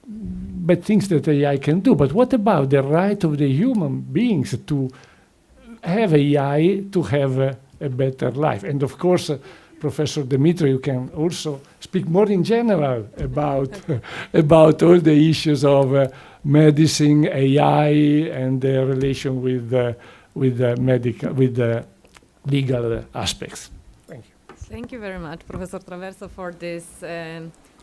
bad things that AI can do. But what about the right of the human beings to have AI, to have a better life? And of course, Professor Dymitruk, you can also speak more in general about, about all the issues of medicine, AI, and the relation with the legal aspects. Thank you. Thank you very much, Professor Traverso, for this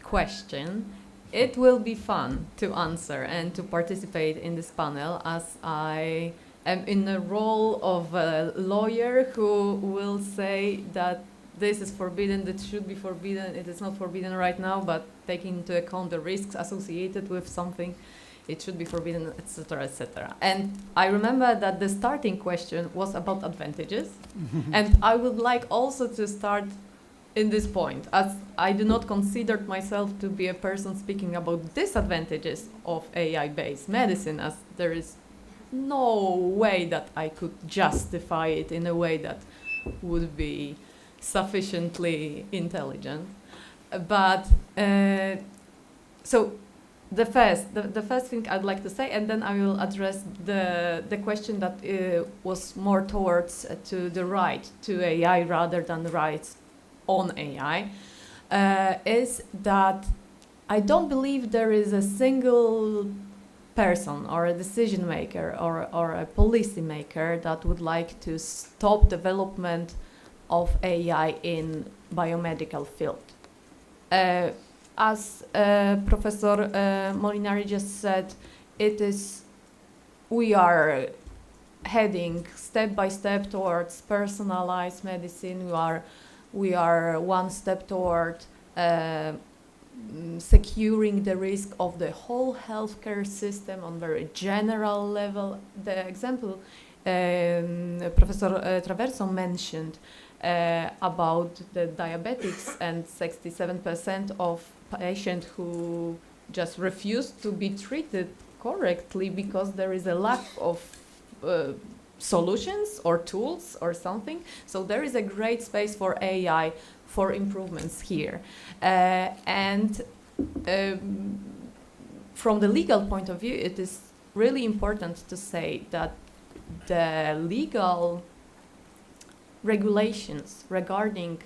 question. It will be fun to answer and to participate in this panel, as I am in the role of a lawyer who will say that this is forbidden, that should be forbidden, it is not forbidden right now, but taking into account the risks associated with something, it should be forbidden, etc., etc. And I remember that the starting question was about advantages. And I would like also to start in this point, as I do not consider myself to be a person speaking about disadvantages of AI-based medicine, as there is no way that I could justify it in a way that would be sufficiently intelligent. But so the first thing I'd like to say, and then I will address the question that was more towards to the right to AI rather than the rights on AI, is that I don't believe there is a single person or a decision maker or a policy maker that would like to stop development of AI in biomedical field. As Professor Molinari just said, we are heading step by step towards personalized medicine. We are one step toward securing the risk of the whole healthcare system on very general level. The example Professor Traverso mentioned about the diabetics and 67% of patients who just refuse to be treated correctly because there is a lack of solutions or tools or something. So there is a great space for AI for improvements here. And from the legal point of view, it is really important to say that the legal regulations regarding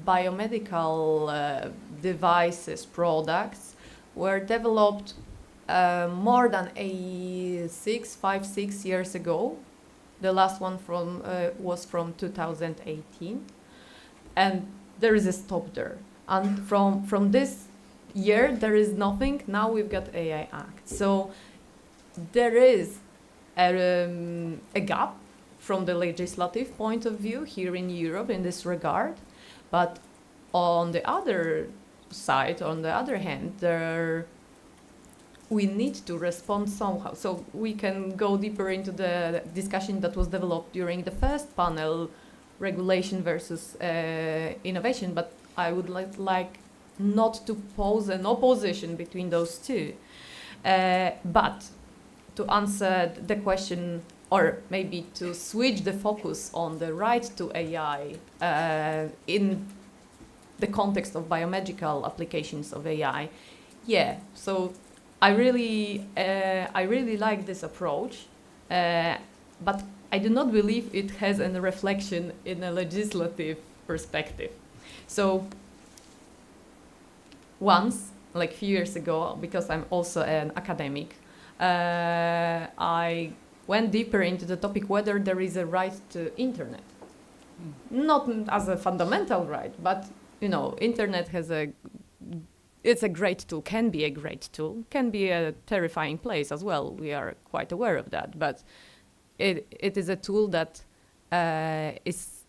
biomedical devices, products, were developed more than 5-6 years ago. The last one was from 2018, and there is a stop there. And from this year, there is nothing. Now we've got AI Act. So there is a gap from the legislative point of view here in Europe in this regard. But on the other side, on the other hand, we need to respond somehow. So we can go deeper into the discussion that was developed during the first panel, regulation versus innovation, but I would like not to pose an opposition between those two. But to answer the question, or maybe to switch the focus on the right to AI in the context of biomedical applications of AI, yeah, so I really like this approach, but I do not believe it has a reflection in a legislative perspective. So once, like a few years ago, because I'm also an academic, I went deeper into the topic whether there is a right to internet. Not as a fundamental right, but internet has it's a great tool, can be a great tool, can be a terrifying place as well. We are quite aware of that, but it is a tool that is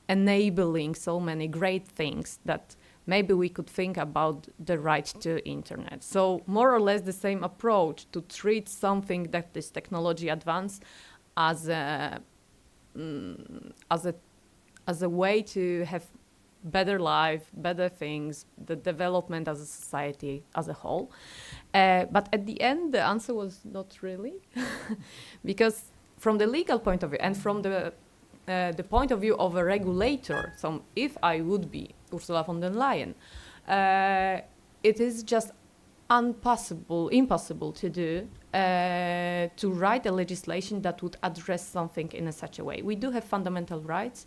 enabling so many great things that maybe we could think about the right to internet. So more or less the same approach to treat something that is technology advanced as a way to have better life, better things, the development as a society as a whole. But at the end, the answer was not really, because from the legal point of view and from the point of view of a regulator, so if I would be Ursula von der Leyen, it is just impossible to do, to write a legislation that would address something in such a way. We do have fundamental rights,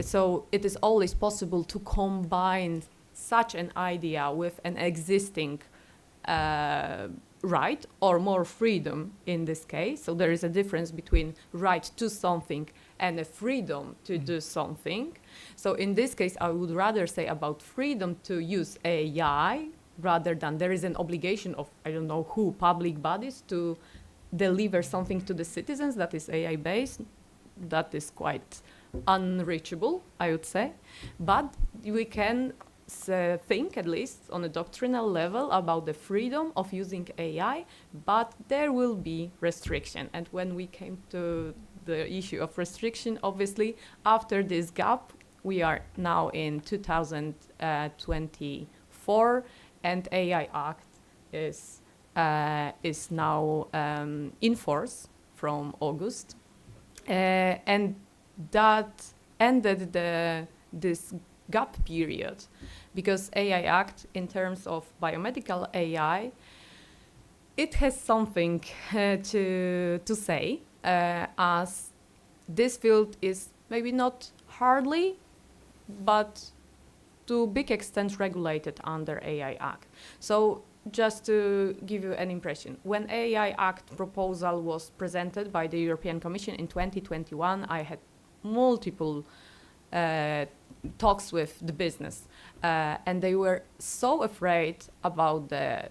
so it is always possible to combine such an idea with an existing right or more freedom in this case. So there is a difference between right to something and a freedom to do something. So in this case, I would rather say about freedom to use AI rather than there is an obligation of, I don't know who, public bodies to deliver something to the citizens that is AI-based. That is quite unreachable, I would say. But we can think, at least on a doctrinal level, about the freedom of using AI, but there will be restriction. And when we came to the issue of restriction, obviously, after this gap, we are now in 2024, and AI Act is now in force from August, and that ended this gap period, because AI Act, in terms of biomedical AI, it has something to say, as this field is maybe not hardly, but to a big extent regulated under AI Act. So just to give you an impression, when AI Act proposal was presented by the European Commission in 2021, I had multiple talks with the business, and they were so afraid about the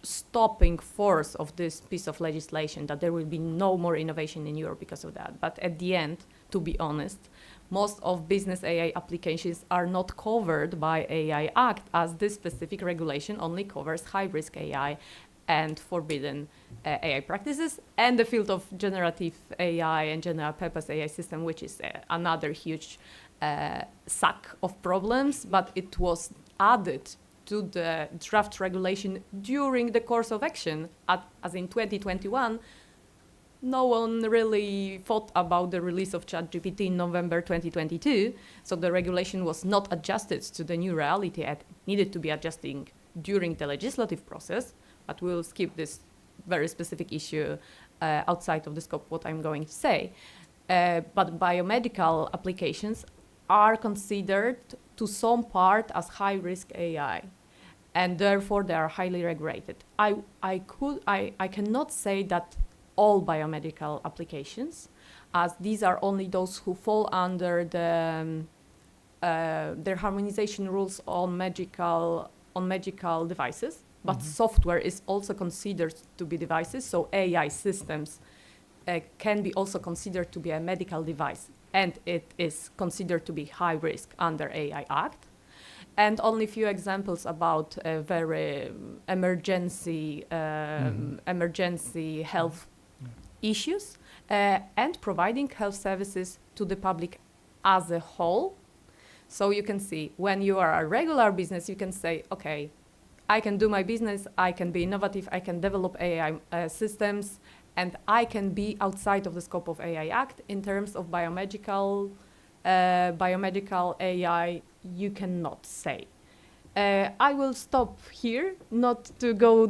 stopping force of this piece of legislation that there will be no more innovation in Europe because of that. But at the end, to be honest, most of business AI applications are not covered by AI Act, as this specific regulation only covers high-risk AI and forbidden AI practices, and the field of generative AI and general purpose AI system, which is another huge sack of problems, but it was added to the draft regulation during the course of action, as in 2021. No one really thought about the release of ChatGPT in November 2022, so the regulation was not adjusted to the new reality and needed to be adjusting during the legislative process, but we'll skip this very specific issue outside of the scope of what I'm going to say. But biomedical applications are considered to some part as high-risk AI, and therefore they are highly regulated. I cannot say that all biomedical applications, as these are only those who fall under the their harmonization rules on medical devices, but software is also considered to be devices, so AI systems can be also considered to be a medical device, and it is considered to be high risk under AI Act. And only a few examples about very emergency health issues and providing health services to the public as a whole. So you can see, when you are a regular business, you can say, okay, I can do my business, I can be innovative, I can develop AI systems, and I can be outside of the scope of AI Act. In terms of biomedical AI, you cannot say. I will stop here, not to go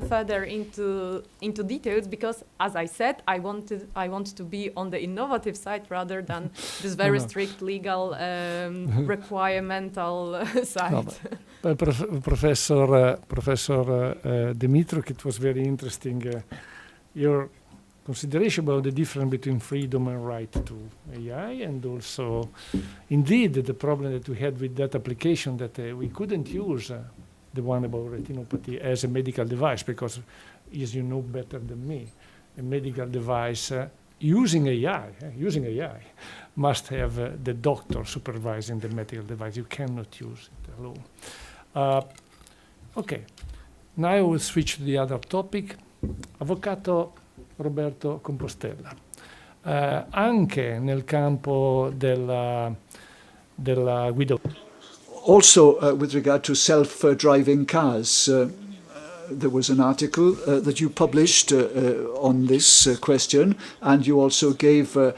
further into details, because, as I said, I want to be on the innovative side rather than this very strict legal requiremental side. No, Professor Dymitruk, it was very interesting. Your consideration about the difference between freedom and right to AI, and also, indeed, the problem that we had with that application, that we couldn't use the one about retinopathy as a medical device, because, as you know better than me, a medical device using AI must have the doctor supervising the medical device. You cannot use it alone. Okay, now I will switch to the other topic. Avvocato Roberto Compostella, anche nel campo della guida. Also, with regard to self-driving cars, there was an article that you published on this question, and you also gave a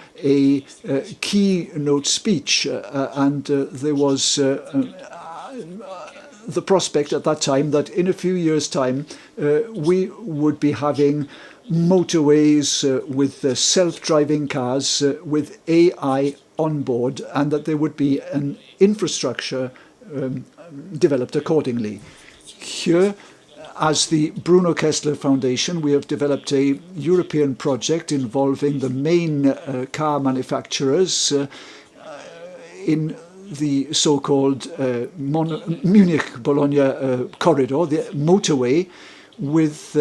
keynote speech, and there was the prospect at that time that in a few years' time we would be having motorways with self-driving cars with AI on board, and that there would be an infrastructure developed accordingly. Here, as the Bruno Kessler Foundation, we have developed a European project involving the main car manufacturers in the so-called Munich-Bologna corridor, the motorway, with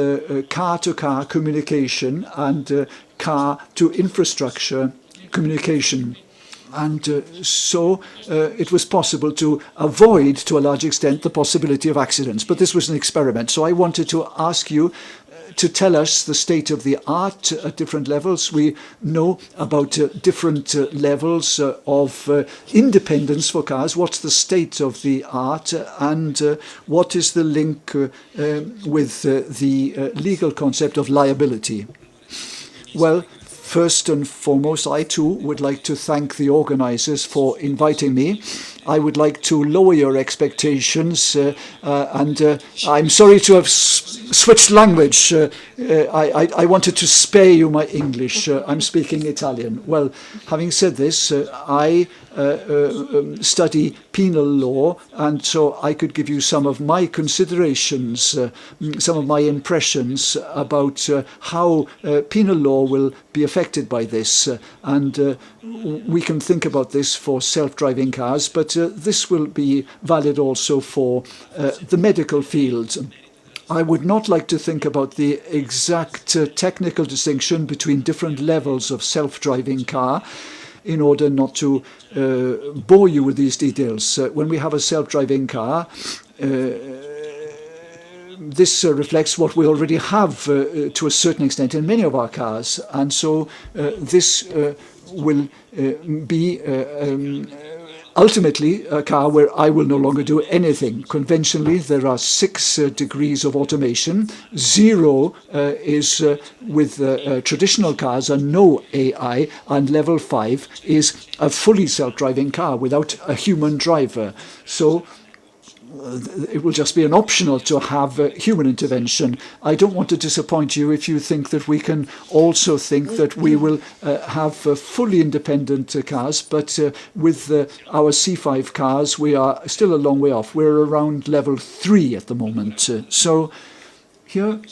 car-to-car communication and car-to-infrastructure communication. And so it was possible to avoid, to a large extent, the possibility of accidents. But this was an experiment. So I wanted to ask you to tell us the state of the art at different levels. We know about different levels of independence for cars. What's the state of the art, and what is the link with the legal concept of liability? Well, first and foremost, I too would like to thank the organizers for inviting me. I would like to lower your expectations, and I'm sorry to have switched language. I wanted to spare you my English. I'm speaking Italian. Well, having said this, I study penal law, and so I could give you some of my considerations, some of my impressions about how penal law will be affected by this. And we can think about this for self-driving cars, but this will be valid also for the medical field. I would not like to think about the exact technical distinction between different levels of self-driving car in order not to bore you with these details. When we have a self-driving car, this reflects what we already have to a certain extent in many of our cars. And so this will be ultimately a car where I will no longer do anything. Conventionally, there are 6 degrees of automation. 0 is with traditional cars and no AI, and level 5 is a fully self-driving car without a human driver. So it will just be an optional to have human intervention. I don't want to disappoint you if you think that we can also think that we will have fully independent cars, but with our C5 cars, we are still a long way off. We're around level 3 at the moment. So here,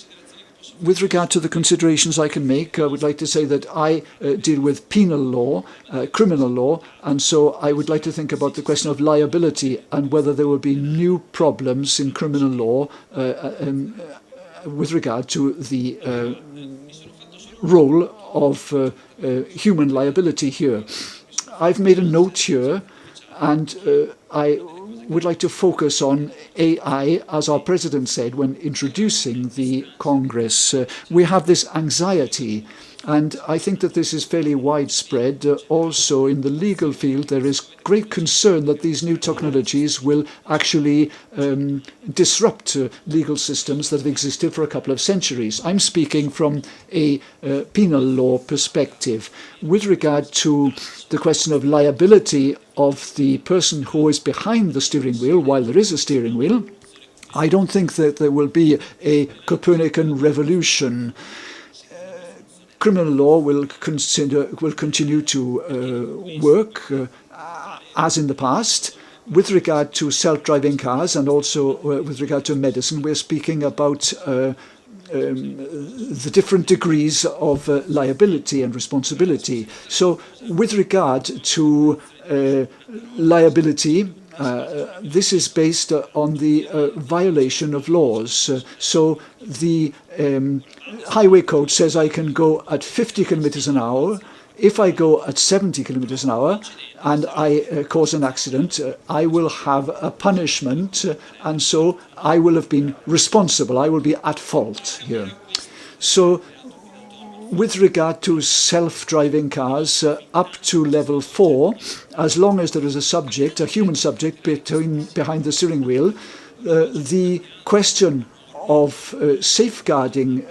with regard to the considerations I can make, I would like to say that I deal with penal law, criminal law, and so I would like to think about the question of liability and whether there will be new problems in criminal law with regard to the role of human liability here. I've made a note here, and I would like to focus on AI, as our president said when introducing the Congress. We have this anxiety, and I think that this is fairly widespread. Also in the legal field, there is great concern that these new technologies will actually disrupt legal systems that have existed for a couple of centuries. I'm speaking from a penal law perspective. With regard to the question of liability of the person who is behind the steering wheel, while there is a steering wheel, I don't think that there will be a Copernican revolution. Criminal law will continue to work as in the past. With regard to self-driving cars and also with regard to medicine, we're speaking about the different degrees of liability and responsibility. So with regard to liability, this is based on the violation of laws. So the highway code says I can go at 50 kilometers an hour. If I go at 70 kilometers an hour and I cause an accident, I will have a punishment, and so I will have been responsible. I will be at fault here. So with regard to self-driving cars, up to level 4, as long as there is a subject, a human subject behind the steering wheel, the question of safeguarding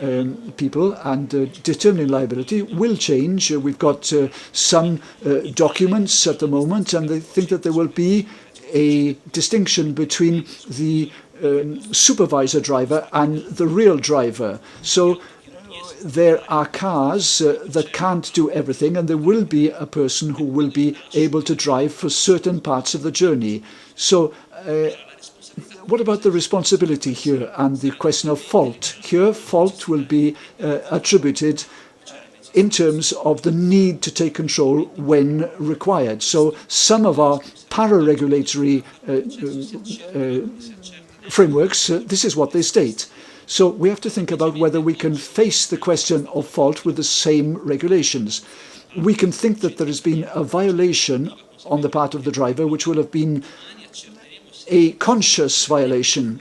people and determining liability will change. We've got some documents at the moment, and they think that there will be a distinction between the supervisor driver and the real driver. So there are cars that can't do everything, and there will be a person who will be able to drive for certain parts of the journey. So what about the responsibility here and the question of fault? Here, fault will be attributed in terms of the need to take control when required. So some of our para-regulatory frameworks, this is what they state. So we have to think about whether we can face the question of fault with the same regulations. We can think that there has been a violation on the part of the driver, which will have been a conscious violation.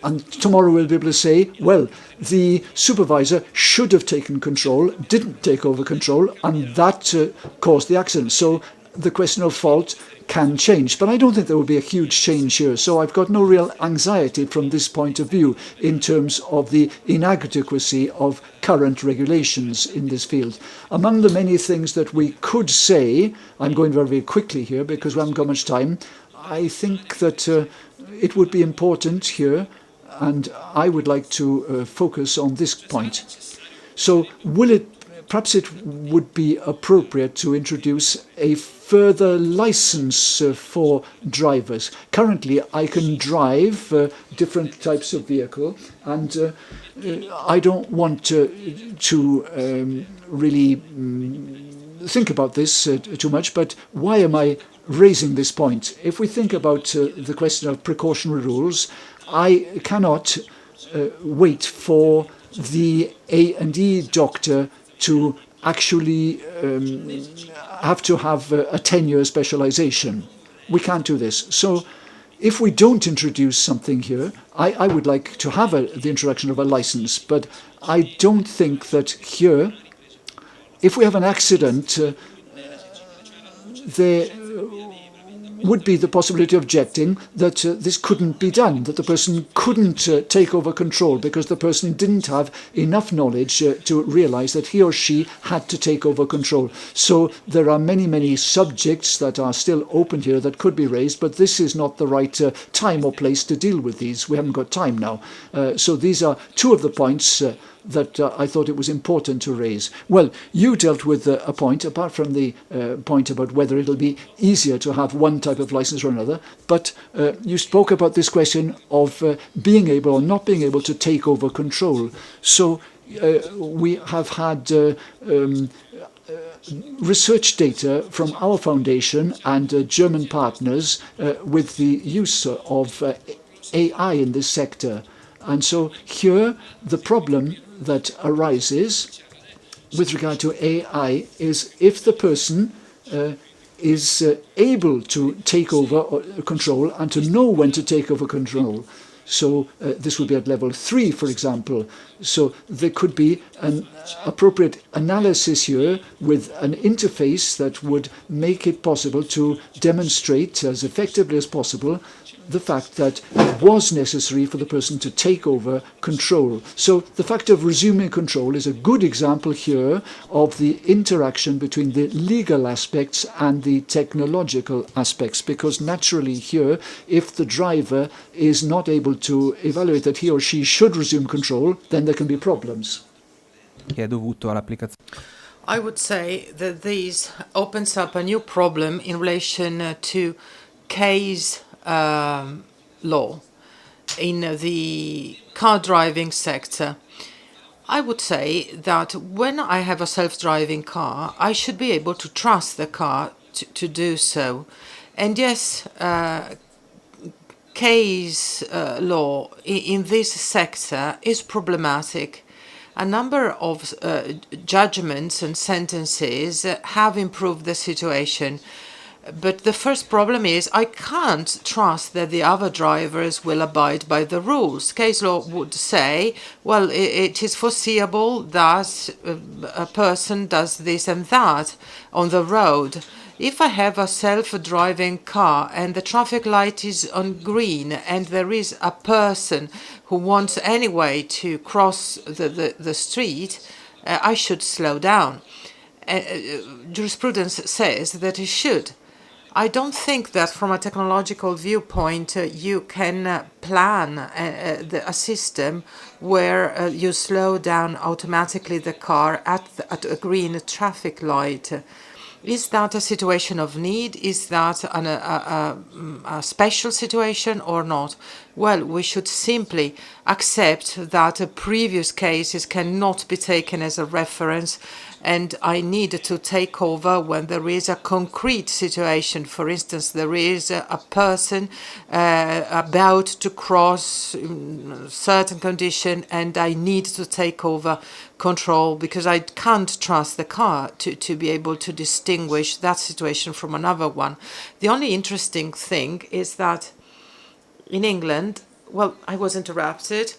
And tomorrow we'll be able to say, well, the supervisor should have taken control, didn't take over control, and that caused the accident. So the question of fault can change. But I don't think there will be a huge change here. So I've got no real anxiety from this point of view in terms of the inadequacy of current regulations in this field. Among the many things that we could say, I'm going very, very quickly here because we haven't got much time, I think that it would be important here, and I would like to focus on this point. So perhaps it would be appropriate to introduce a further license for drivers. Currently, I can drive different types of vehicle, and I don't want to really think about this too much, but why am I raising this point? If we think about the question of precautionary rules, I cannot wait for the A&E doctor to actually have to have a 10-year specialization. We can't do this. So if we don't introduce something here, I would like to have the introduction of a license, but I don't think that here, if we have an accident, there would be the possibility of objecting that this couldn't be done, that the person couldn't take over control because the person didn't have enough knowledge to realize that he or she had to take over control. So there are many, many subjects that are still open here that could be raised, but this is not the right time or place to deal with these. We haven't got time now. So these are two of the points that I thought it was important to raise. Well, you dealt with a point, apart from the point about whether it'll be easier to have one type of license or another, but you spoke about this question of being able or not being able to take over control. So we have had research data from our foundation and German partners with the use of AI in this sector. And so here, the problem that arises with regard to AI is if the person is able to take over control and to know when to take over control. So this would be at level 3, for example. So there could be an appropriate analysis here with an interface that would make it possible to demonstrate as effectively as possible the fact that it was necessary for the person to take over control. So the fact of resuming control is a good example here of the interaction between the legal aspects and the technological aspects, because naturally here, if the driver is not able to evaluate that he or she should resume control, then there can be problems. I would say that this opens up a new problem in relation to case law in the car driving sector. I would say that when I have a self-driving car, I should be able to trust the car to do so. And yes, case law in this sector is problematic. A number of judgments and sentences have improved the situation. But the first problem is I can't trust that the other drivers will abide by the rules. Case law would say, well, it is foreseeable that a person does this and that on the road. If I have a self-driving car and the traffic light is on green and there is a person who wants anyway to cross the street, I should slow down. Jurisprudence says that it should. I don't think that from a technological viewpoint you can plan a system where you slow down automatically the car at a green traffic light. Is that a situation of need? Is that a special situation or not? Well, we should simply accept that previous cases cannot be taken as a reference, and I need to take over when there is a concrete situation. For instance, there is a person about to cross a certain condition and I need to take over control because I can't trust the car to be able to distinguish that situation from another one. The only interesting thing is that in England, well, I was interrupted.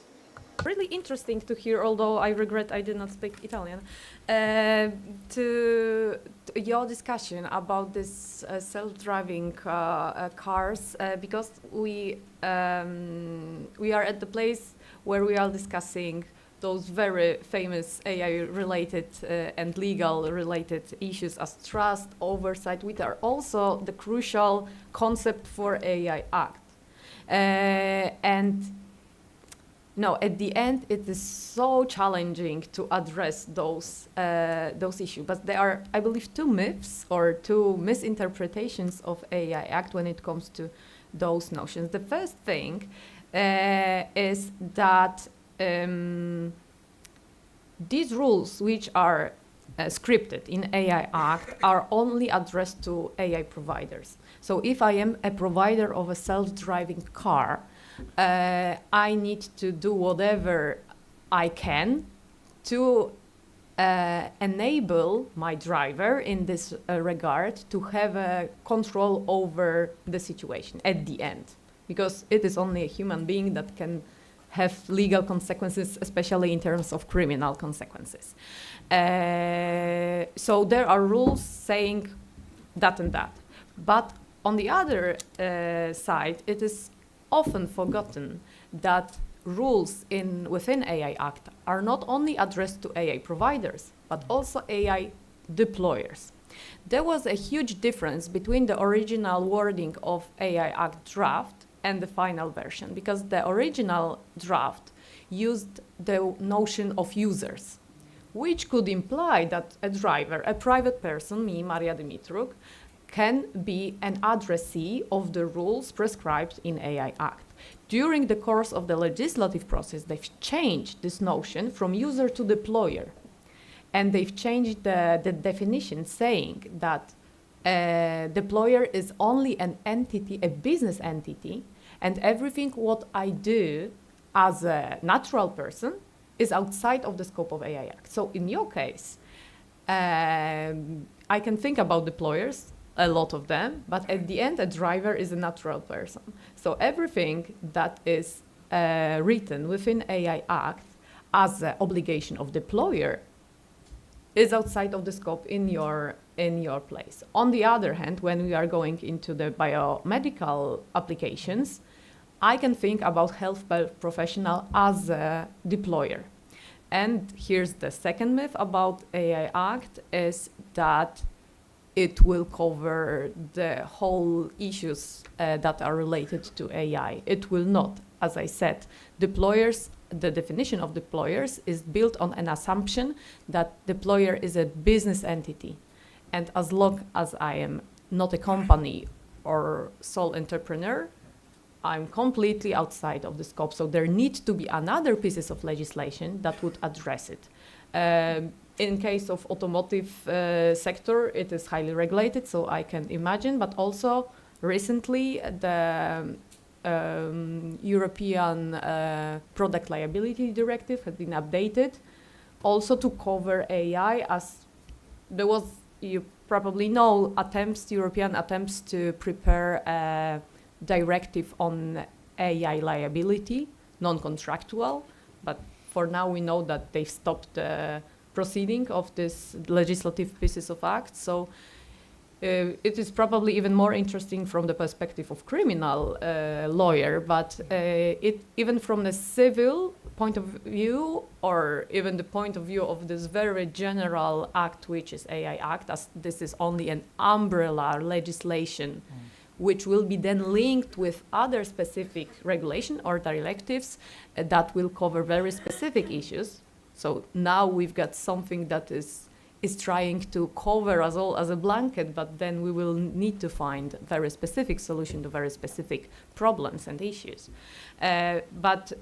Really interesting to hear, although I regret I did not speak Italian, to your discussion about this self-driving cars, because we are at the place where we are discussing those very famous AI-related and legal-related issues as trust, oversight, which are also the crucial concept for AI Act. And no, at the end, it is so challenging to address those issues. But there are, I believe, two myths or two misinterpretations of AI Act when it comes to those notions. The first thing is that these rules, which are scripted in AI Act, are only addressed to AI providers. So if I am a provider of a self-driving car, I need to do whatever I can to enable my driver in this regard to have a control over the situation at the end, because it is only a human being that can have legal consequences, especially in terms of criminal consequences. So there are rules saying that and that. But on the other side, it is often forgotten that rules within AI Act are not only addressed to AI providers, but also AI deployers. There was a huge difference between the original wording of AI Act draft and the final version, because the original draft used the notion of users, which could imply that a driver, a private person, me, Maria Dymitruk, can be an addressee of the rules prescribed in AI Act. During the course of the legislative process, they've changed this notion from user to deployer. And they've changed the definition, saying that a deployer is only an entity, a business entity, and everything what I do as a natural person is outside of the scope of AI Act. So in your case, I can think about deployers, a lot of them, but at the end, a driver is a natural person. So everything that is written within AI Act as an obligation of deployer is outside of the scope in your place. On the other hand, when we are going into the biomedical applications, I can think about health professional as a deployer. And here's the second myth about AI Act is that it will cover the whole issues that are related to AI. It will not. As I said, deployers, the definition of deployers is built on an assumption that deployer is a business entity. And as long as I am not a company or sole entrepreneur, I'm completely outside of the scope. So there needs to be another pieces of legislation that would address it. In case of automotive sector, it is highly regulated, so I can imagine, but also recently the European Product Liability Directive has been updated also to cover AI, as there was, you probably know, European attempts to prepare a directive on AI liability, non-contractual, but for now we know that they stopped the proceeding of this legislative pieces of act. So it is probably even more interesting from the perspective of criminal lawyer, but even from the civil point of view, or even the point of view of this very general act, which is AI Act, as this is only an umbrella legislation, which will be then linked with other specific regulation or directives that will cover very specific issues. So now we've got something that is trying to cover us all as a blanket, but then we will need to find very specific solution to very specific problems and issues. But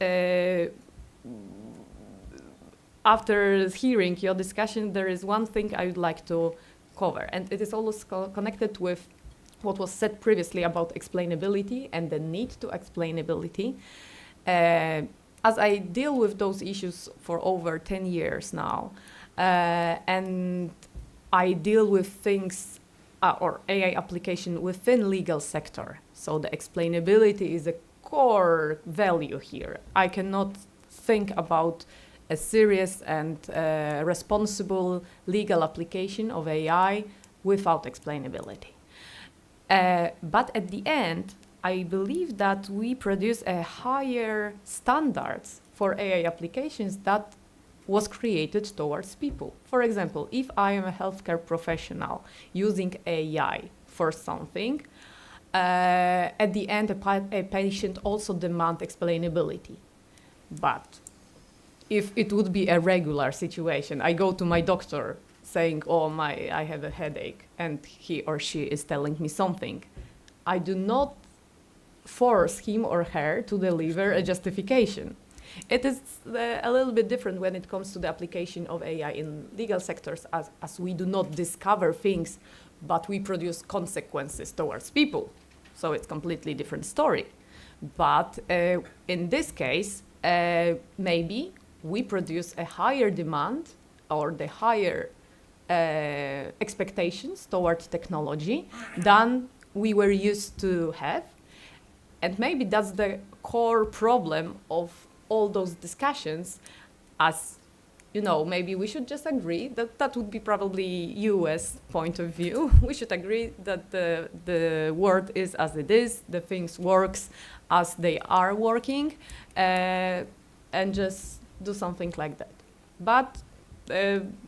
after hearing your discussion, there is one thing I would like to cover, and it is also connected with what was said previously about explainability and the need to explainability. As I deal with those issues for over 10 years now, and I deal with things or AI application within legal sector, so the explainability is a core value here. I cannot think about a serious and responsible legal application of AI without explainability. But at the end, I believe that we produce a higher standards for AI applications that was created towards people. For example, if I am a healthcare professional using AI for something, at the end, a patient also demands explainability. But if it would be a regular situation, I go to my doctor saying, oh, I have a headache, and he or she is telling me something. I do not force him or her to deliver a justification. It is a little bit different when it comes to the application of AI in legal sectors, as we do not discover things, but we produce consequences towards people. So it's a completely different story. But in this case, maybe we produce a higher demand or the higher expectations towards technology than we were used to have. And maybe that's the core problem of all those discussions. As you know, maybe we should just agree that that would be probably US point of view. We should agree that the world is as it is, the things works as they are working, and just do something like that. But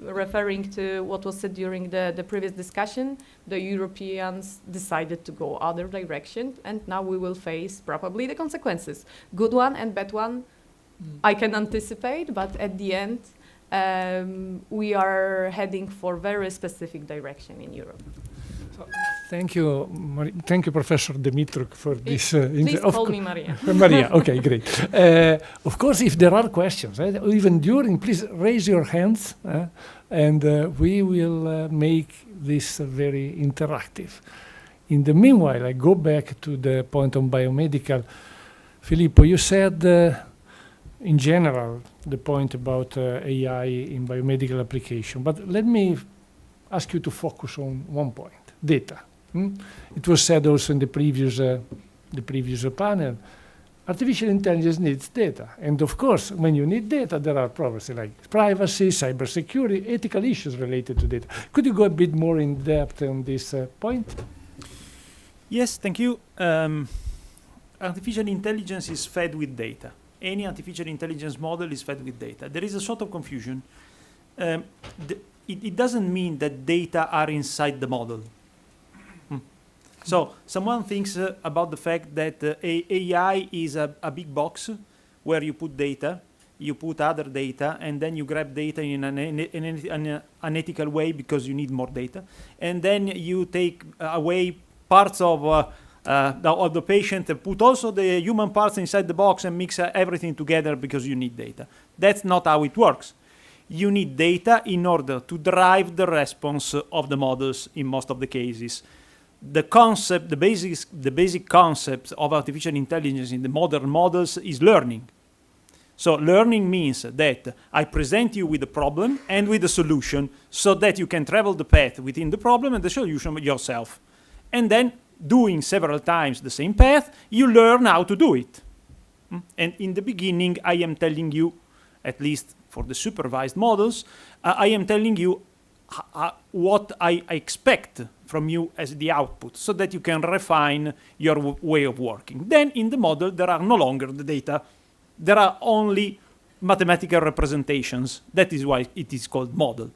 referring to what was said during the previous discussion, the Europeans decided to go other direction, and now we will face probably the consequences. Good one and bad one, I can anticipate, but at the end, we are heading for very specific direction in Europe. So, thank you, Professor Dymitruk, for this. Please call me Maria. Maria, okay, great. Of course, if there are questions, even during, please raise your hands, and we will make this very interactive. In the meanwhile, I go back to the point on biomedical. Filippo, you said, in general, the point about AI in biomedical application, but let me ask you to focus on one point. Data. It was said also in the previous panel, artificial intelligence needs data. And of course, when you need data, there are problems like privacy, cybersecurity, ethical issues related to data. Could you go a bit more in depth on this point? Yes, thank you. Artificial intelligence is fed with data. Any artificial intelligence model is fed with data. There is a sort of confusion. It doesn't mean that data are inside the model. So someone thinks about the fact that AI is a big box where you put data, you put other data, and then you grab data in an unethical way because you need more data, and then you take away parts of the patient, put also the human parts inside the box and mix everything together because you need data. That's not how it works. You need data in order to drive the response of the models in most of the cases. The concept, the basic concept of artificial intelligence in the modern models is learning. So learning means that I present you with a problem and with a solution so that you can travel the path within the problem and the solution yourself. And then doing several times the same path, you learn how to do it. And in the beginning, I am telling you, at least for the supervised models, I am telling you what I expect from you as the output so that you can refine your way of working. Then in the model, there are no longer the data. There are only mathematical representations. That is why it is called model.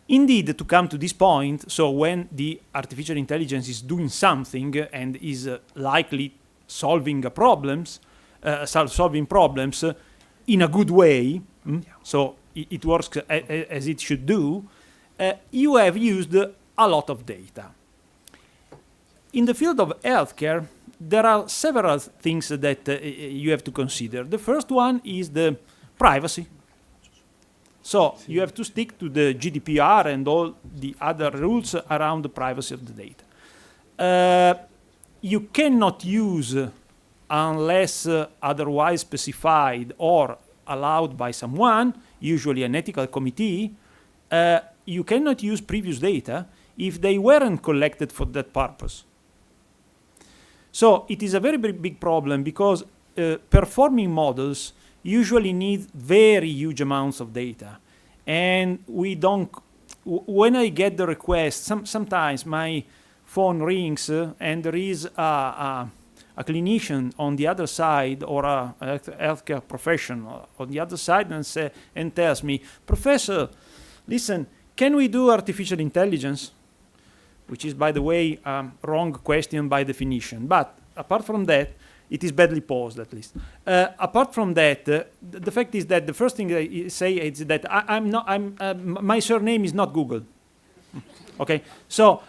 Indeed, to come to this point, so when the artificial intelligence is doing something and is likely solving problems in a good way, so it works as it should do, you have used a lot of data. In the field of healthcare, there are several things that you have to consider. The first one is the privacy. So you have to stick to the GDPR and all the other rules around the privacy of the data. You cannot use, unless otherwise specified or allowed by someone, usually an ethical committee, you cannot use previous data if they weren't collected for that purpose. So it is a very, very big problem because performing models usually need very huge amounts of data. And we don't, when I get the request, sometimes my phone rings and there is a a clinician on the other side or a healthcare professional on the other side and tells me, Professor, listen, can we do artificial intelligence? Which is, by the way, wrong question by definition. But apart from that, it is badly posed, at least. Apart from that, the fact is that the first thing I say is that my surname is not Google. Okay, so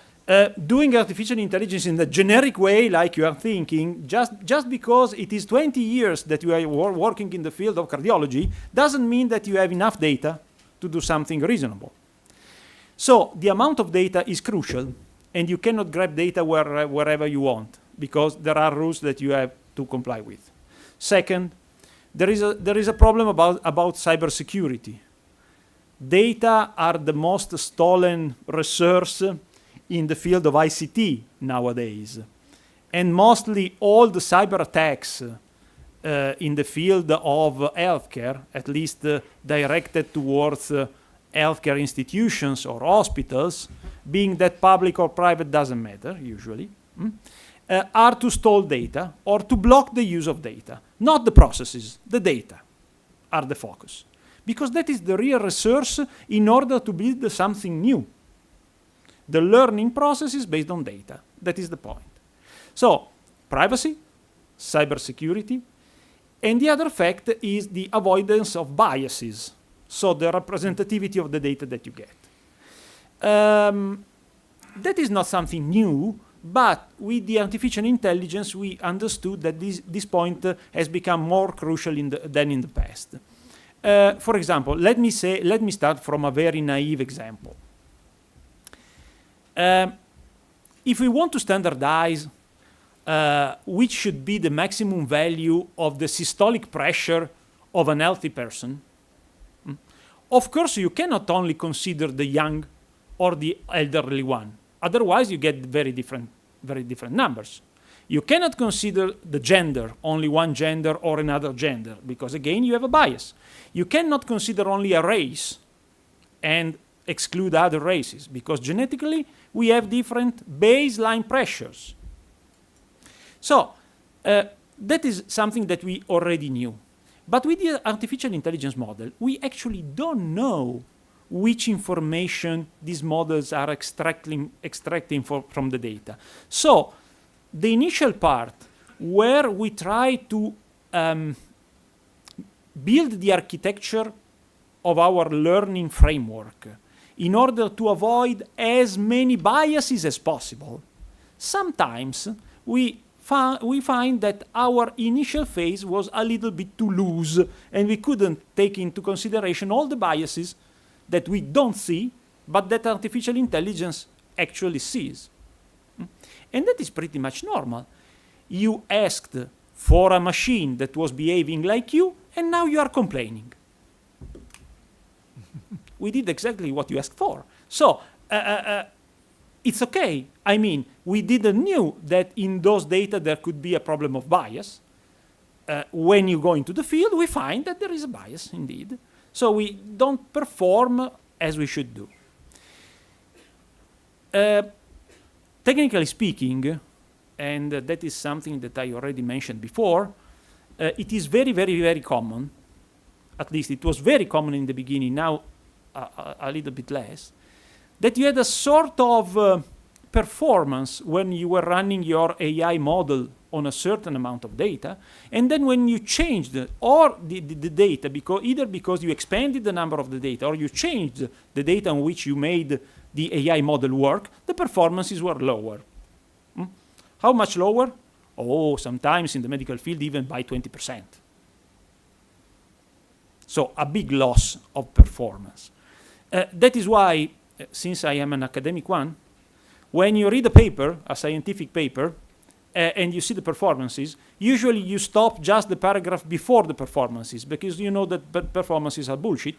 doing artificial intelligence in the generic way, like you are thinking, just because it is 20 years that you are working in the field of cardiology, doesn't mean that you have enough data to do something reasonable. So the amount of data is crucial, and you cannot grab data wherever you want, because there are rules that you have to comply with. Second, there is a problem about cybersecurity. Data are the most stolen resource in the field of ICT nowadays. And mostly all the cyber attacks in the field of healthcare, at least directed towards healthcare institutions or hospitals, being that public or private doesn't matter usually, are to stole data or to block the use of data. Not the processes, the data are the focus. Because that is the real resource in order to build something new. The learning process is based on data. That is the point. So, privacy, cybersecurity, and the other fact is the avoidance of biases. So, the representativity of the data that you get. That is not something new, but with the artificial intelligence, we understood that this point has become more crucial than in the past. For example, let me start from a very naive example. If we want to standardize which should be the maximum value of the systolic pressure of an healthy person, of course you cannot only consider the young or the elderly one. Otherwise you get very different numbers. You cannot consider the gender, only one gender or another gender, because again you have a bias. You cannot consider only a race and exclude other races, because genetically we have different baseline pressures. So that is something that we already knew. But with the artificial intelligence model, we actually don't know which information these models are extracting from the data. So the initial part where we try to build the architecture of our learning framework in order to avoid as many biases as possible, sometimes we find that our initial phase was a little bit too loose and we couldn't take into consideration all the biases that we don't see, but that artificial intelligence actually sees. And that is pretty much normal. You asked for a machine that was behaving like you, and now you are complaining. We did exactly what you asked for. So it's okay. I mean, we didn't know that in those data there could be a problem of bias. When you go into the field, we find that there is a bias indeed. So we don't perform as we should do. Technically speaking, and that is something that I already mentioned before, it is very, very, very common. At least it was very common in the beginning, now a little bit less, that you had a sort of performance when you were running your AI model on a certain amount of data, and then when you changed the data, either because you expanded the number of the data or you changed the data on which you made the AI model work, the performances were lower. How much lower? Oh, sometimes in the medical field even by 20%. So a big loss of performance. That is why, since I am an academic one, when you read a paper, a scientific paper, and you see the performances, usually you stop just the paragraph before the performances, because you know that performances are bullshit,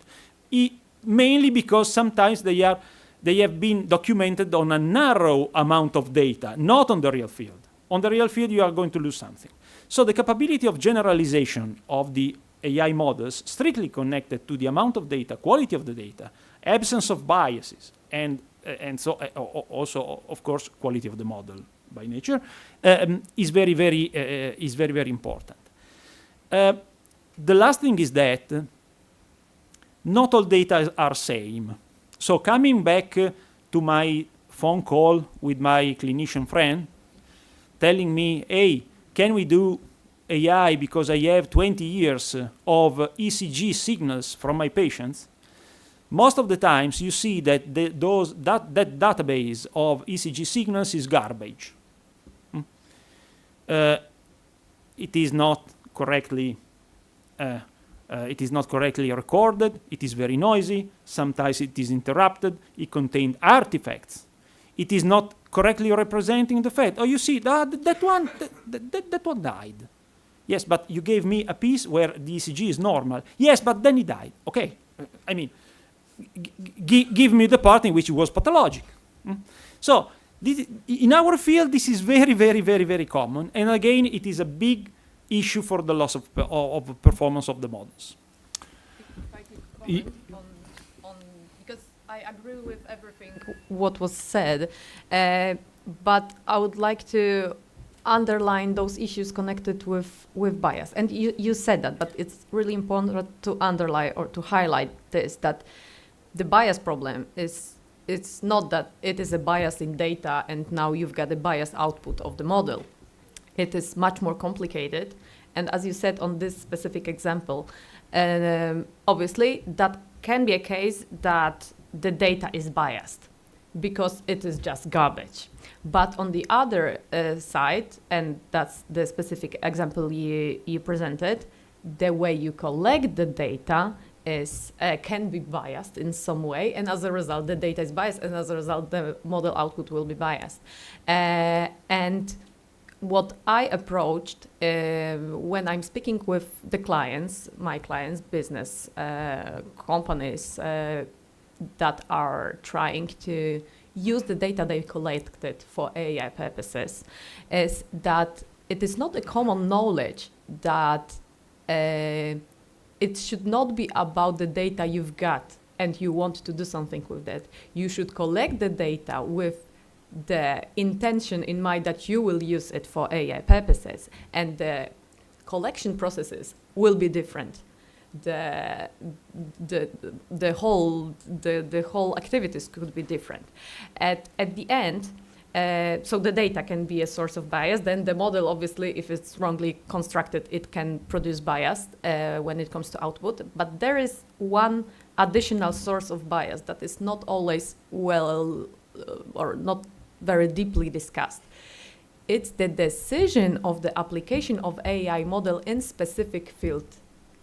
mainly because sometimes they have been documented on a narrow amount of data, not on the real field. On the real field, you are going to lose something. So the capability of generalization of the AI models strictly connected to the amount of data, quality of the data, absence of biases, and so also, of course, quality of the model by nature, is very, very important. The last thing is that not all data are same. So coming back to my phone call with my clinician friend, telling me, hey, can we do AI because I have 20 years of ECG signals from my patients? Most of the times you see that that database of ECG signals is garbage. It is not correctly recorded. It is very noisy. Sometimes it is interrupted. It contained artifacts. It is not correctly representing the fact. Oh, you see, that one died. Yes, but you gave me a piece where the ECG is normal. Yes, but then he died. Okay, I mean, give me the part in which it was pathologic. So in our field, this is very, very, very, very common. And again, it is a big issue for the loss of performance of the models. If I could comment on because I agree with everything what was said, but I would like to underline those issues connected with bias. And you said that, but it's really important to underline or to highlight this, that the bias problem is, it's not that it is a bias in data and now you've got a biased output of the model. It is much more complicated. And as you said on this specific example, obviously that can be a case that the data is biased because it is just garbage. But on the other side, and that's the specific example you presented, the way you collect the data is can be biased in some way, and as a result the data is biased, and as a result the model output will be biased. And what I approached when I'm speaking with the clients, my clients, business companies that are trying to use the data they collected for AI purposes, is that it is not a common knowledge that it should not be about the data you've got and you want to do something with that. You should collect the data with the intention in mind that you will use it for AI purposes, and the collection processes will be different. The whole activities could be different. At the end, so the data can be a source of bias. Then the model, obviously, if it's wrongly constructed, it can produce bias when it comes to output. But there is one additional source of bias that is not always well or not very deeply discussed. It's the decision of the application of AI model in specific field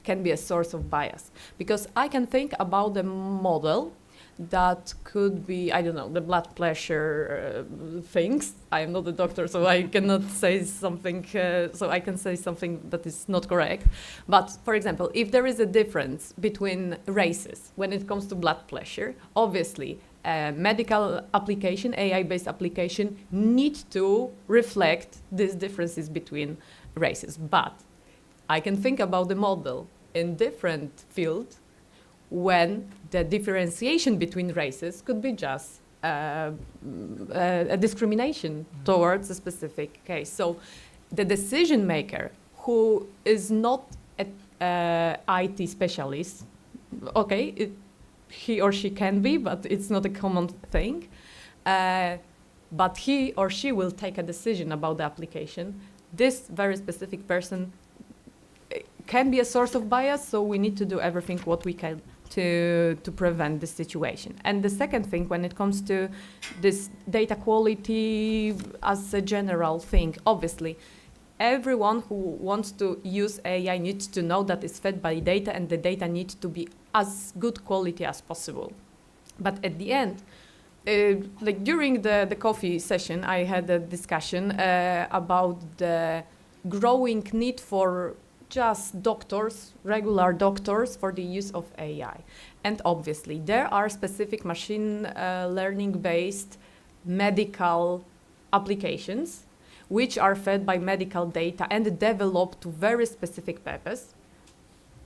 can be a source of bias. Because I can think about the model that could be, I don't know, the blood pressure things. I am not a doctor, so I cannot say something, so I can say something that is not correct. But for example, if there is a difference between races when it comes to blood pressure, obviously medical application, AI-based application, need to reflect these differences between races. But I can think about the model in different fields when the differentiation between races could be just a discrimination towards a specific case. So the decision maker who is not an IT specialist, okay, he or she can be, but it's not a common thing. But he or she will take a decision about the application. This very specific person can be a source of bias, so we need to do everything what we can to prevent this situation. And the second thing, when it comes to this data quality as a general thing, obviously, everyone who wants to use AI needs to know that it's fed by data, and the data needs to be as good quality as possible. But at the end, like during the coffee session, I had a discussion about the growing need for just doctors, regular doctors, for the use of AI. And obviously, there are specific machine learning-based medical applications which are fed by medical data and developed to very specific purpose.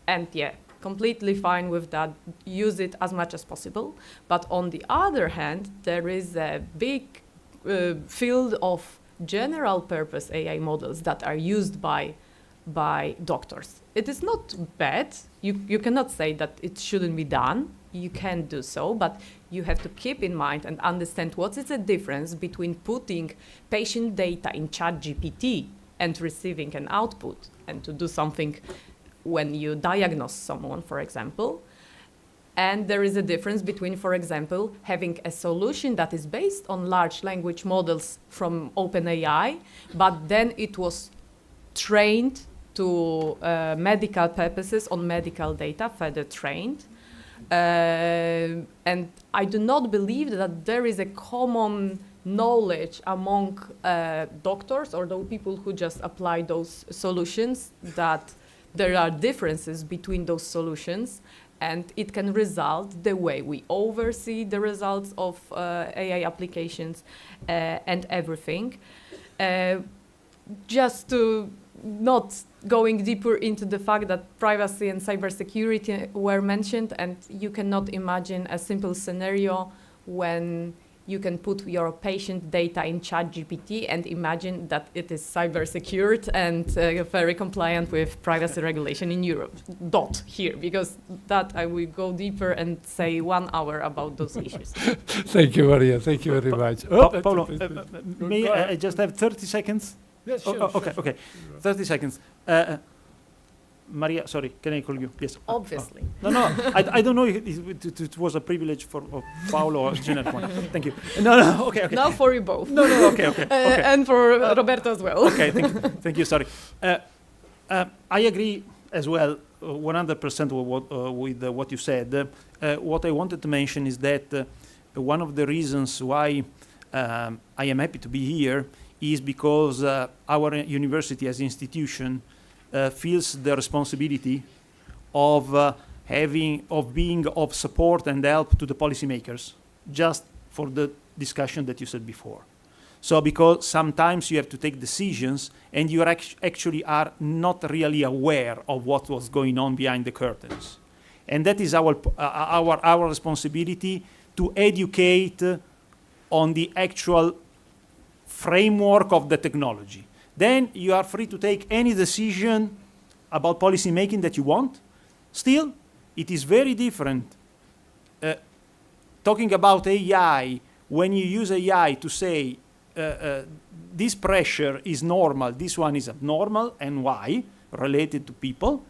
And yeah, completely fine with that, use it as much as possible. But on the other hand, there is a big field of general purpose AI models that are used by doctors. It is not bad. You cannot say that it shouldn't be done. You can do so, but you have to keep in mind and understand what is the difference between putting patient data in ChatGPT and receiving an output, and to do something when you diagnose someone, for example. And there is a difference between, for example, having a solution that is based on large language models from OpenAI, but then it was trained to medical purposes on medical data, further trained. And I do not believe that there is a common knowledge among doctors or those people who just apply those solutions, that there are differences between those solutions, and it can result the way we oversee the results of AI applications and everything. Just to not going deeper into the fact that privacy and cybersecurity were mentioned, and you cannot imagine a simple scenario when you can put your patient data in ChatGPT and imagine that it is cyber secured and very compliant with privacy regulation in Europe. Not here, because that I will go deeper and say 1 hour about those issues. Thank you, Maria. Thank you very much. Paolo, may I just have 30 seconds? Yes, sure. Okay. 30 seconds. Maria, sorry, can I call you? Yes. Obviously. No, I don't know if it was a privilege for Paolo or General one. Thank you. No, okay. Now for you both. No, okay. And for Roberto as well. Okay, thank you, sorry. I agree as well 100% with what you said. What I wanted to mention is that one of the reasons why I am happy to be here is because our university as an institution feels the responsibility of being of support and help to the policymakers, just for the discussion that you said before. So because sometimes you have to take decisions and you actually are not really aware of what was going on behind the curtains. And that is our responsibility to educate on the actual framework of the technology. Then you are free to take any decision about policy making that you want. Still, it is very different talking about AI when you use AI to say this pressure is normal, this one is abnormal, and why, related to people,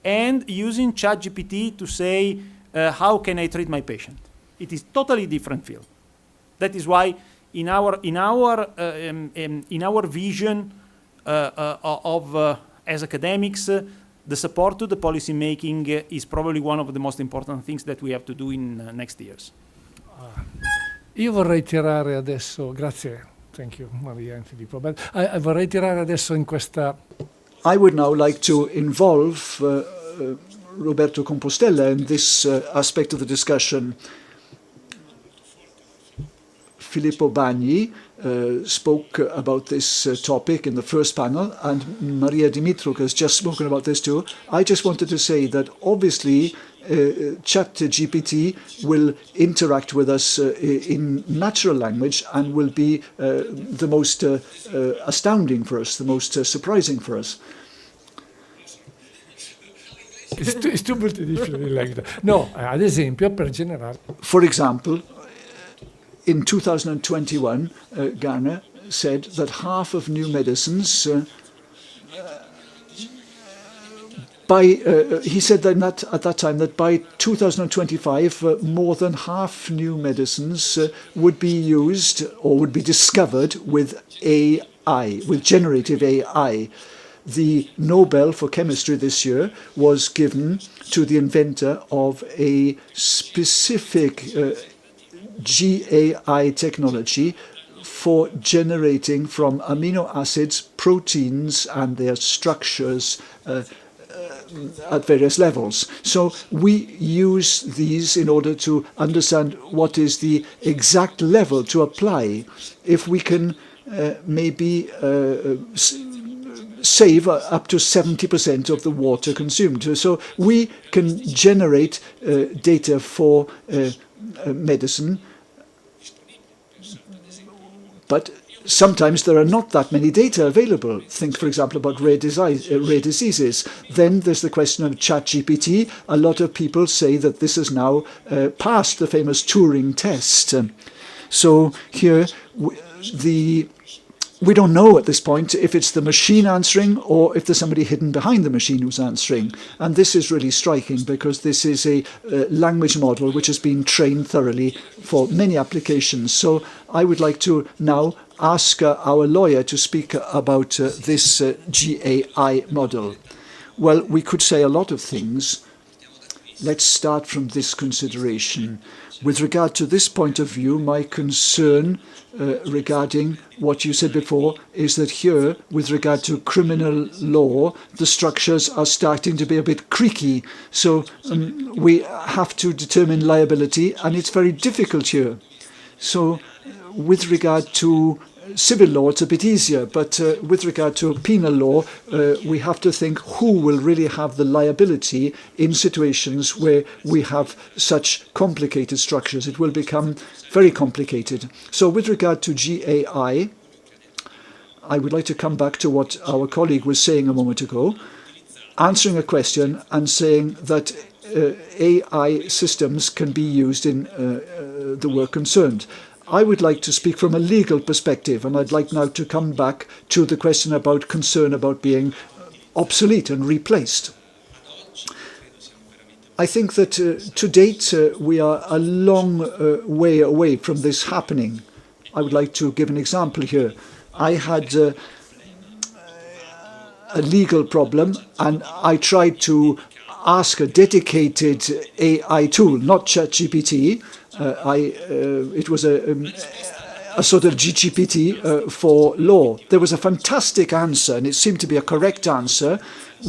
and using ChatGPT to say how can I treat my patient. It is totally different field. That is why in our vision as academics, the support to the policy making is probably one of the most important things that we have to do in next years. Io vorrei tirare adesso, grazie, thank you Maria and Filippo, vorrei tirare adesso in questa... I would now like to involve Roberto Compostella in this aspect of the discussion. Filippo Bagni spoke about this topic in the first panel, and Maria Dymitruk has just spoken about this too. I just wanted to say that obviously ChatGPT will interact with us in natural language and will be the most astounding for us, the most surprising for us. It's too multidisciplinary like that. No, ad esempio, per generale. For example, in 2021, Garner said that half of new medicines, he said that at that time that by 2025, more than half new medicines would be used or would be discovered with AI, with generative AI. The Nobel for Chemistry this year was given to the inventor of a specific GAI technology for generating from amino acids proteins and their structures at various levels. So we use these in order to understand what is the exact level to apply. If we can maybe save up to 70% of the water consumed. So we can generate data for medicine, but sometimes there are not that many data available. Think, for example, about rare diseases. Then there's the question of ChatGPT. A lot of people say that this has now passed the famous Turing test. So here, we don't know at this point if it's the machine answering or if there's somebody hidden behind the machine who's answering. And this is really striking because this is a language model which has been trained thoroughly for many applications. So I would like to now ask our lawyer to speak about this GAI model. Well, we could say a lot of things. Let's start from this consideration. With regard to this point of view, my concern regarding what you said before is that here, with regard to criminal law, the structures are starting to be a bit creaky. So we have to determine liability, and it's very difficult here. So with regard to civil law, it's a bit easier, but with regard to penal law, we have to think who will really have the liability in situations where we have such complicated structures. It will become very complicated. So with regard to GAI, I would like to come back to what our colleague was saying a moment ago, answering a question and saying that AI systems can be used in the work concerned. I would like to speak from a legal perspective, and I'd like now to come back to the question about concern about being obsolete and replaced. I think that to date we are a long way away from this happening. I would like to give an example here. I had a legal problem, and I tried to ask a dedicated AI tool, not ChatGPT. It was a sort of GGPT for law. There was a fantastic answer, and it seemed to be a correct answer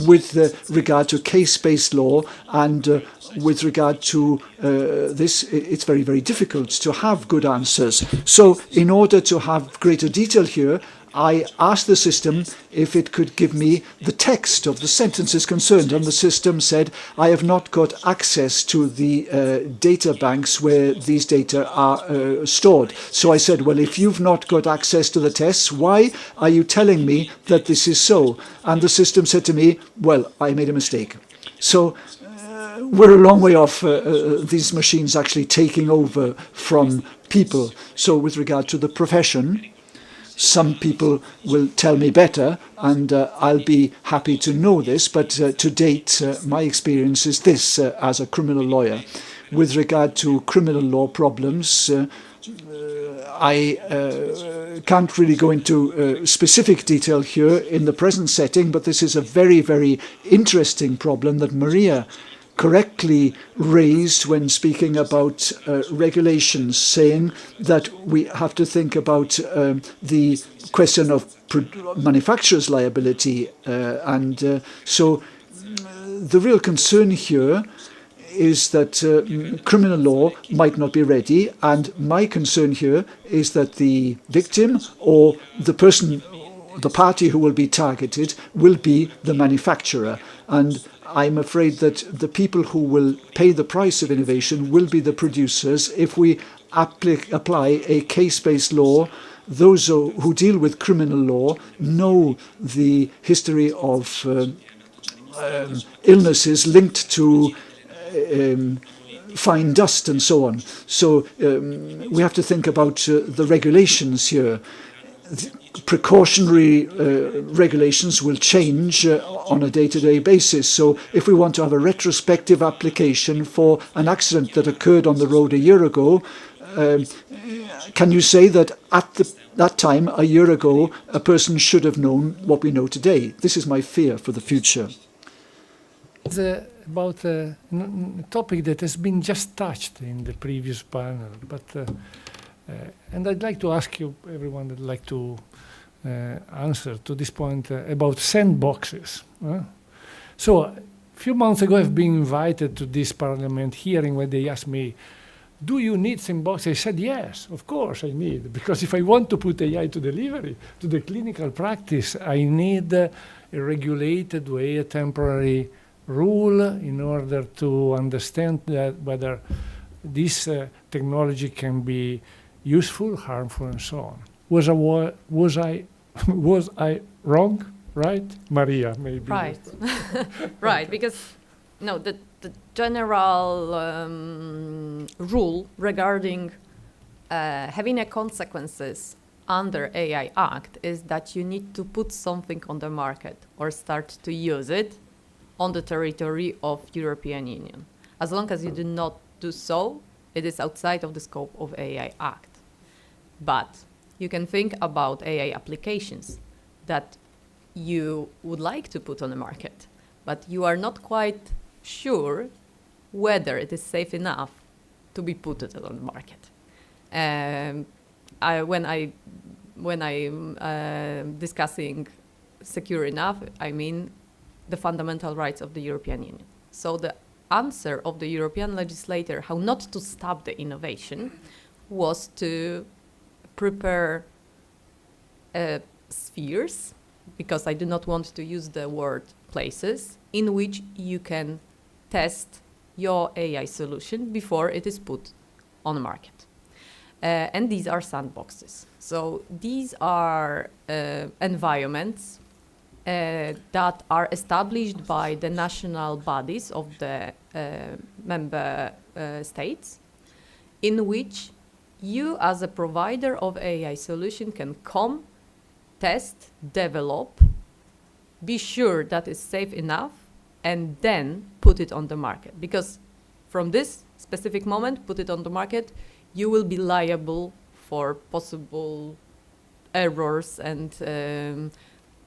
with regard to case-based law, and with regard to this, it's very, very difficult to have good answers. So in order to have greater detail here, I asked the system if it could give me the text of the sentences concerned, and the system said, I have not got access to the data banks where these data are stored. So I said, well, if you've not got access to the tests, why are you telling me that this is so? And the system said to me, well, I made a mistake. So we're a long way off these machines actually taking over from people. So with regard to the profession, some people will tell me better, and I'll be happy to know this, but to date, my experience is this as a criminal lawyer. With regard to criminal law problems, I can't really go into specific detail here in the present setting, but this is a very, very interesting problem that Maria correctly raised when speaking about regulations, saying that we have to think about the question of manufacturers' liability. So the real concern here is that criminal law might not be ready, and my concern here is that the victim or the person, the party who will be targeted, will be the manufacturer. And I'm afraid that the people who will pay the price of innovation will be the producers if we apply a case-based law. Those who deal with criminal law know the history of illnesses linked to fine dust and so on. So we have to think about the regulations here. Precautionary regulations will change on a day-to-day basis. So if we want to have a retrospective application for an accident that occurred on the road a year ago, can you say that at that time, a year ago, a person should have known what we know today? This is my fear for the future. It's about a topic that has been just touched in the previous panel, but and I'd like to ask you, everyone would like to answer to this point about sandboxes. So a few months ago, I've been invited to this parliament hearing where they asked me, do you need sandboxes? I said, yes, of course I need, because if I want to put AI to delivery, to the clinical practice, I need a regulated way, a temporary rule in order to understand that whether this technology can be useful, harmful, and so on. Was I was I wrong? Right, Maria, maybe. Right, right. Because no, the general rule regarding having a consequences under AI Act is that you need to put something on the market or start to use it on the territory of European Union. As long as you do not do so, it is outside of the scope of AI Act. But you can think about AI applications that you would like to put on the market, but you are not quite sure whether it is safe enough to be put on the market. When I'm discussing secure enough, I mean the fundamental rights of the European Union. So the answer of the European legislator how not to stop the innovation was to prepare spheres, because I do not want to use the word places, in which you can test your AI solution before it is put on the market. And these are sandboxes. So these are environments that are established by the national bodies of the member states, in which you as a provider of AI solution can come, test, develop, be sure that it's safe enough, and then put it on the market. Because from this specific moment, put it on the market, you will be liable for possible errors and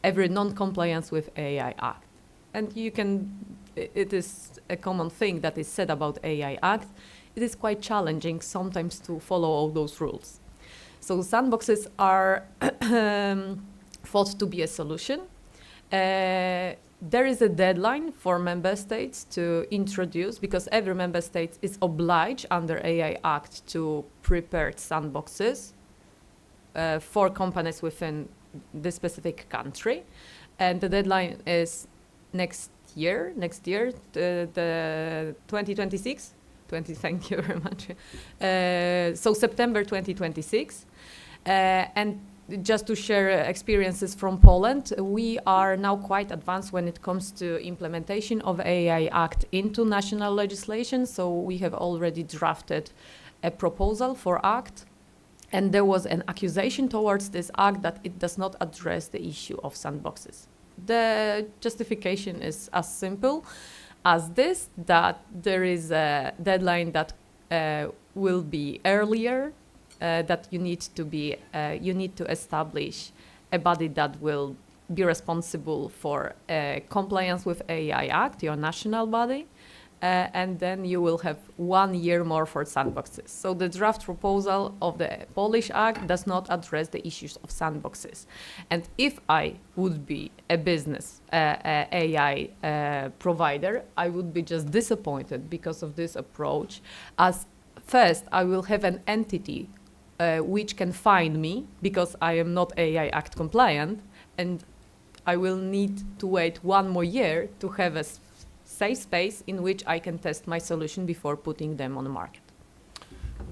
every non-compliance with AI Act. And you can, it is a common thing that is said about AI Act. It is quite challenging sometimes to follow all those rules. So sandboxes are thought to be a solution. There is a deadline for member states to introduce, because every member state is obliged under AI Act to prepare sandboxes for companies within the specific country. And the deadline is next year, the 2026. Thank you very much. So September 2026. And just to share experiences from Poland, we are now quite advanced when it comes to implementation of AI Act into national legislation. So we have already drafted a proposal for Act. And there was an accusation towards this Act that it does not address the issue of sandboxes. The justification is as simple as this, that there is a deadline that will be earlier, that you need to establish a body that will be responsible for compliance with AI Act, your national body, and then you will have 1 year more for sandboxes. So the draft proposal of the Polish Act does not address the issues of sandboxes. And if I would be a business AI provider, I would be just disappointed because of this approach. As first, I will have an entity which can fine me because I am not AI Act compliant, and I will need to wait 1 more year to have a safe space in which I can test my solution before putting them on the market.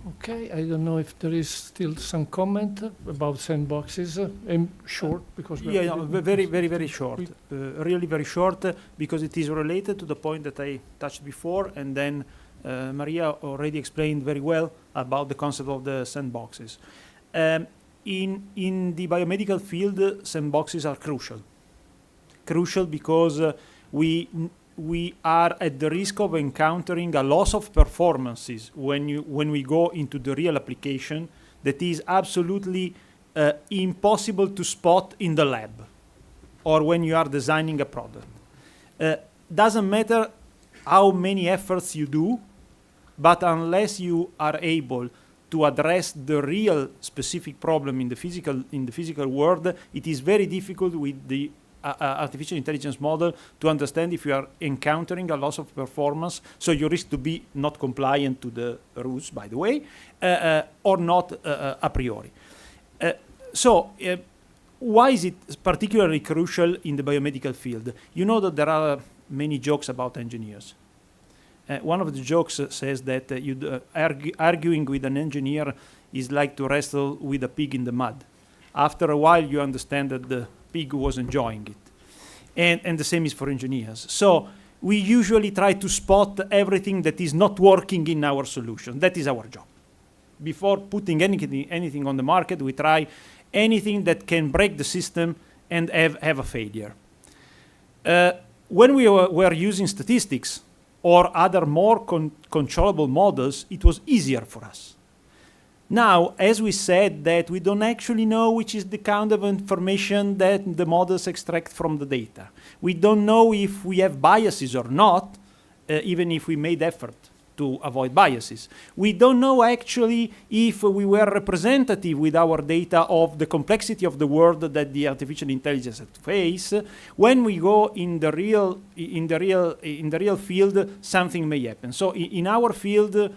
Okay, I don't know if there is still some comment about sandboxes. Short, because very short. Really very short, because it is related to the point that I touched before, and then Maria already explained very well about the concept of the sandboxes. In the biomedical field, sandboxes are crucial because we are at the risk of encountering a loss of performances when we go into the real application that is absolutely impossible to spot in the lab or when you are designing a product. Doesn't matter how many efforts you do, but unless you are able to address the real specific problem in the physical world, it is very difficult with the artificial intelligence model to understand if you are encountering a loss of performance, so you risk to be not compliant to the rules, by the way, or not a priori. Why is it particularly crucial in the biomedical field? You know that there are many jokes about engineers. One of the jokes says that arguing with an engineer is like to wrestle with a pig in the mud. after a while you understand that the pig was enjoying it. And the same is for engineers. So we usually try to spot everything that is not working in our solution. That is our job. Before putting anything on the market, we try anything that can break the system and have a failure. When we were using statistics or other more controllable models, it was easier for us. Now, as we said, that we don't actually know which is the kind of information that the models extract from the data. We don't know if we have biases or not, even if we made effort to avoid biases. We don't know actually if we were representative with our data of the complexity of the world that the artificial intelligence has to face. When we go in the real field, something may happen. So in our field,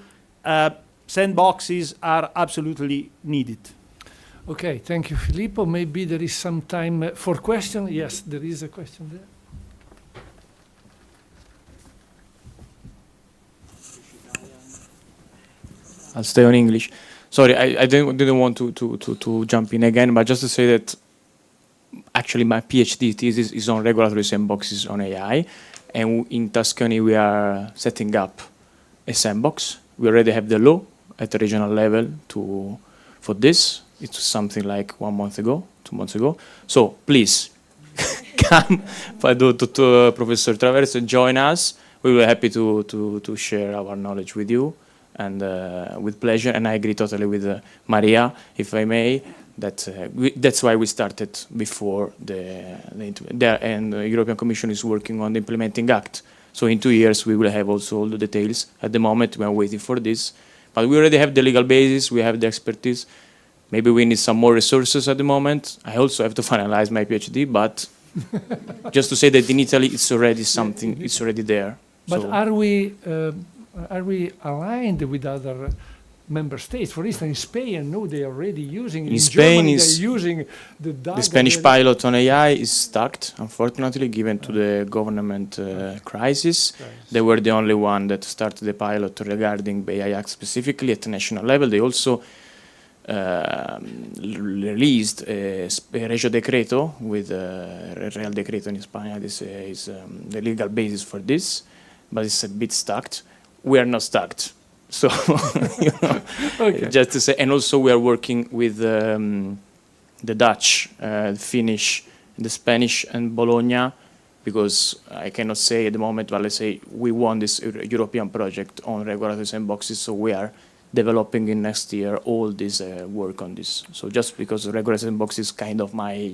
sandboxes are absolutely needed. Okay, thank you, Filippo. Maybe there is some time for questions. Yes, there is a question there. I'll stay on English. Sorry, I didn't want to jump in again, but just to say that actually my PhD thesis is on regulatory sandboxes on AI, and in Tuscany we are setting up a sandbox. We already have the law at the regional level for this. It's something like 1 month ago, 2 months ago. So please come, Professor Traverso, join us. We will be happy to share our knowledge with you, and with pleasure. And I agree totally with Maria, if I may, that that's why we started before and the European Commission is working on the implementing act. So in 2 years we will have also all the details. At the moment we are waiting for this, but we already have the legal basis, we have the expertise. Maybe we need some more resources at the moment. I also have to finalize my PhD, but just to say that in Italy it's already something, it's already there. But so are we aligned with other member states? For instance, in Spain, no, they are already using. In Spain, Germany, they're using the Spanish pilot on AI is stuck, unfortunately, given to the government crisis. They were the only one that started the pilot regarding AI Act specifically at the national level. They also released a Regio Decreto with a Real Decreto in Spain. This is the legal basis for this, but it's a bit stuck. We are not stuck. So, okay. Just to say, and also we are working with the Dutch, Finnish, the Spanish, and Bologna, because I cannot say at the moment, but let's say we won this European project on regulatory sandboxes, so we are developing in next year all this work on this. So just because regulatory sandbox is kind of my,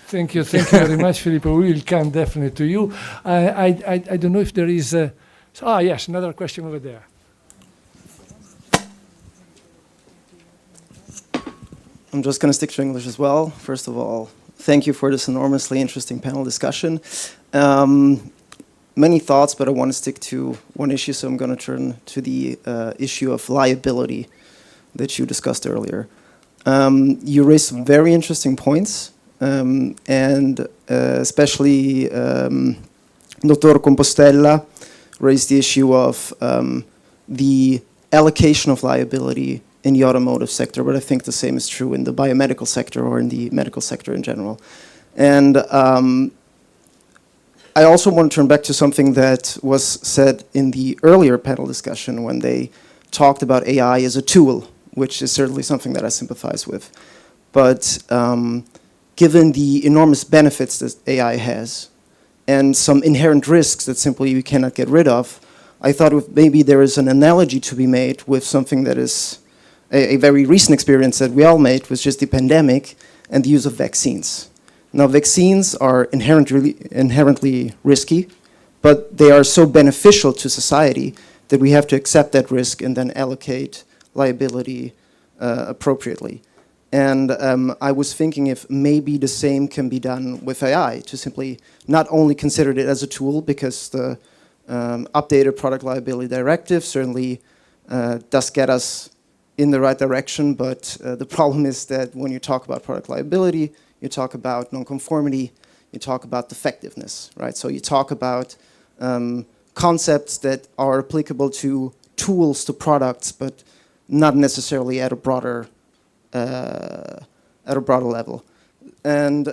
Thank you very much, Filippo. We will come definitely to you. I don't know if there is. Yes, another question over there. I'm just going to stick to English as well. First of all, thank you for this enormously interesting panel discussion. Many thoughts, but I want to stick to one issue, so I'm going to turn to the issue of liability that you discussed earlier. You raised some very interesting points, and especially Dr. Compostella raised the issue of the allocation of liability in the automotive sector, but I think the same is true in the biomedical sector or in the medical sector in general. And I also want to turn back to something that was said in the earlier panel discussion when they talked about AI as a tool, which is certainly something that I sympathize with. But given the enormous benefits that AI has and some inherent risks that simply we cannot get rid of, I thought maybe there is an analogy to be made with something that is a very recent experience that we all made, was just the pandemic and the use of vaccines. Now, vaccines are inherently risky, but they are so beneficial to society that we have to accept that risk and then allocate liability appropriately. And I was thinking if maybe the same can be done with AI, to simply not only consider it as a tool, because the updated product liability directive certainly does get us in the right direction, but the problem is that when you talk about product liability, you talk about non-conformity, you talk about defectiveness, right? So you talk about concepts that are applicable to tools, to products, but not necessarily at a broader at a broader level. And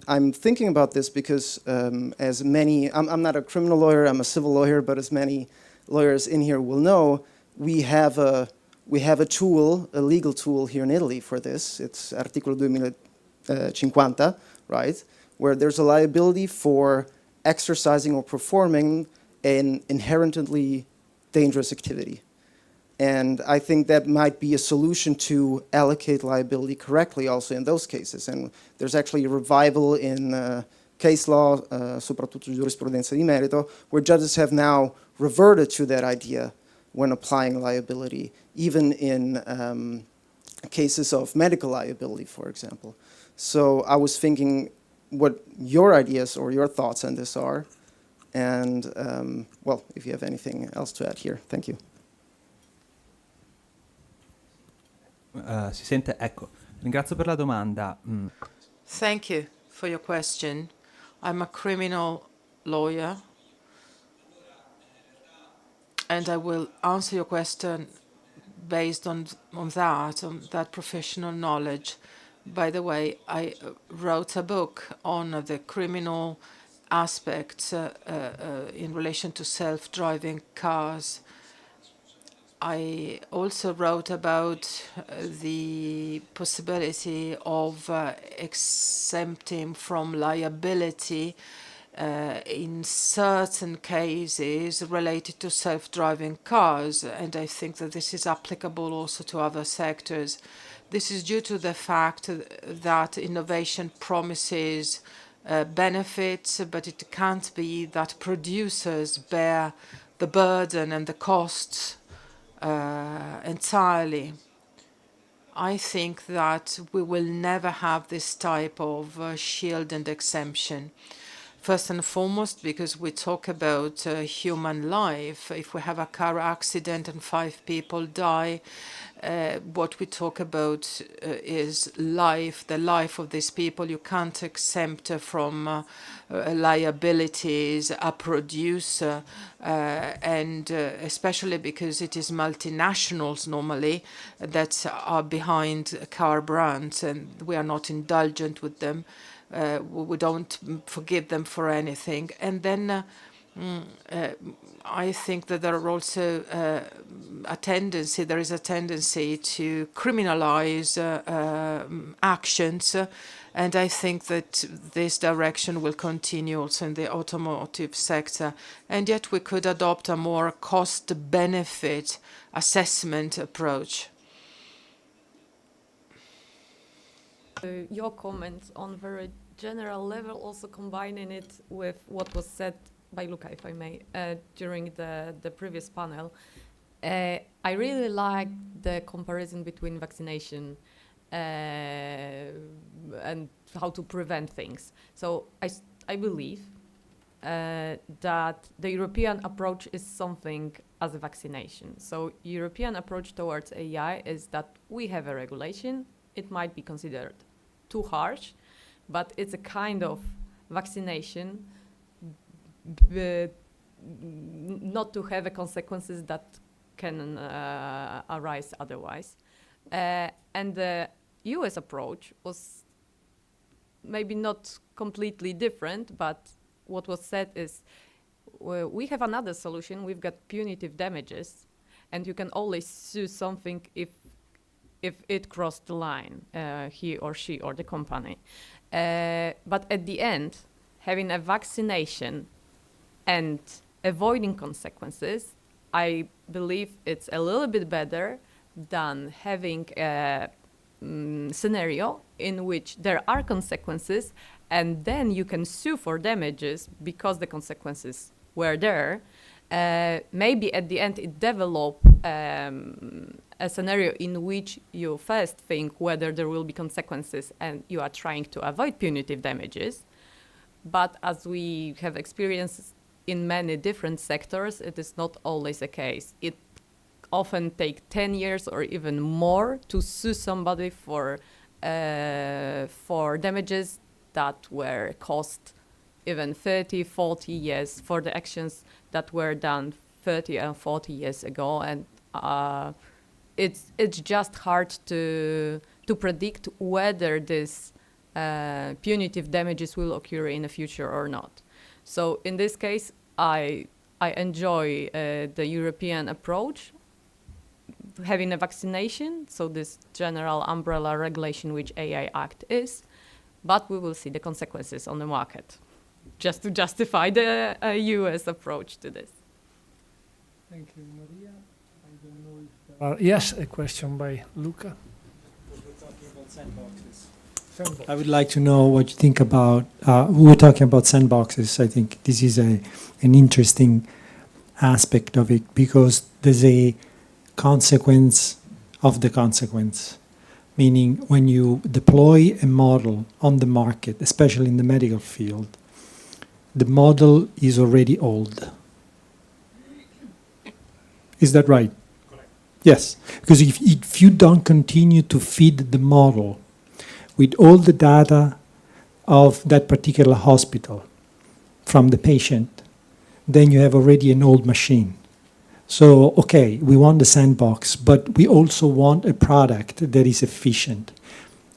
I'm thinking about this because as many, I'm not a criminal lawyer, I'm a civil lawyer, but as many lawyers in here will know, we have a tool, a legal tool here in Italy for this. It's Articolo 2050, right? Where there's a liability for exercising or performing an inherently dangerous activity. And I think that might be a solution to allocate liability correctly also in those cases. And there's actually a revival in case law, soprattutto giurisprudenza di merito, where judges have now reverted to that idea when applying liability, even in cases of medical liability, for example. So I was thinking what your ideas or your thoughts on this are. And, well, if you have anything else to add here, thank you. Si sente? Ecco, ringrazio per la domanda. Thank you for your question. I'm a criminal lawyer, and I will answer your question based on that professional knowledge. By the way, I wrote a book on the criminal aspects in relation to self-driving cars. I also wrote about the possibility of exempting from liability in certain cases related to self-driving cars, and I think that this is applicable also to other sectors. This is due to the fact that innovation promises benefits, but it can't be that producers bear the burden and the costs entirely. I think that we will never have this type of shield and exemption. First and foremost, because we talk about human life. If we have a car accident and 5 people die, what we talk about is life, the life of these people. You can't exempt from liabilities a producer, and especially because it is multinationals normally that are behind car brands, and we are not indulgent with them. We don't forgive them for anything. And then I think that there are also there is a tendency to criminalize actions, and I think that this direction will continue also in the automotive sector. And yet we could adopt a more cost-benefit assessment approach. Your comments on very general level, also combining it with what was said by Luca, if I may, during the previous panel. I really like the comparison between vaccination and how to prevent things. So I believe that the European approach is something as a vaccination. So European approach towards AI is that we have a regulation. It might be considered too harsh, but it's a kind of vaccination not to have consequences that can arise otherwise. And the US approach was maybe not completely different, but what was said is we have another solution. We've got punitive damages, and you can always sue something if it crossed the line, he or she or the company. But at the end, having a vaccination and avoiding consequences, I believe it's a little bit better than having a scenario in which there are consequences and then you can sue for damages because the consequences were there. Maybe at the end it developed a scenario in which you first think whether there will be consequences and you are trying to avoid punitive damages. But as we have experienced in many different sectors, it is not always the case. It often takes 10 years or even more to sue somebody for damages that were cost even 30, 40 years for the actions that were done 30 and 40 years ago. And it's just hard to to predict whether this punitive damages will occur in the future or not. So in this case, I enjoy the European approach, having a vaccination, so this general umbrella regulation which AI Act is, but we will see the consequences on the market, just to justify the US approach to this. Thank you, Maria. I don't know if there are... Yes, a question by Luca. We're talking about sandboxes. I would like to know what you think about, we were talking about sandboxes. I think this is an interesting aspect of it, because there's a consequence of the consequence. Meaning, when you deploy a model on the market, especially in the medical field, the model is already old. Is that right? Correct. Yes, because if you don't continue to feed the model with all the data of that particular hospital from the patient, then you have already an old machine. So, okay, we want the sandbox, but we also want a product that is efficient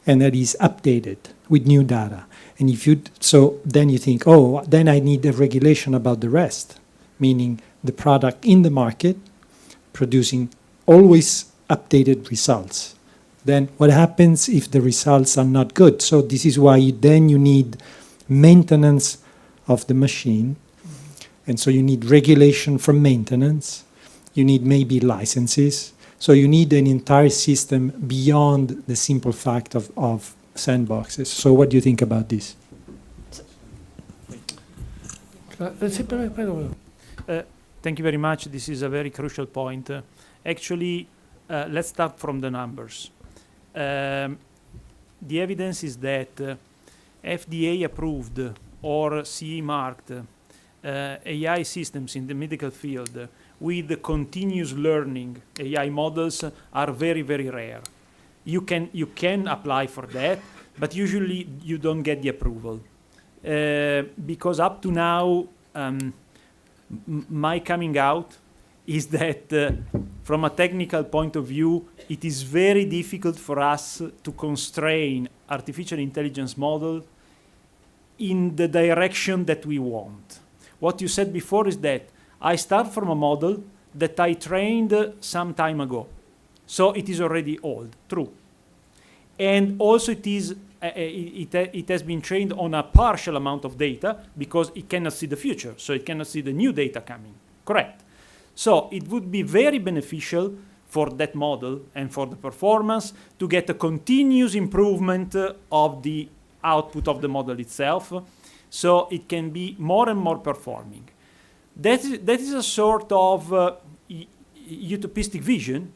and that is updated with new data. And so then you think, oh, then I need a regulation about the rest, meaning the product in the market producing always updated results. Then what happens if the results are not good? So this is why you need maintenance of the machine. And so you need regulation for maintenance. You need maybe licenses. So you need an entire system beyond the simple fact of sandboxes. So what do you think about this? Thank you very much. This is a very crucial point. Actually, let's start from the numbers. The evidence is that FDA approved or CE marked AI systems in the medical field with continuous learning AI models are very, very rare. You can apply for that, but usually you don't get the approval. Because up to now, my coming out is that from a technical point of view, it is very difficult for us to constrain artificial intelligence model in the direction that we want. What you said before is that I start from a model that I trained some time ago. So it is already old, true. And also it has been trained on a partial amount of data because it cannot see the future, so it cannot see the new data coming, correct? So it would be very beneficial for that model and for the performance to get a continuous improvement of the output of the model itself, so it can be more and more performing. That is a sort of utopistic vision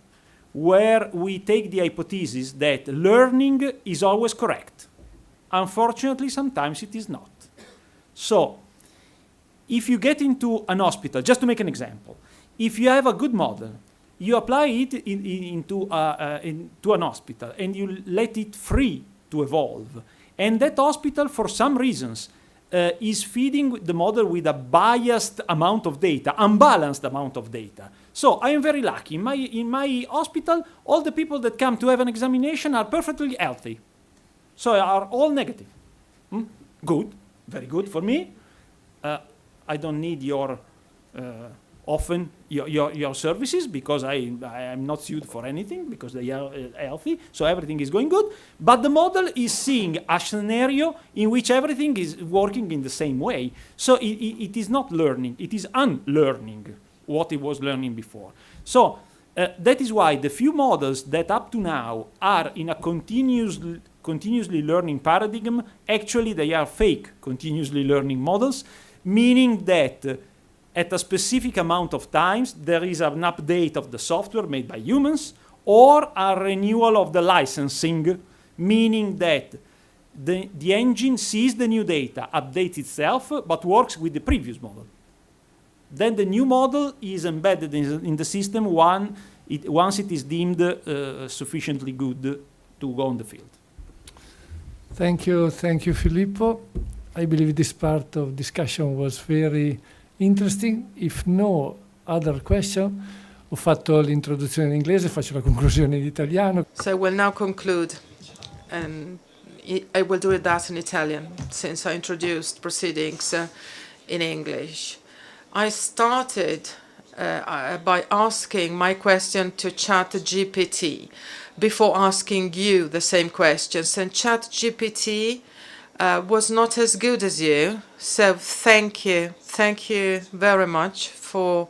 where we take the hypothesis that learning is always correct. Unfortunately, sometimes it is not. So, if you get into an hospital, just to make an example, if you have a good model, you apply it into an hospital and you let it free to evolve. And that hospital, for some reasons, is feeding the model with a biased amount of data, unbalanced amount of data. So I am very lucky. In my hospital, all the people that come to have an examination are perfectly healthy. So are all negative. Good, very good for me. I don't need your services because I am not sued for anything because they are healthy, so everything is going good. But the model is seeing a scenario in which everything is working in the same way. So it is not learning, it is unlearning what it was learning before. So that is why the few models that up to now are in a continuously learning paradigm, actually they are fake continuously learning models, meaning that at a specific amount of times, there is an update of the software made by humans or a renewal of the licensing, meaning that the engine sees the new data, updates itself, but works with the previous model. Then the new model is embedded in the system once it is deemed sufficiently good to go on the field. Thank you, Filippo. I believe this part of discussion was very interesting. If no other question, Ho fatto l'introduzione in inglese, faccio la conclusione in italiano. So I will now conclude, and I will do that in Italian, since I introduced proceedings in English. I started by asking my question to ChatGPT before asking you the same questions, and ChatGPT was not as good as you, so thank you very much for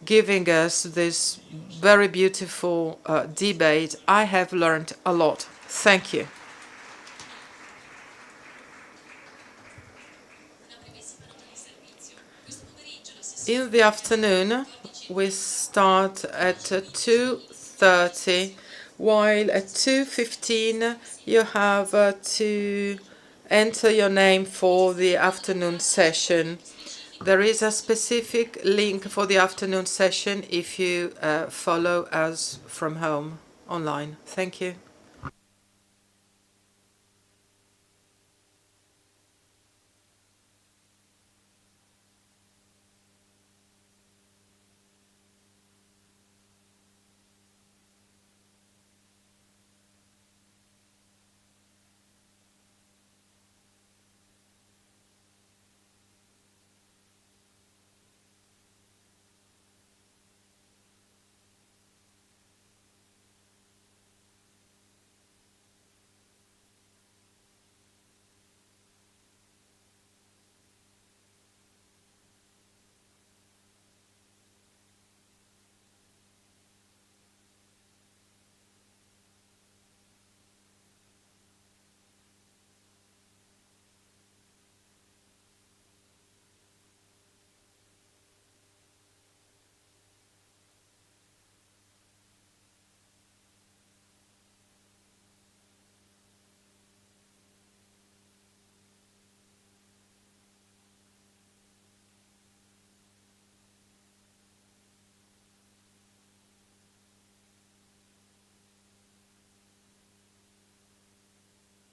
giving us this very beautiful debate. I have learned a lot. Thank you. In the afternoon, we start at 2:30, while at 2:15 you have to enter your name for the afternoon session. There is a specific link for the afternoon session if you follow us from home online. Thank you.